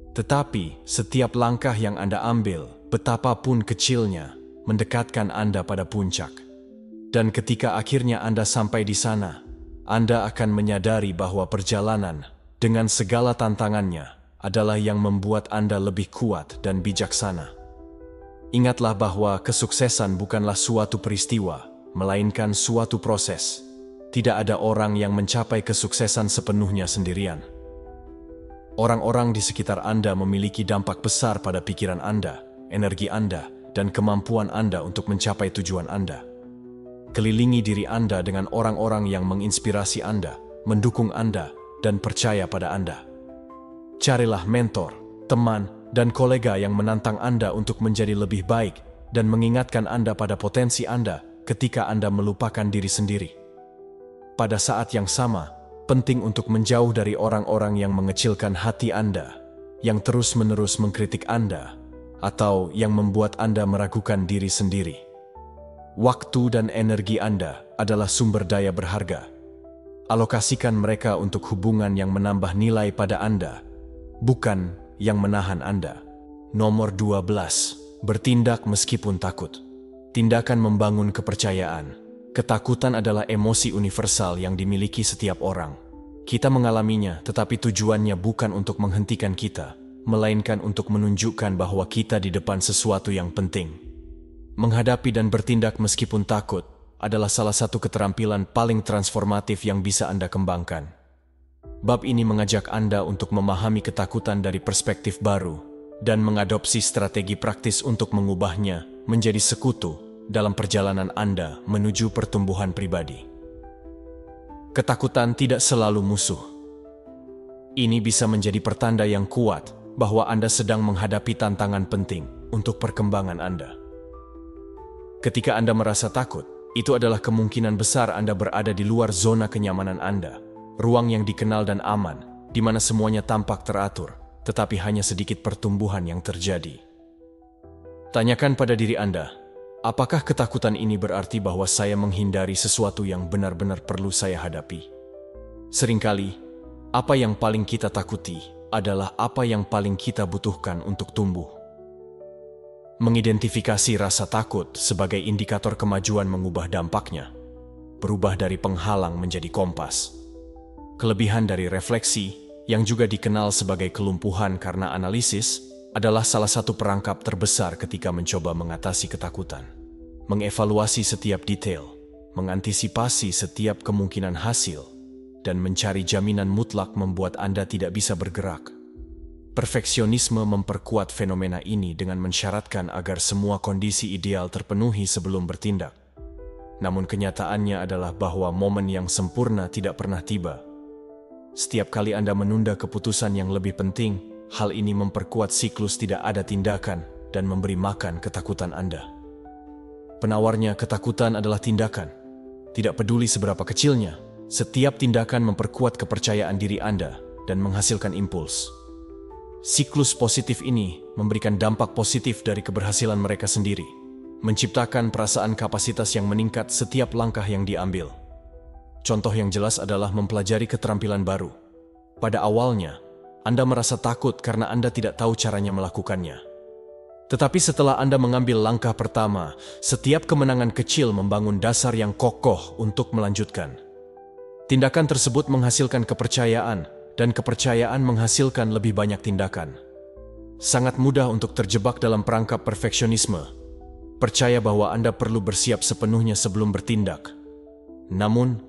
Tetapi, setiap langkah yang Anda ambil, betapapun kecilnya, mendekatkan Anda pada puncak. Dan ketika akhirnya Anda sampai di sana, Anda akan menyadari bahwa perjalanan, dengan segala tantangannya, adalah yang membuat Anda lebih kuat dan bijaksana. Ingatlah bahwa kesuksesan bukanlah suatu peristiwa, melainkan suatu proses. Tidak ada orang yang mencapai kesuksesan sepenuhnya sendirian. Orang-orang di sekitar Anda memiliki dampak besar pada pikiran Anda, energi Anda, dan kemampuan Anda untuk mencapai tujuan Anda. Kelilingi diri Anda dengan orang-orang yang menginspirasi Anda, mendukung Anda, dan percaya pada Anda. Carilah mentor, teman, dan kolega yang menantang Anda untuk menjadi lebih baik dan mengingatkan Anda pada potensi Anda ketika Anda melupakan diri sendiri. Pada saat yang sama, penting untuk menjauh dari orang-orang yang mengecilkan hati Anda, yang terus-menerus mengkritik Anda, atau yang membuat Anda meragukan diri sendiri. Waktu dan energi Anda adalah sumber daya berharga. Alokasikan mereka untuk hubungan yang menambah nilai pada Anda, bukan yang menahan Anda. Nomor 12. Bertindak meskipun takut. Tindakan membangun kepercayaan. Ketakutan adalah emosi universal yang dimiliki setiap orang. Kita mengalaminya, tetapi tujuannya bukan untuk menghentikan kita, melainkan untuk menunjukkan bahwa kita di depan sesuatu yang penting. Menghadapi dan bertindak meskipun takut adalah salah satu keterampilan paling transformatif yang bisa Anda kembangkan. Bab ini mengajak Anda untuk memahami ketakutan dari perspektif baru dan mengadopsi strategi praktis untuk mengubahnya menjadi sekutu dalam perjalanan Anda menuju pertumbuhan pribadi. Ketakutan tidak selalu musuh. Ini bisa menjadi pertanda yang kuat bahwa Anda sedang menghadapi tantangan penting untuk perkembangan Anda. Ketika Anda merasa takut, itu adalah kemungkinan besar Anda berada di luar zona kenyamanan Anda. Ruang yang dikenal dan aman, di mana semuanya tampak teratur, tetapi hanya sedikit pertumbuhan yang terjadi. Tanyakan pada diri Anda, apakah ketakutan ini berarti bahwa saya menghindari sesuatu yang benar-benar perlu saya hadapi? Seringkali, apa yang paling kita takuti adalah apa yang paling kita butuhkan untuk tumbuh. Mengidentifikasi rasa takut sebagai indikator kemajuan mengubah dampaknya, berubah dari penghalang menjadi kompas. Kelebihan dari refleksi, yang juga dikenal sebagai kelumpuhan karena analisis, adalah salah satu perangkap terbesar ketika mencoba mengatasi ketakutan. Mengevaluasi setiap detail, mengantisipasi setiap kemungkinan hasil, dan mencari jaminan mutlak membuat Anda tidak bisa bergerak. Perfeksionisme memperkuat fenomena ini dengan mensyaratkan agar semua kondisi ideal terpenuhi sebelum bertindak. Namun kenyataannya adalah bahwa momen yang sempurna tidak pernah tiba. Setiap kali Anda menunda keputusan yang lebih penting, hal ini memperkuat siklus tidak ada tindakan dan memberi makan ketakutan Anda. Penawarnya ketakutan adalah tindakan. Tidak peduli seberapa kecilnya, setiap tindakan memperkuat kepercayaan diri Anda dan menghasilkan impuls. Siklus positif ini memberikan dampak positif dari keberhasilan mereka sendiri, menciptakan perasaan kapasitas yang meningkat setiap langkah yang diambil. Contoh yang jelas adalah mempelajari keterampilan baru. Pada awalnya, Anda merasa takut karena Anda tidak tahu caranya melakukannya. Tetapi setelah Anda mengambil langkah pertama, setiap kemenangan kecil membangun dasar yang kokoh untuk melanjutkan. Tindakan tersebut menghasilkan kepercayaan, dan kepercayaan menghasilkan lebih banyak tindakan. Sangat mudah untuk terjebak dalam perangkap perfeksionisme. Percaya bahwa Anda perlu bersiap sepenuhnya sebelum bertindak. Namun,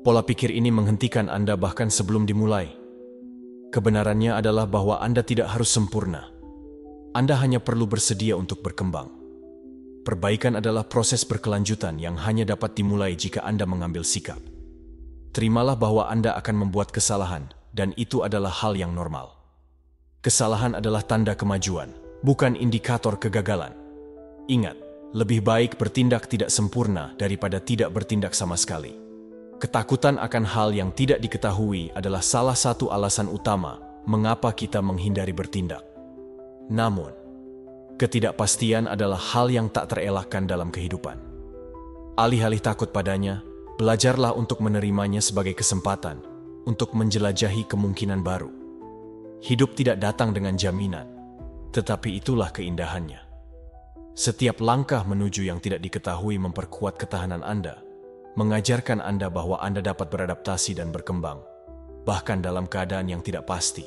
pola pikir ini menghentikan Anda bahkan sebelum dimulai. Kebenarannya adalah bahwa Anda tidak harus sempurna. Anda hanya perlu bersedia untuk berkembang. Perbaikan adalah proses berkelanjutan yang hanya dapat dimulai jika Anda mengambil sikap. Terimalah bahwa Anda akan membuat kesalahan, dan itu adalah hal yang normal. Kesalahan adalah tanda kemajuan, bukan indikator kegagalan. Ingat, lebih baik bertindak tidak sempurna daripada tidak bertindak sama sekali. Ketakutan akan hal yang tidak diketahui adalah salah satu alasan utama mengapa kita menghindari bertindak. Namun, ketidakpastian adalah hal yang tak terelakkan dalam kehidupan. Alih-alih takut padanya, belajarlah untuk menerimanya sebagai kesempatan untuk menjelajahi kemungkinan baru. Hidup tidak datang dengan jaminan, tetapi itulah keindahannya. Setiap langkah menuju yang tidak diketahui memperkuat ketahanan Anda, mengajarkan Anda bahwa Anda dapat beradaptasi dan berkembang, bahkan dalam keadaan yang tidak pasti.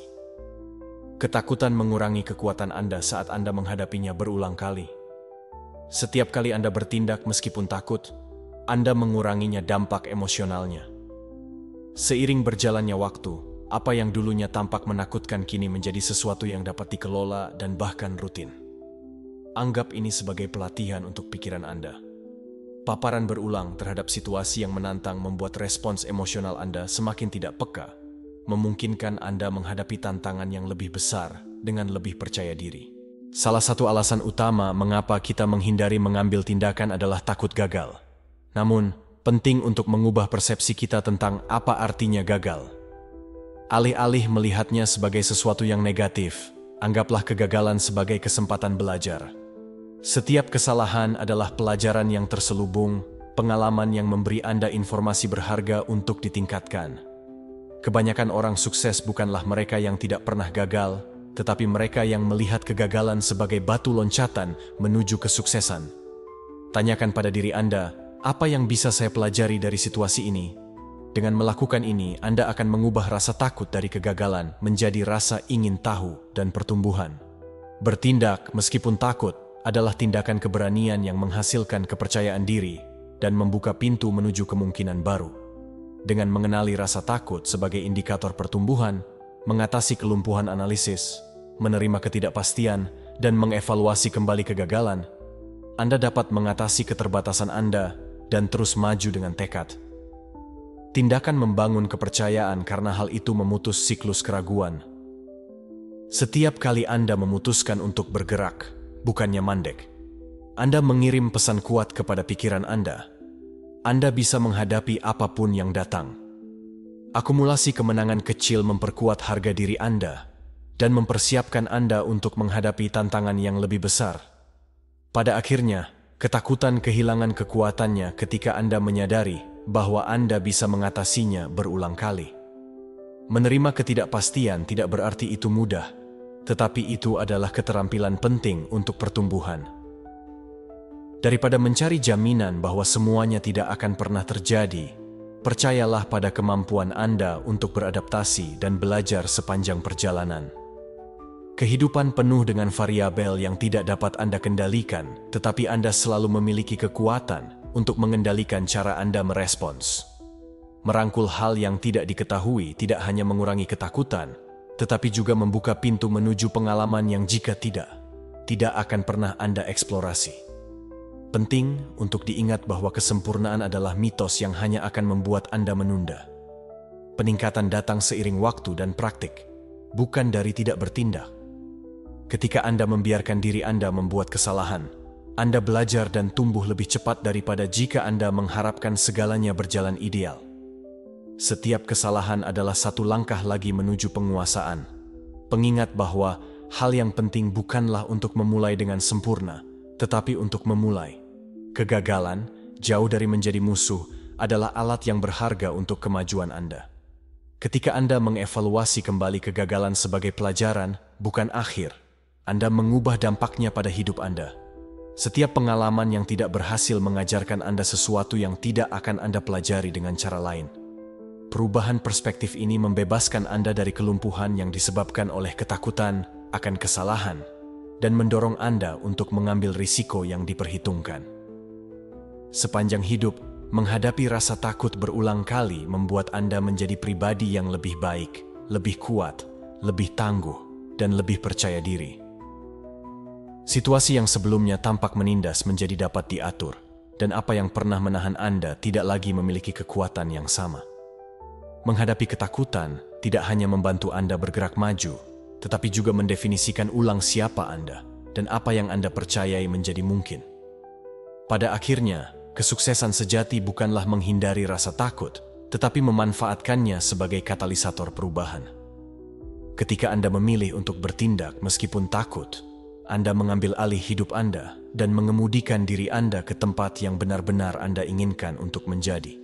Ketakutan mengurangi kekuatan Anda saat Anda menghadapinya berulang kali. Setiap kali Anda bertindak meskipun takut, Anda menguranginya dampak emosionalnya. Seiring berjalannya waktu, apa yang dulunya tampak menakutkan kini menjadi sesuatu yang dapat dikelola dan bahkan rutin. Anggap ini sebagai pelatihan untuk pikiran Anda. Paparan berulang terhadap situasi yang menantang membuat respons emosional Anda semakin tidak peka, memungkinkan Anda menghadapi tantangan yang lebih besar dengan lebih percaya diri. Salah satu alasan utama mengapa kita menghindari mengambil tindakan adalah takut gagal. Namun, penting untuk mengubah persepsi kita tentang apa artinya gagal. Alih-alih melihatnya sebagai sesuatu yang negatif, anggaplah kegagalan sebagai kesempatan belajar. Setiap kesalahan adalah pelajaran yang terselubung, pengalaman yang memberi Anda informasi berharga untuk ditingkatkan. Kebanyakan orang sukses bukanlah mereka yang tidak pernah gagal, tetapi mereka yang melihat kegagalan sebagai batu loncatan menuju kesuksesan. Tanyakan pada diri Anda, apa yang bisa saya pelajari dari situasi ini? Dengan melakukan ini, Anda akan mengubah rasa takut dari kegagalan menjadi rasa ingin tahu dan pertumbuhan. Bertindak meskipun takut adalah tindakan keberanian yang menghasilkan kepercayaan diri dan membuka pintu menuju kemungkinan baru. Dengan mengenali rasa takut sebagai indikator pertumbuhan, mengatasi kelumpuhan analisis, menerima ketidakpastian, dan mengevaluasi kembali kegagalan, Anda dapat mengatasi keterbatasan Anda dan terus maju dengan tekad. Tindakan membangun kepercayaan karena hal itu memutus siklus keraguan. Setiap kali Anda memutuskan untuk bergerak, bukannya mandek, Anda mengirim pesan kuat kepada pikiran Anda. Anda bisa menghadapi apapun yang datang. Akumulasi kemenangan kecil memperkuat harga diri Anda dan mempersiapkan Anda untuk menghadapi tantangan yang lebih besar. Pada akhirnya, ketakutan kehilangan kekuatannya ketika Anda menyadari bahwa Anda bisa mengatasinya berulang kali. Menerima ketidakpastian tidak berarti itu mudah, tetapi itu adalah keterampilan penting untuk pertumbuhan. Daripada mencari jaminan bahwa semuanya tidak akan pernah terjadi, percayalah pada kemampuan Anda untuk beradaptasi dan belajar sepanjang perjalanan. Kehidupan penuh dengan variabel yang tidak dapat Anda kendalikan, tetapi Anda selalu memiliki kekuatan untuk mengendalikan cara Anda merespons. Merangkul hal yang tidak diketahui tidak hanya mengurangi ketakutan, tetapi juga membuka pintu menuju pengalaman yang jika tidak akan pernah Anda eksplorasi. Penting untuk diingat bahwa kesempurnaan adalah mitos yang hanya akan membuat Anda menunda. Peningkatan datang seiring waktu dan praktik, bukan dari tidak bertindak. Ketika Anda membiarkan diri Anda membuat kesalahan, Anda belajar dan tumbuh lebih cepat daripada jika Anda mengharapkan segalanya berjalan ideal. Setiap kesalahan adalah satu langkah lagi menuju penguasaan. Pengingat bahwa hal yang penting bukanlah untuk memulai dengan sempurna, tetapi untuk memulai. Kegagalan, jauh dari menjadi musuh, adalah alat yang berharga untuk kemajuan Anda. Ketika Anda mengevaluasi kembali kegagalan sebagai pelajaran, bukan akhir, Anda mengubah dampaknya pada hidup Anda. Setiap pengalaman yang tidak berhasil mengajarkan Anda sesuatu yang tidak akan Anda pelajari dengan cara lain. Perubahan perspektif ini membebaskan Anda dari kelumpuhan yang disebabkan oleh ketakutan akan kesalahan dan mendorong Anda untuk mengambil risiko yang diperhitungkan. Sepanjang hidup, menghadapi rasa takut berulang kali membuat Anda menjadi pribadi yang lebih baik, lebih kuat, lebih tangguh, dan lebih percaya diri. Situasi yang sebelumnya tampak menindas menjadi dapat diatur, dan apa yang pernah menahan Anda tidak lagi memiliki kekuatan yang sama. Menghadapi ketakutan tidak hanya membantu Anda bergerak maju, tetapi juga mendefinisikan ulang siapa Anda dan apa yang Anda percayai menjadi mungkin. Pada akhirnya, kesuksesan sejati bukanlah menghindari rasa takut, tetapi memanfaatkannya sebagai katalisator perubahan. Ketika Anda memilih untuk bertindak meskipun takut, Anda mengambil alih hidup Anda dan mengemudikan diri Anda ke tempat yang benar-benar Anda inginkan untuk menjadi.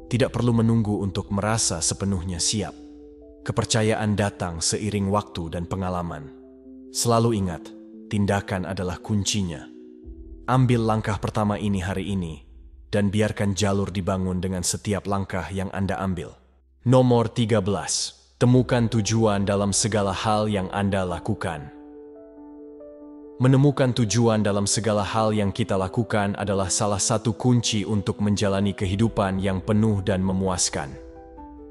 Tidak perlu menunggu untuk merasa sepenuhnya siap. Kepercayaan datang seiring waktu dan pengalaman. Selalu ingat, tindakan adalah kuncinya. Ambil langkah pertama ini hari ini, dan biarkan jalur dibangun dengan setiap langkah yang Anda ambil. Nomor 13. Temukan tujuan dalam segala hal yang Anda lakukan. Menemukan tujuan dalam segala hal yang kita lakukan adalah salah satu kunci untuk menjalani kehidupan yang penuh dan memuaskan.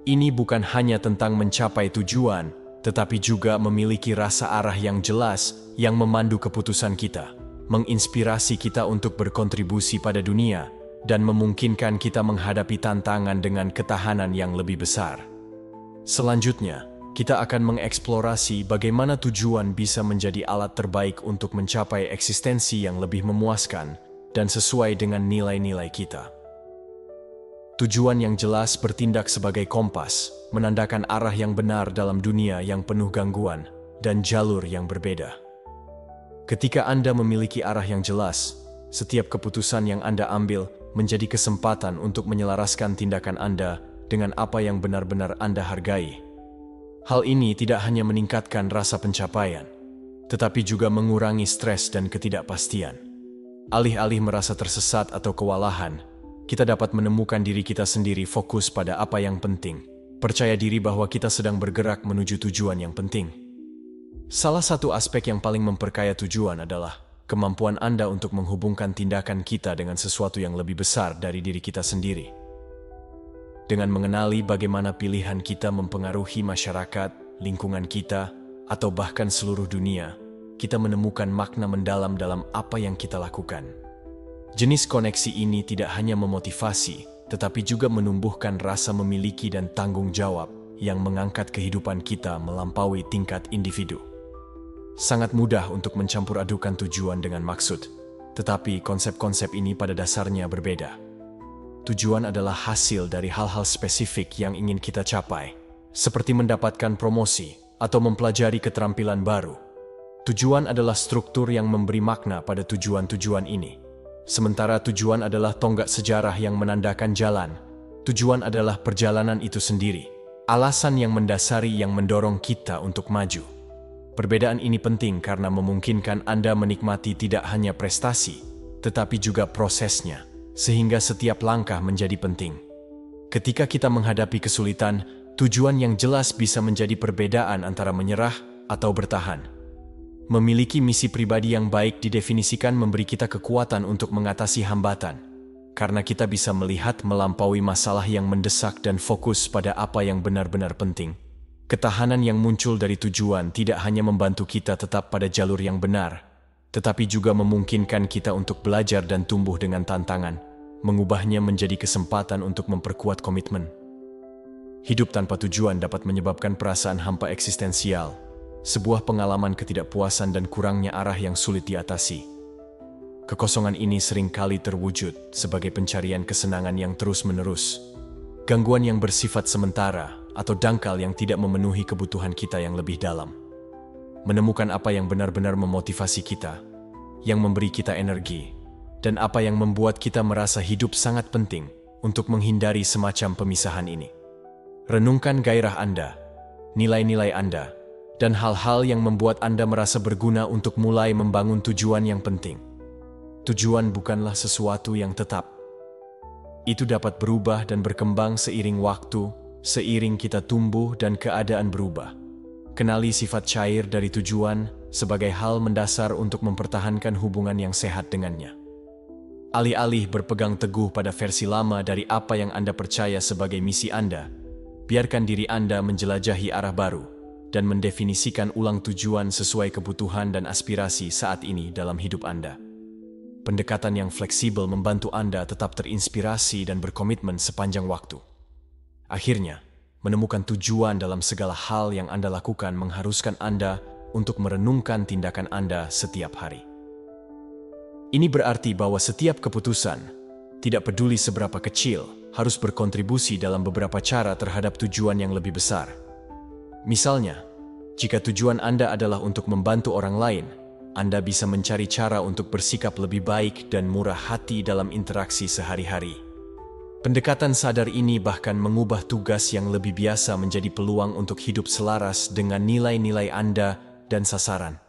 Ini bukan hanya tentang mencapai tujuan, tetapi juga memiliki rasa arah yang jelas yang memandu keputusan kita, menginspirasi kita untuk berkontribusi pada dunia, dan memungkinkan kita menghadapi tantangan dengan ketahanan yang lebih besar. Selanjutnya, kita akan mengeksplorasi bagaimana tujuan bisa menjadi alat terbaik untuk mencapai eksistensi yang lebih memuaskan dan sesuai dengan nilai-nilai kita. Tujuan yang jelas bertindak sebagai kompas, menandakan arah yang benar dalam dunia yang penuh gangguan dan jalur yang berbeda. Ketika Anda memiliki arah yang jelas, setiap keputusan yang Anda ambil menjadi kesempatan untuk menyelaraskan tindakan Anda dengan apa yang benar-benar Anda hargai. Hal ini tidak hanya meningkatkan rasa pencapaian, tetapi juga mengurangi stres dan ketidakpastian. Alih-alih merasa tersesat atau kewalahan, kita dapat menemukan diri kita sendiri fokus pada apa yang penting, percaya diri bahwa kita sedang bergerak menuju tujuan yang penting. Salah satu aspek yang paling memperkaya tujuan adalah kemampuan Anda untuk menghubungkan tindakan kita dengan sesuatu yang lebih besar dari diri kita sendiri. Dengan mengenali bagaimana pilihan kita mempengaruhi masyarakat, lingkungan kita, atau bahkan seluruh dunia, kita menemukan makna mendalam dalam apa yang kita lakukan. Jenis koneksi ini tidak hanya memotivasi, tetapi juga menumbuhkan rasa memiliki dan tanggung jawab yang mengangkat kehidupan kita melampaui tingkat individu. Sangat mudah untuk mencampur adukan tujuan dengan maksud, tetapi konsep-konsep ini pada dasarnya berbeda. Tujuan adalah hasil dari hal-hal spesifik yang ingin kita capai, seperti mendapatkan promosi atau mempelajari keterampilan baru. Tujuan adalah struktur yang memberi makna pada tujuan-tujuan ini. Sementara tujuan adalah tonggak sejarah yang menandakan jalan. Tujuan adalah perjalanan itu sendiri, alasan yang mendasari yang mendorong kita untuk maju. Perbedaan ini penting karena memungkinkan Anda menikmati tidak hanya prestasi, tetapi juga prosesnya, sehingga setiap langkah menjadi penting. Ketika kita menghadapi kesulitan, tujuan yang jelas bisa menjadi perbedaan antara menyerah atau bertahan. Memiliki misi pribadi yang baik didefinisikan memberi kita kekuatan untuk mengatasi hambatan, karena kita bisa melihat melampaui masalah yang mendesak dan fokus pada apa yang benar-benar penting. Ketahanan yang muncul dari tujuan tidak hanya membantu kita tetap pada jalur yang benar, tetapi juga memungkinkan kita untuk belajar dan tumbuh dengan tantangan, mengubahnya menjadi kesempatan untuk memperkuat komitmen. Hidup tanpa tujuan dapat menyebabkan perasaan hampa eksistensial, sebuah pengalaman ketidakpuasan dan kurangnya arah yang sulit diatasi. Kekosongan ini seringkali terwujud sebagai pencarian kesenangan yang terus-menerus, gangguan yang bersifat sementara, atau dangkal yang tidak memenuhi kebutuhan kita yang lebih dalam. Menemukan apa yang benar-benar memotivasi kita, yang memberi kita energi, dan apa yang membuat kita merasa hidup sangat penting untuk menghindari semacam pemisahan ini. Renungkan gairah Anda, nilai-nilai Anda, dan hal-hal yang membuat Anda merasa berguna untuk mulai membangun tujuan yang penting. Tujuan bukanlah sesuatu yang tetap. Itu dapat berubah dan berkembang seiring waktu, seiring kita tumbuh dan keadaan berubah. Kenali sifat cair dari tujuan sebagai hal mendasar untuk mempertahankan hubungan yang sehat dengannya. Alih-alih berpegang teguh pada versi lama dari apa yang Anda percaya sebagai misi Anda, biarkan diri Anda menjelajahi arah baru dan mendefinisikan ulang tujuan sesuai kebutuhan dan aspirasi saat ini dalam hidup Anda. Pendekatan yang fleksibel membantu Anda tetap terinspirasi dan berkomitmen sepanjang waktu. Akhirnya, menemukan tujuan dalam segala hal yang Anda lakukan mengharuskan Anda untuk merenungkan tindakan Anda setiap hari. Ini berarti bahwa setiap keputusan, tidak peduli seberapa kecil, harus berkontribusi dalam beberapa cara terhadap tujuan yang lebih besar. Misalnya, jika tujuan Anda adalah untuk membantu orang lain, Anda bisa mencari cara untuk bersikap lebih baik dan murah hati dalam interaksi sehari-hari. Pendekatan sadar ini bahkan mengubah tugas yang lebih biasa menjadi peluang untuk hidup selaras dengan nilai-nilai Anda dan sasaran.